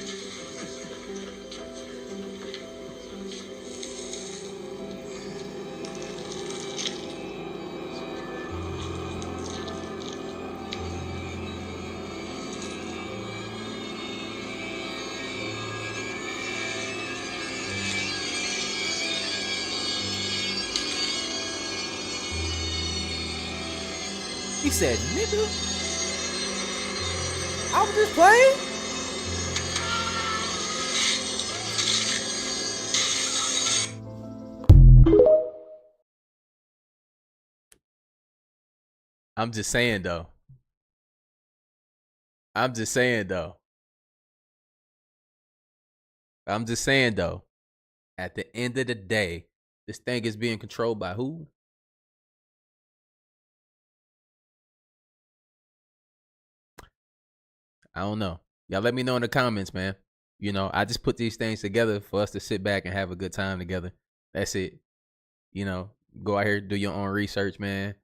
He said, nigga, I was just playing. I'm just saying though. I'm just saying though. At the end of the day, this thing is being controlled by who? I don't know. Y'all let me know in the comments, man. You know, I just put these things together for us to sit back and have a good time together. That's it. You know, go out here, do your own research, man.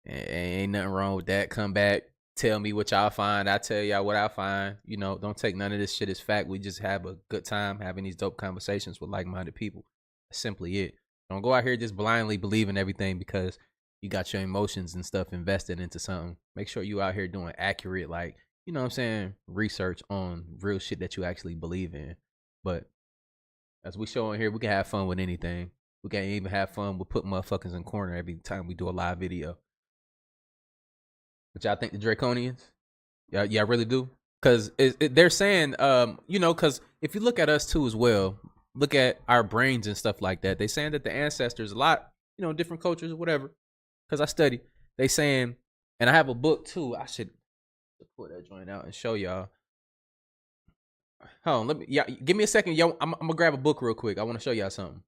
Ain't nothing wrong with that. Come back, tell me what y'all find. I tell y'all what I find. You know, don't take none of this shit as fact. We just have a good time having these dope conversations with like-minded people. That's simply it. Don't go out here just blindly believing everything because you got your emotions and stuff invested into something. Make sure you out here doing accurate, like, you know what I'm saying, research on real shit that you actually believe in. But as we show on here, we can have fun with anything. We can even have fun with putting motherfuckers in corner every time we do a live video. But y'all think the Draconians? Y'all really do? Because they're saying, you know, because if you look at us too as well, look at our brains and stuff like that. They saying that the ancestors, a lot, you know, different cultures or whatever, because I study. They saying, and I have a book too. I should pull that joint out and show y'all. Hold on, give me a second, yo. I'm gonna grab a book real quick. I want to show y'all something.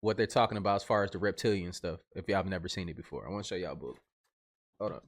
What they're talking about as far as the reptilian stuff. If y'all have never seen it before, I want to show y'all a book. Hold up.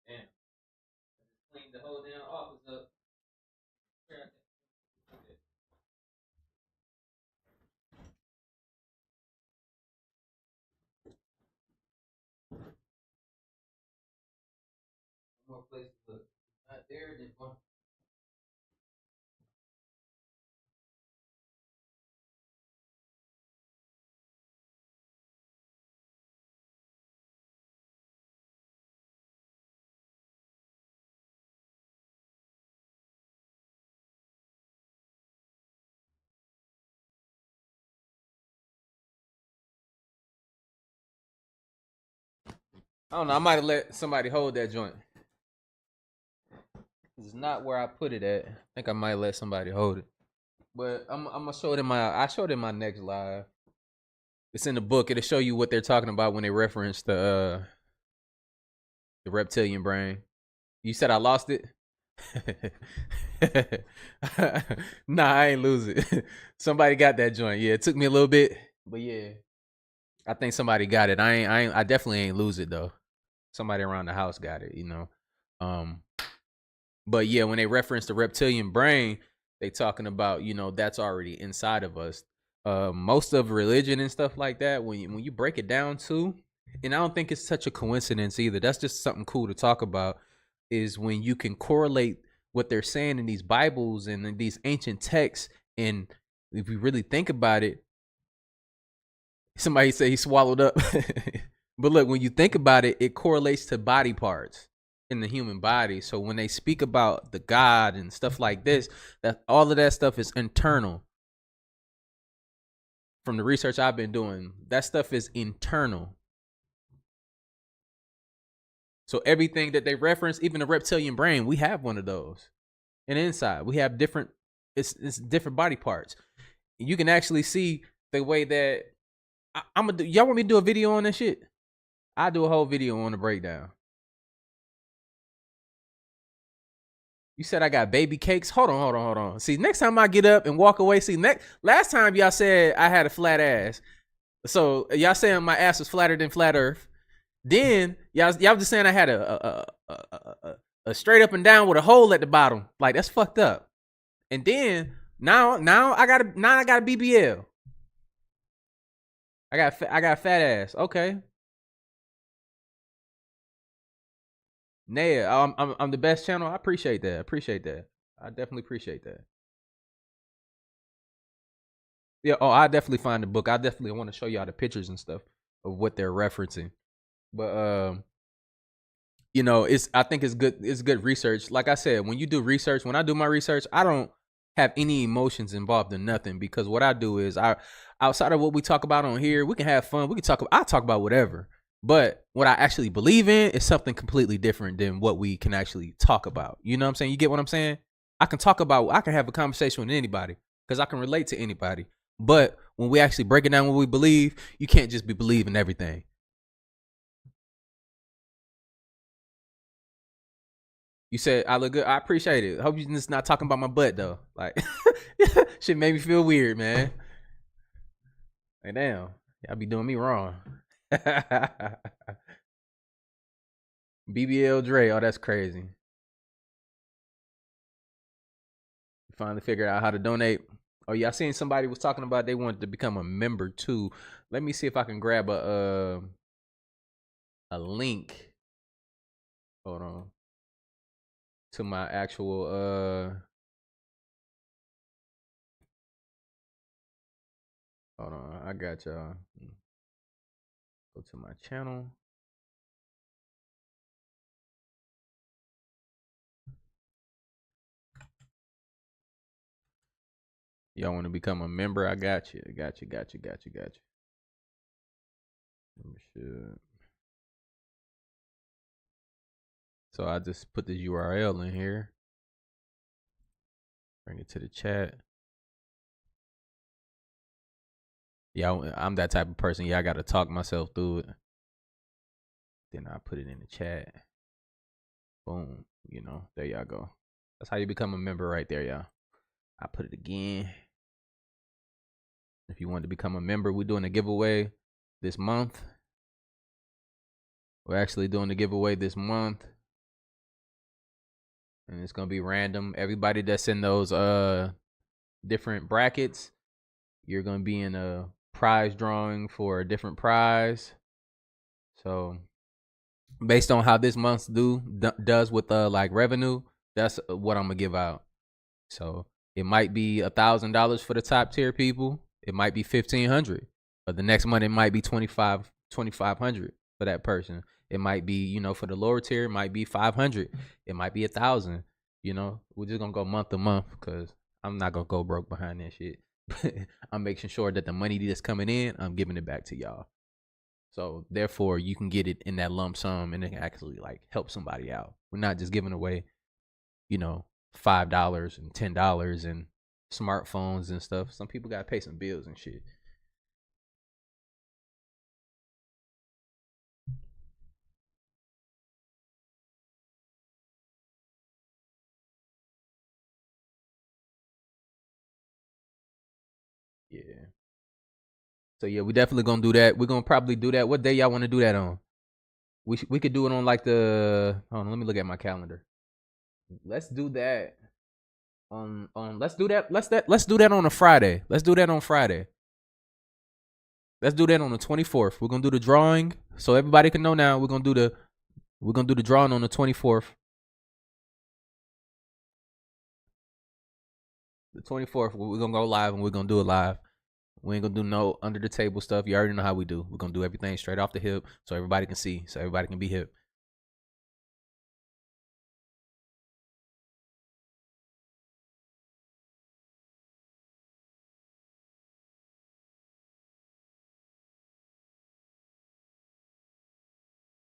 Damn. Clean the whole damn office up. More place to look. Not there, then one. I don't know. I might have let somebody hold that joint. It's not where I put it at. I think I might let somebody hold it. But I'm gonna show it in I showed it in my next live. It's in the book. It'll show you what they're talking about when they reference the reptilian brain. You said I lost it? Nah, I ain't lose it. Somebody got that joint. Yeah, it took me a little bit, but yeah, I think somebody got it. I definitely ain't lose it though. Somebody around the house got it, you know. But yeah, when they reference the reptilian brain, they talking about, you know, that's already inside of us. Most of religion and stuff like that, when you break it down too, and I don't think it's such a coincidence either. That's just something cool to talk about. Is when you can correlate what they're saying in these Bibles and in these ancient texts, and if you really think about it, somebody say he swallowed up. But look, when you think about it, it correlates to body parts in the human body. So when they speak about the God and stuff like this, that all of that stuff is internal. From the research I've been doing, that stuff is internal. So everything that they reference, even the reptilian brain, we have one of those. And inside, we have different, it's different body parts. You can actually see the way that I'm gonna do. Y'all want me to do a video on this shit? I'll do a whole video on the breakdown. You said I got baby cakes. Hold on. See, next time I get up and walk away. See, last time y'all said I had a flat ass. So y'all saying my ass was flatter than flat Earth. Then y'all just saying I had a straight up and down with a hole at the bottom. Like, that's fucked up. And then now I got a BBL. I got fat ass. Okay. Naya, I'm the best channel. I appreciate that. I definitely appreciate that. Yeah, I definitely find the book. I definitely want to show y'all the pictures and stuff of what they're referencing. But I think it's good research. Like I said, when you do research, when I do my research, I don't have any emotions involved in nothing, because what I do is outside of what we talk about on here, we can have fun. I talk about whatever. But what I actually believe in is something completely different than what we can actually talk about. You know what I'm saying? You get what I'm saying? I can have a conversation with anybody because I can relate to anybody. But when we actually break it down what we believe, you can't just be believing everything. You said I look good. I appreciate it. I hope you're just not talking about my butt though. Like, shit made me feel weird, man. Like, damn, y'all be doing me wrong. BBL Dre, oh, that's crazy. Finally figured out how to donate. Oh yeah, I seen somebody was talking about they wanted to become a member too. Let me see if I can grab a link. Hold on. To my actual hold on, I got y'all. Go to my channel. Y'all want to become a member? I got you. Membership. So I just put this URL in here. Bring it to the chat. Yeah, I'm that type of person. Yeah, I got to talk myself through it. Then I put it in the chat. Boom. There y'all go. That's how you become a member right there, y'all. I put it again. If you want to become a member, we're doing a giveaway this month. We're actually doing the giveaway this month. And it's going to be random. Everybody that's in those different brackets, you're going to be in a prize drawing for a different prize. So based on how this month does with like revenue, that's what I'm going to give out. So it might be $1,000 for the top tier people. It might be $1,500. But the next month it might be $2,500 for that person. It might be, for the lower tier, it might be $500. It might be $1,000. We're just gonna go month to month because I'm not gonna go broke behind that shit. I'm making sure that the money that's coming in, I'm giving it back to y'all. So therefore, you can get it in that lump sum and it can actually like help somebody out. We're not just giving away, $5 and $10 and smartphones and stuff. Some people gotta pay some bills and shit. Yeah. So yeah, we definitely gonna do that. We're gonna probably do that. What day y'all want to do that on? We could do it on like the. Hold on, let me look at my calendar. Let's do that on. Let's do that. Let's do that on a Friday. Let's do that on Friday. Let's do that on the 24th. We're gonna do the drawing, so everybody can know now. We're gonna do the drawing on the 24th. The 24th, we're gonna go live and we're gonna do it live. We ain't gonna do no under the table stuff. You already know how we do. We're gonna do everything straight off the hip so everybody can see, so everybody can be hip.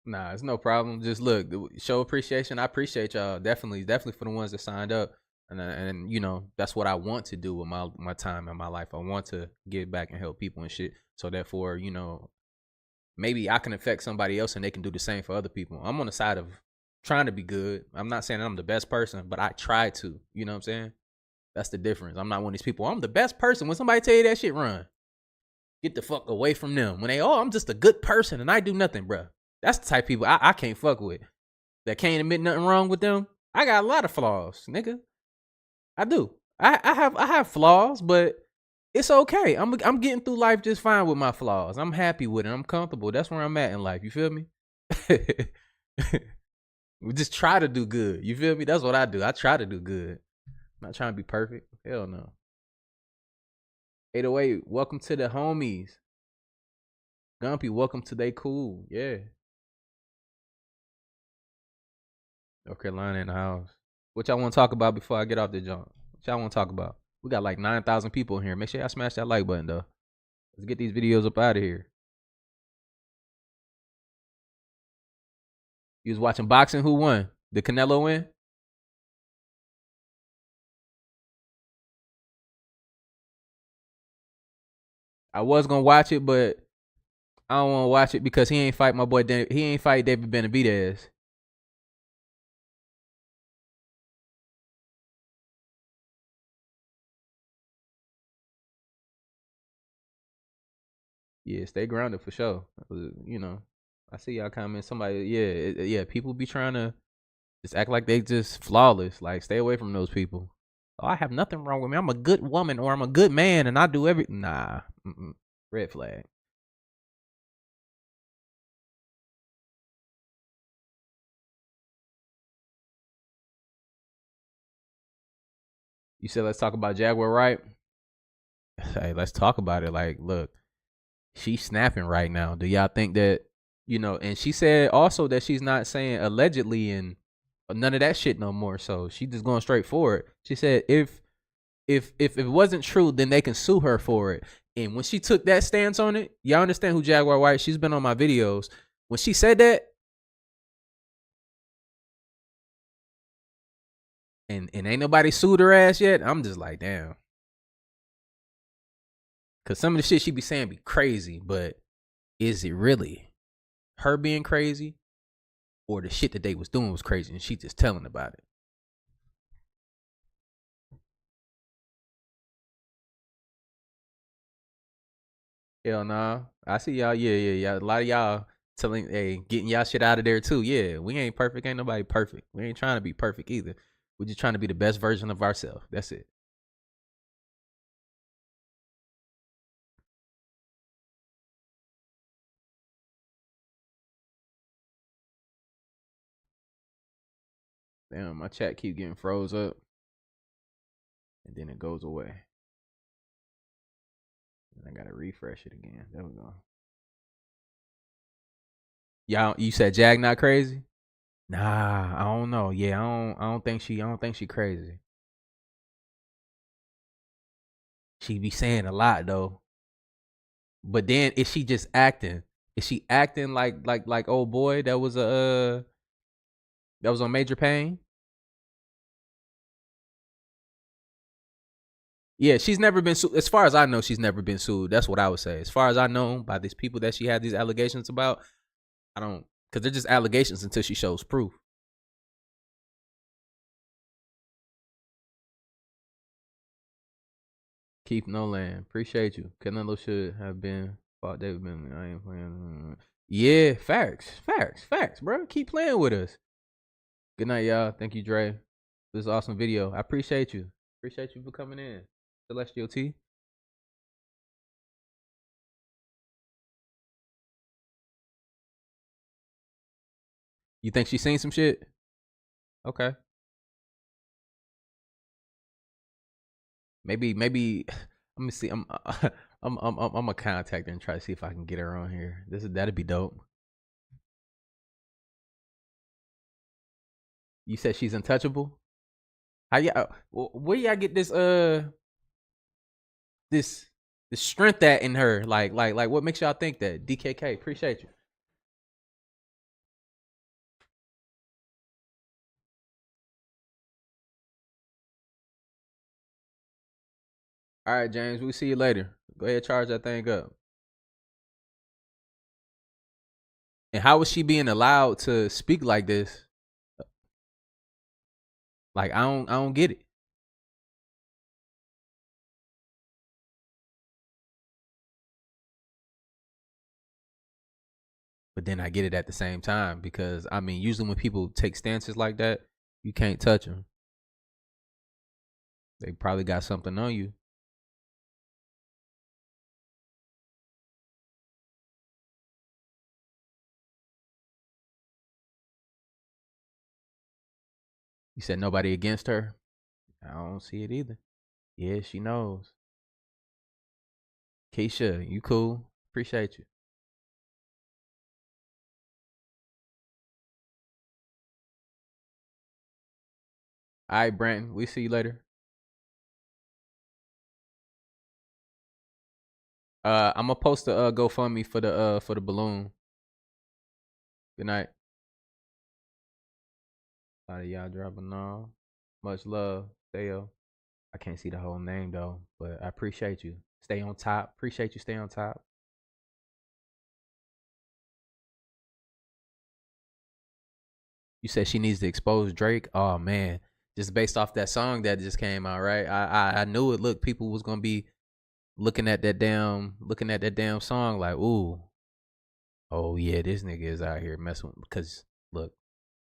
Nah, it's no problem. Just look, show appreciation. I appreciate y'all. Definitely for the ones that signed up. And that's what I want to do with my time and my life. I want to give back and help people and shit. So therefore, maybe I can affect somebody else and they can do the same for other people. I'm on the side of trying to be good. I'm not saying I'm the best person, but I try to. You know what I'm saying? That's the difference. I'm not one of these people. I'm the best person. When somebody tell you that shit, run. Get the fuck away from them. When they, I'm just a good person and I do nothing, bro. That's the type of people I can't fuck with. That can't admit nothing wrong with them. I got a lot of flaws, nigga. I do. I have flaws, but it's okay. I'm getting through life just fine with my flaws. I'm happy with it. I'm comfortable. That's where I'm at in life. You feel me? We just try to do good. You feel me? That's what I do. I try to do good. I'm not trying to be perfect. Hell no. 808, welcome to the homies. Gumpy, welcome to They Cool. Yeah. North Carolina in the house. What y'all want to talk about before I get off the jump? What y'all want to talk about? We got like 9,000 people in here. Make sure y'all smash that like button, though. Let's get these videos up out of here. You was watching boxing. Who won? Did Canelo win? I was gonna watch it, but I don't want to watch it because he ain't fight my boy. He ain't fight David Benavidez. Yeah, stay grounded for sure. You know, I see y'all comment. Somebody, yeah. People be trying to just act like they just flawless. Like, stay away from those people. Oh, I have nothing wrong with me. I'm a good woman or I'm a good man and I do everything. Nah, red flag. You said let's talk about Jaguar, right? Hey, let's talk about it. Like, look, she's snapping right now. Do y'all think that, you know, and she said also that she's not saying allegedly and none of that shit no more. So she just going straight for it. She said if it wasn't true, then they can sue her for it. And when she took that stance on it, y'all understand who Jaguar White? She's been on my videos. When she said that, and ain't nobody sued her ass yet, I'm just like, damn. Because some of the shit she be saying be crazy, but is it really her being crazy or the shit that they was doing was crazy and she just telling about it? Hell nah. I see y'all. Yeah. A lot of y'all telling, hey, getting y'all shit out of there too. Yeah, we ain't perfect. Ain't nobody perfect. We ain't trying to be perfect either. We're just trying to be the best version of ourselves. That's it. Damn, my chat keep getting froze up. And then it goes away. And I gotta refresh it again. There we go. Y'all, you said Jag not crazy? Nah, I don't know. Yeah, I don't think she crazy. She be saying a lot though. But then is she just acting? Is she acting like old boy that was on Major Pain? Yeah, she's never been sued. As far as I know, she's never been sued. That's what I would say. As far as I know, by these people that she had these allegations about, I don't, because they're just allegations until she shows proof. Keith Nolan, appreciate you. Canelo should have been fought David Bentley. I ain't playing. Yeah, facts, bro. Keep playing with us. Good night, y'all. Thank you, Dre. This is an awesome video. I appreciate you. Appreciate you for coming in. Celestial T. You think she's seen some shit? Okay. Maybe. Let me see. I'm gonna contact her and try to see if I can get her on here. That'd be dope. You said she's untouchable. How y'all? Where y'all get this this strength at in her? Like what makes y'all think that? DKK, appreciate you. All right, James, we'll see you later. Go ahead, charge that thing up. And how was she being allowed to speak like this Like I don't get it. But then I get it at the same time because I mean, usually when people take stances like that, you can't touch them. They probably got something on you. You said nobody against her? I don't see it either. Yeah, she knows. Keisha, you cool? Appreciate you. All right, Brandon. We see you later. I'm gonna post a GoFundMe for the balloon. Good night. A lot of y'all dropping off. Much love. Theo. I can't see the whole name though, but I appreciate you. Stay on top. Appreciate you. Stay on top. You said she needs to expose Drake. Oh man, just based off that song that just came out, right? I knew it. Look, people was gonna be looking at that damn song like, ooh, oh yeah, this nigga is out here messing with. Because look,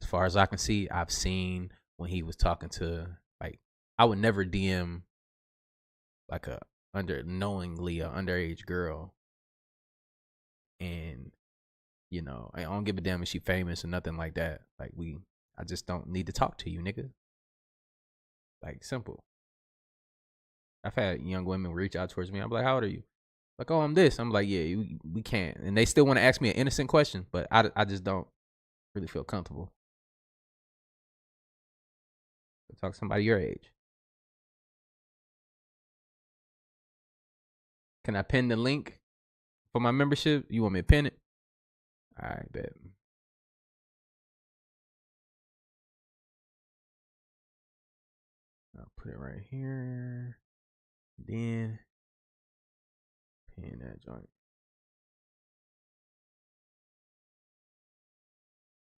as far as I can see, I've seen when he was talking to, like, I would never DM like a knowingly a underage girl, and you know, I don't give a damn if she famous or nothing like that. Like I just don't need to talk to you, nigga. Like simple. I've had young women reach out towards me. I'm like, how old are you? Like, oh, I'm this. I'm like, yeah, we can't. And they still want to ask me an innocent question, but I just don't really feel comfortable. Talk to somebody your age. Can I pin the link for my membership? You want me to pin it? All right, bet. I'll put it right here. Then pin that joint.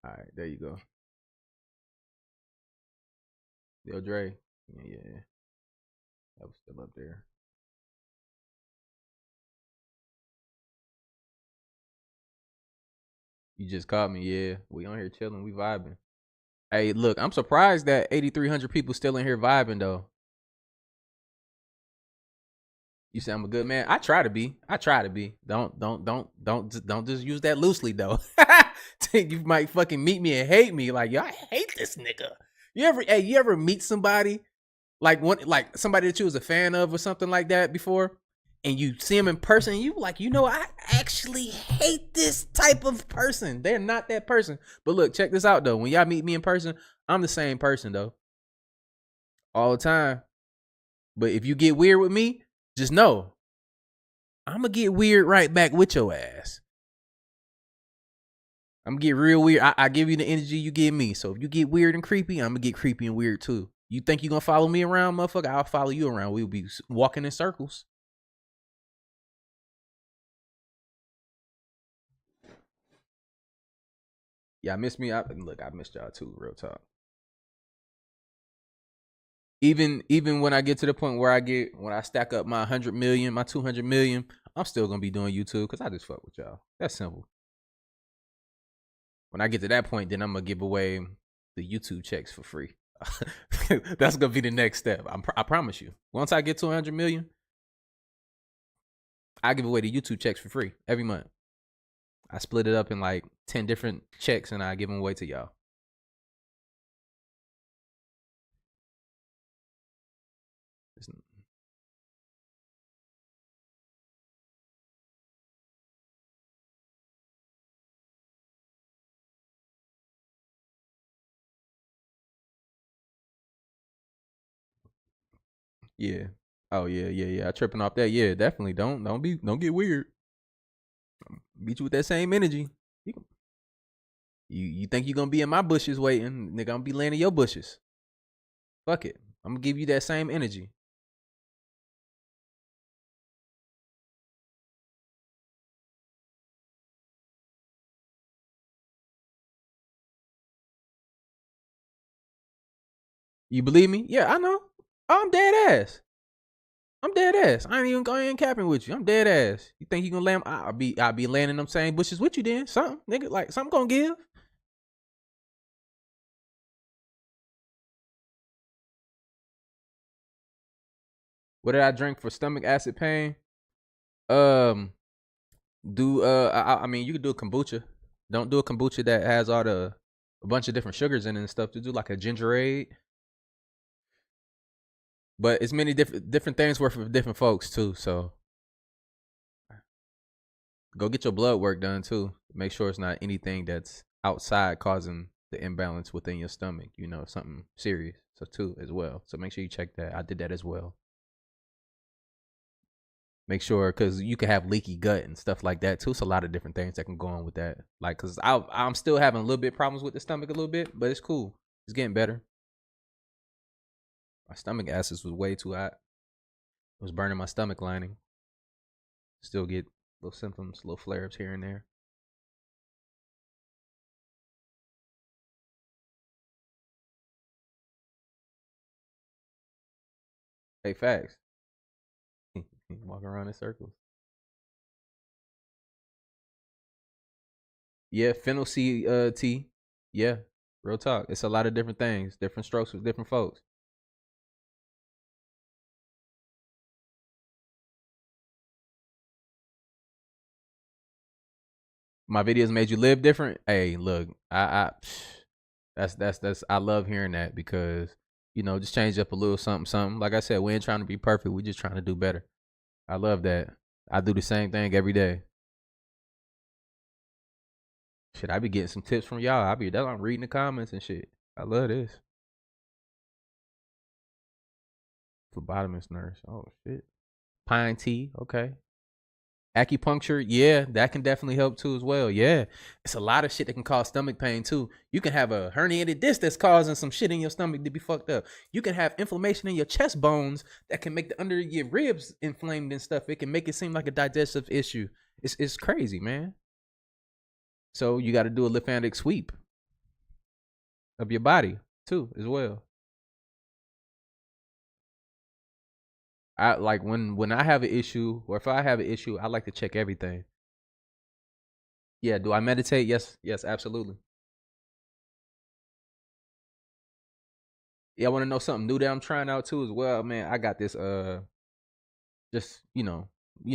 All right, there you go. Yo, Dre. Yeah. That was still up there. You just caught me, yeah. We on here chilling, we vibing. Hey, look, I'm surprised that 8,300 people still in here vibing though. You say I'm a good man. I try to be. Don't just use that loosely though. You might fucking meet me and hate me. Like, yo, I hate this nigga. You ever meet somebody like somebody that you was a fan of or something like that before, and you see them in person, and you like, you know, I actually hate this type of person. They're not that person. But look, check this out though. When y'all meet me in person, I'm the same person though. All the time. But if you get weird with me, just know I'm gonna get weird right back with your ass. I'm gonna get real weird. I give you the energy you give me. So if you get weird and creepy, I'm gonna get creepy and weird too. You think you gonna follow me around, motherfucker? I'll follow you around. We'll be walking in circles. Yeah, miss me. Look, I missed y'all too. Real talk. Even when I get to the point where when I stack up my 100 million, my 200 million, I'm still gonna be doing YouTube because I just fuck with y'all. That's simple. When I get to that point, then I'm gonna give away the YouTube checks for free. That's gonna be the next step. I promise you. Once I get to 100 million, I give away the YouTube checks for free every month. I split it up in like 10 different checks and I give them away to y'all. Yeah. Oh yeah. I tripping off that. Yeah, definitely. Don't get weird. Beat you with that same energy. You think you're gonna be in my bushes waiting, nigga? I'm gonna be laying in your bushes. Fuck it. I'm gonna give you that same energy. You believe me? Yeah, I know. Oh, I'm dead ass. I'm dead ass. I ain't even going capping with you. I'm dead ass. You think you gonna land? I'll be landing them same bushes with you then. Something, nigga, like something gonna give. What did I drink for stomach acid pain? Do I mean you could do a kombucha. Don't do a kombucha that has a bunch of different sugars in it and stuff. To do like a ginger ale. But it's many different things work for different folks too. So go get your blood work done too. Make sure it's not anything that's outside causing the imbalance within your stomach. You know, something serious. So too as well. So make sure you check that. I did that as well. Make sure, because you can have leaky gut and stuff like that too. It's a lot of different things that can go on with that. Like, because I'm still having a little bit problems with the stomach a little bit, but it's cool. It's getting better. My stomach acids was way too hot. It was burning my stomach lining. Still get little symptoms, little flare-ups here and there. Hey, facts. Walking around in circles. Yeah, fennel seed tea. Yeah, real talk. It's a lot of different things, different strokes with different folks. My videos made you live different. Hey, look, that's I love hearing that because you know just change up a little something. Like I said, we ain't trying to be perfect. We just trying to do better. I love that. I do the same thing every day. Shit, I be getting some tips from y'all. I'm reading the comments and shit. I love this. Phlebotomist nurse. Oh shit. Pine tea. Okay. Acupuncture, yeah, that can definitely help too as well. Yeah, it's a lot of shit that can cause stomach pain too. You can have a herniated disc that's causing some shit in your stomach to be fucked up. You can have inflammation in your chest bones that can make the under your ribs inflamed and stuff. It can make it seem like a digestive issue. It's crazy, man. So you got to do a lymphatic sweep of your body too as well. I like when I have an issue, or if I have an issue, I like to check everything. Yeah, do I meditate? Yes, absolutely. Yeah, I want to know something new that I'm trying out too as well, man. I got this just you know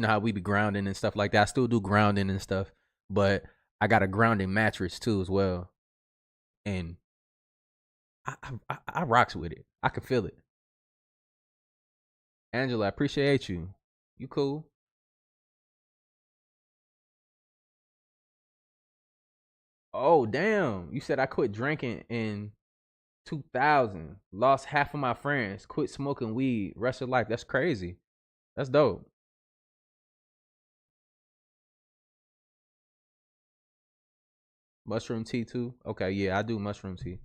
how we be grounding and stuff like that. I still do grounding and stuff, but I got a grounding mattress too as well, and I rocks with it. I can feel it. Angela, I appreciate you. You cool? Oh damn! You said I quit drinking in 2000. Lost half of my friends. Quit smoking weed. Rest of life. That's crazy. That's dope. Mushroom tea too. Okay, yeah, I do mushroom tea.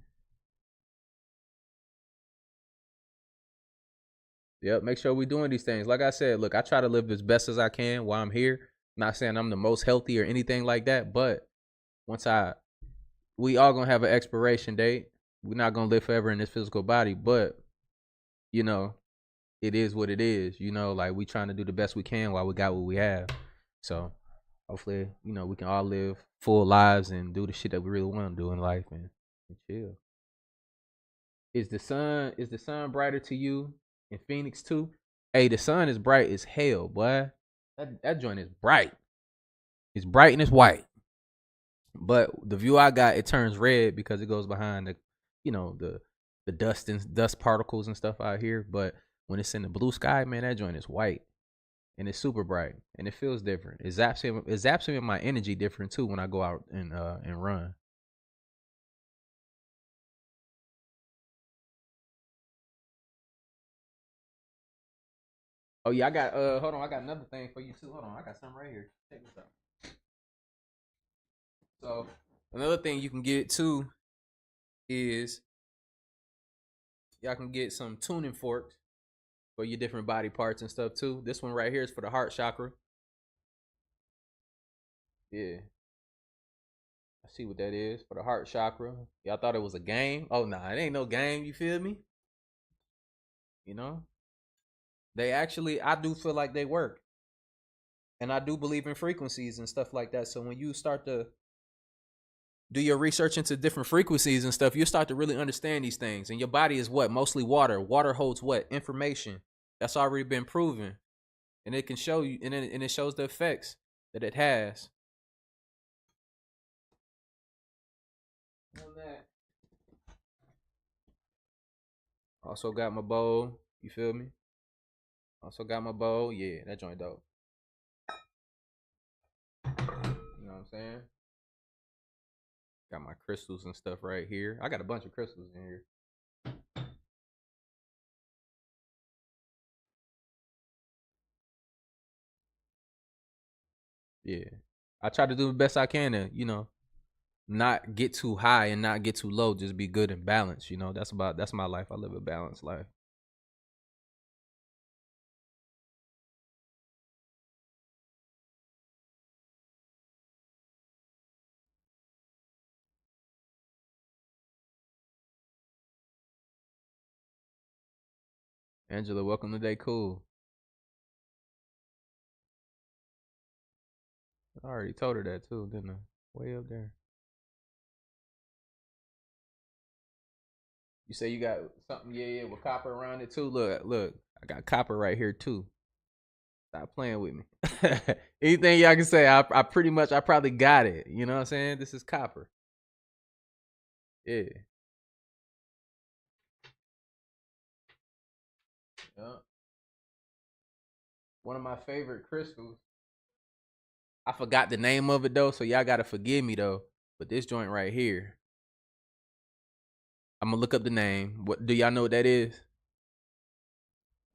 Yep, make sure we're doing these things. Like I said, look, I try to live as best as I can while I'm here. Not saying I'm the most healthy or anything like that, but once we all gonna have an expiration date. We're not gonna live forever in this physical body, but you know, it is what it is. You know, like we trying to do the best we can while we got what we have. So hopefully, you know, we can all live full lives and do the shit that we really want to do in life and chill. Is the sun brighter to you in Phoenix too? Hey, the sun is bright as hell, boy. That joint is bright. It's bright and it's white. But the view I got, it turns red because it goes behind the dust particles and stuff out here. But when it's in the blue sky, man, that joint is white and it's super bright and it feels different. It zaps me in my energy different too when I go out and run. Oh yeah, I got hold on, I got another thing for you too. Hold on, I got something right here. Check this out. So another thing you can get too is y'all can get some tuning forks for your different body parts and stuff too. This one right here is for the heart chakra. Yeah. I see what that is for the heart chakra. Y'all thought it was a game? Oh nah, it ain't no game, you feel me? You know, they actually, I do feel like they work, and I do believe in frequencies and stuff like that. So when you start to do your research into different frequencies and stuff, you start to really understand these things. And your body is what? Mostly water. Water holds what? Information. That's already been proven, and it can show you, and it shows the effects that it has. Also got my bowl. You feel me? Also got my bowl. Yeah, that joint dope. You know what I'm saying? Got my crystals and stuff right here. I got a bunch of crystals in here. Yeah. I try to do the best I can to, you know, not get too high and not get too low. Just be good and balanced. You know, that's my life. I live a balanced life. Angela, welcome to Day Cool. I already told her that too, didn't I? Way up there. You say you got something, yeah, with copper around it too. Look, I got copper right here too. Stop playing with me. Anything y'all can say, I probably got it. You know what I'm saying? This is copper. Yeah. Yeah. One of my favorite crystals. I forgot the name of it though, so y'all gotta forgive me though. But this joint right here, I'm gonna look up the name. What do y'all know what that is?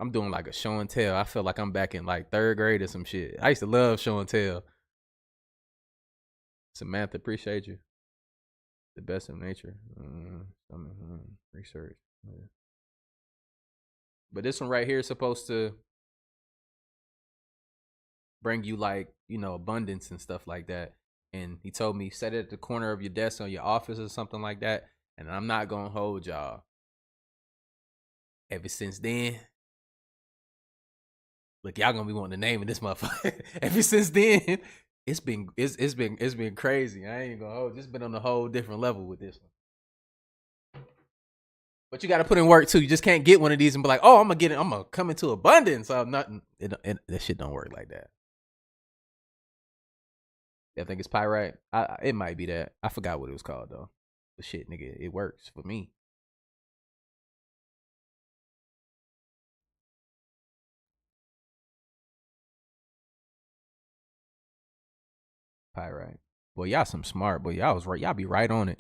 I'm doing like a show and tell. I feel like I'm back in like 3rd grade or some shit. I used to love show and tell. Samantha, appreciate you. The best of nature. Research. Yeah. But this one right here is supposed to bring you like, you know, abundance and stuff like that. And he told me set it at the corner of your desk or your office or something like that. And I'm not gonna hold y'all. Ever since then, look, y'all gonna be wanting the name of this motherfucker. Ever since then, it's been crazy. I ain't gonna hold. It's been on a whole different level with this one. But you gotta put in work too. You just can't get one of these and be like, oh, I'm gonna come into abundance. I'm not. That shit don't work like that. I think it's pyrite. It might be that. I forgot what it was called though. But shit, nigga, it works for me. Pyrite. Boy, y'all some smart. Boy, y'all was right. Y'all be right on it.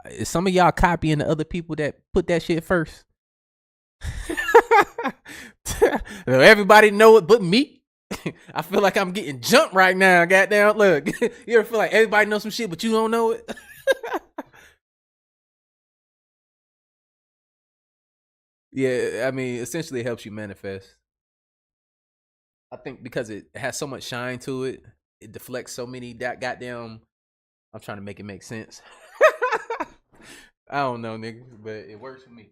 Is some of y'all copying the other people that put that shit first? Everybody know it but me. I feel like I'm getting jumped right now. Goddamn, look. You ever feel like everybody knows some shit but you don't know it? Yeah, I mean, essentially it helps you manifest. I think because it has so much shine to it, it deflects so many goddamn. I'm trying to make it make sense. I don't know, nigga, but it works for me.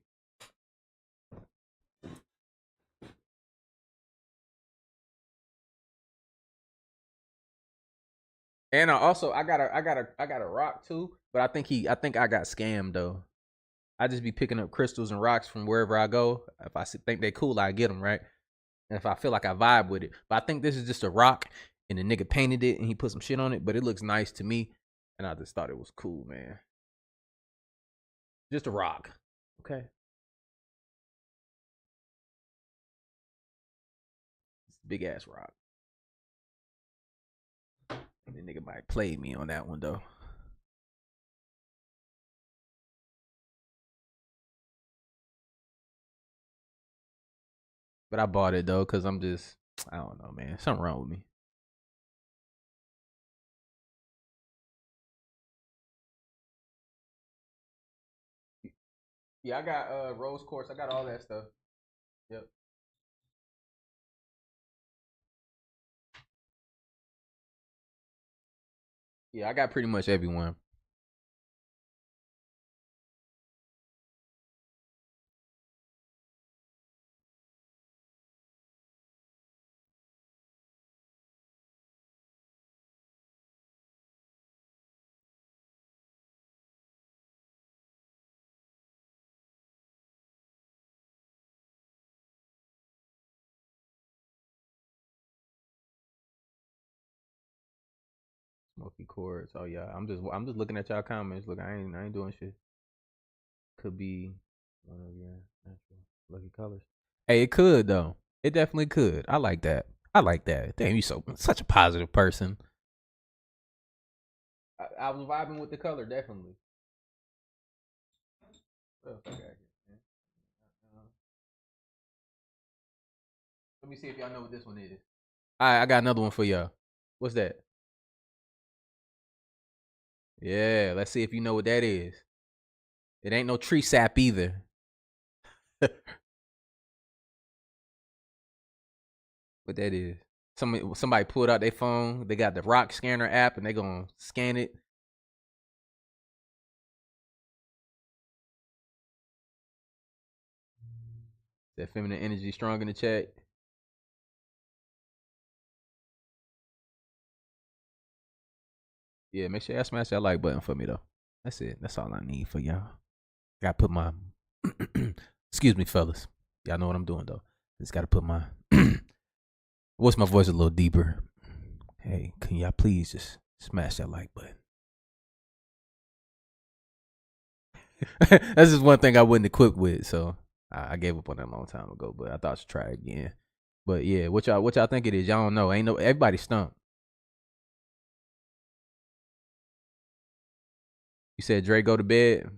And I got a rock too, but I think I got scammed though. I just be picking up crystals and rocks from wherever I go. If I think they cool, I get them, right? And if I feel like I vibe with it. But I think this is just a rock and the nigga painted it and he put some shit on it, but it looks nice to me. And I just thought it was cool, man. Just a rock. Okay. Big ass rock. And the nigga might play me on that one though. But I bought it though, cause I don't know, man. Something wrong with me. Yeah, I got rose quartz. I got all that stuff. Yep. Yeah, I got pretty much everyone. Multi chords. Oh yeah, I'm just looking at y'all comments. Look, I ain't doing shit. Could be one of your natural lucky colors. Hey, it could though. It definitely could. I like that. Damn, you such a positive person. I was vibing with the color, definitely. What else I got here, man? Let me see if y'all know what this one is. Alright, I got another one for y'all. What's that? Yeah, let's see if you know what that is. It ain't no tree sap either. What that is? Somebody pulled out their phone. They got the rock scanner app, and they gonna scan it. That feminine energy strong in the chat. Yeah, make sure y'all smash that like button for me though. That's it. That's all I need for y'all. Gotta put my excuse me, fellas. Y'all know what I'm doing though. Just gotta put my voice a little deeper. Hey, can y'all please just smash that like button? That's just one thing I wasn't equipped with, so I gave up on that a long time ago. But I thought I should try again. But yeah, what y'all think it is? Y'all don't know. Everybody stumped. You said Dre go to bed?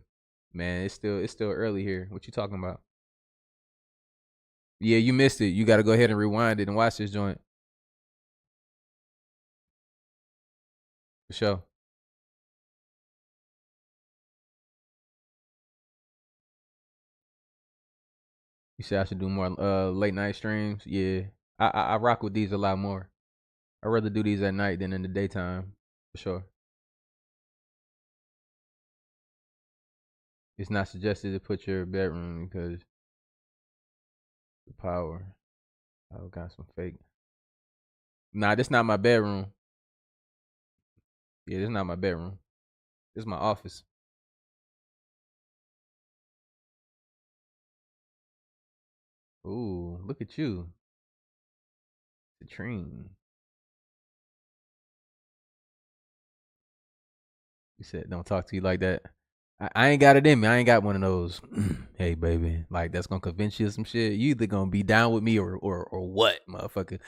Man, it's still early here. What you talking about? Yeah, you missed it. You got to go ahead and rewind it and watch this joint. For sure. You said I should do more late night streams? Yeah. I rock with these a lot more. I'd rather do these at night than in the daytime. For sure. It's not suggested to put your bedroom because the power. I got some fake. Nah, this not my bedroom. Yeah, this not my bedroom. This is my office. Ooh, look at you. Citrine. You said don't talk to you like that. I ain't got it in me. I ain't got one of those. Hey, baby, like that's gonna convince you of some shit. You either gonna be down with me or what, motherfucker.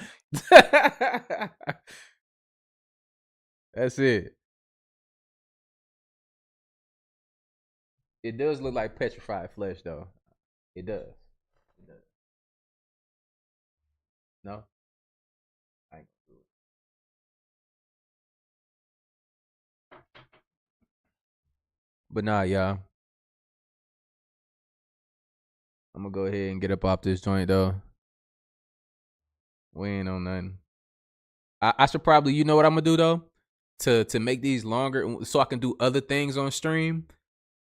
That's it. It does look like petrified flesh, though. It does. It does. No. I ain't gonna do it. But nah, y'all. I'm gonna go ahead and get up off this joint though. We ain't on nothing. I should probably, you know what I'm gonna do though? To make these longer so I can do other things on stream,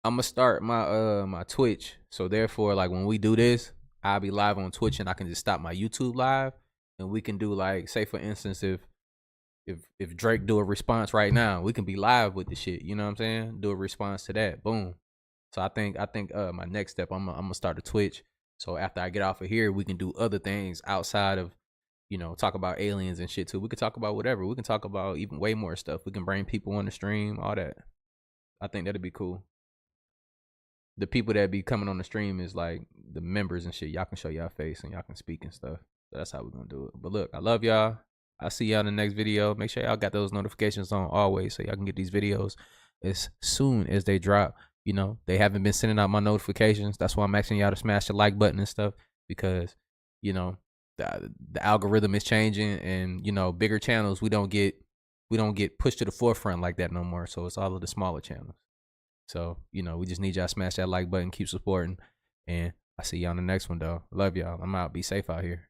I'm gonna start my my Twitch. So therefore, like when we do this, I'll be live on Twitch and I can just stop my YouTube live and we can do like, say for instance, if Drake do a response right now, we can be live with the shit. You know what I'm saying? Do a response to that. Boom. So I think my next step, I'm gonna start a Twitch. So after I get off of here, we can do other things outside of, you know, talk about aliens and shit too. We could talk about whatever. We can talk about even way more stuff. We can bring people on the stream, all that. I think that'd be cool. The people that be coming on the stream is like the members and shit. Y'all can show y'all face and y'all can speak and stuff. So that's how we're gonna do it. But look, I love y'all. I'll see y'all in the next video. Make sure y'all got those notifications on always so y'all can get these videos as soon as they drop. You know, they haven't been sending out my notifications. That's why I'm asking y'all to smash the like button and stuff because, you know, the algorithm is changing and, you know, bigger channels, we don't get pushed to the forefront like that no more. So it's all of the smaller channels. So, you know, we just need y'all to smash that like button, keep supporting. And I see y'all on the next one, though. Love y'all. I'm out. Be safe out here.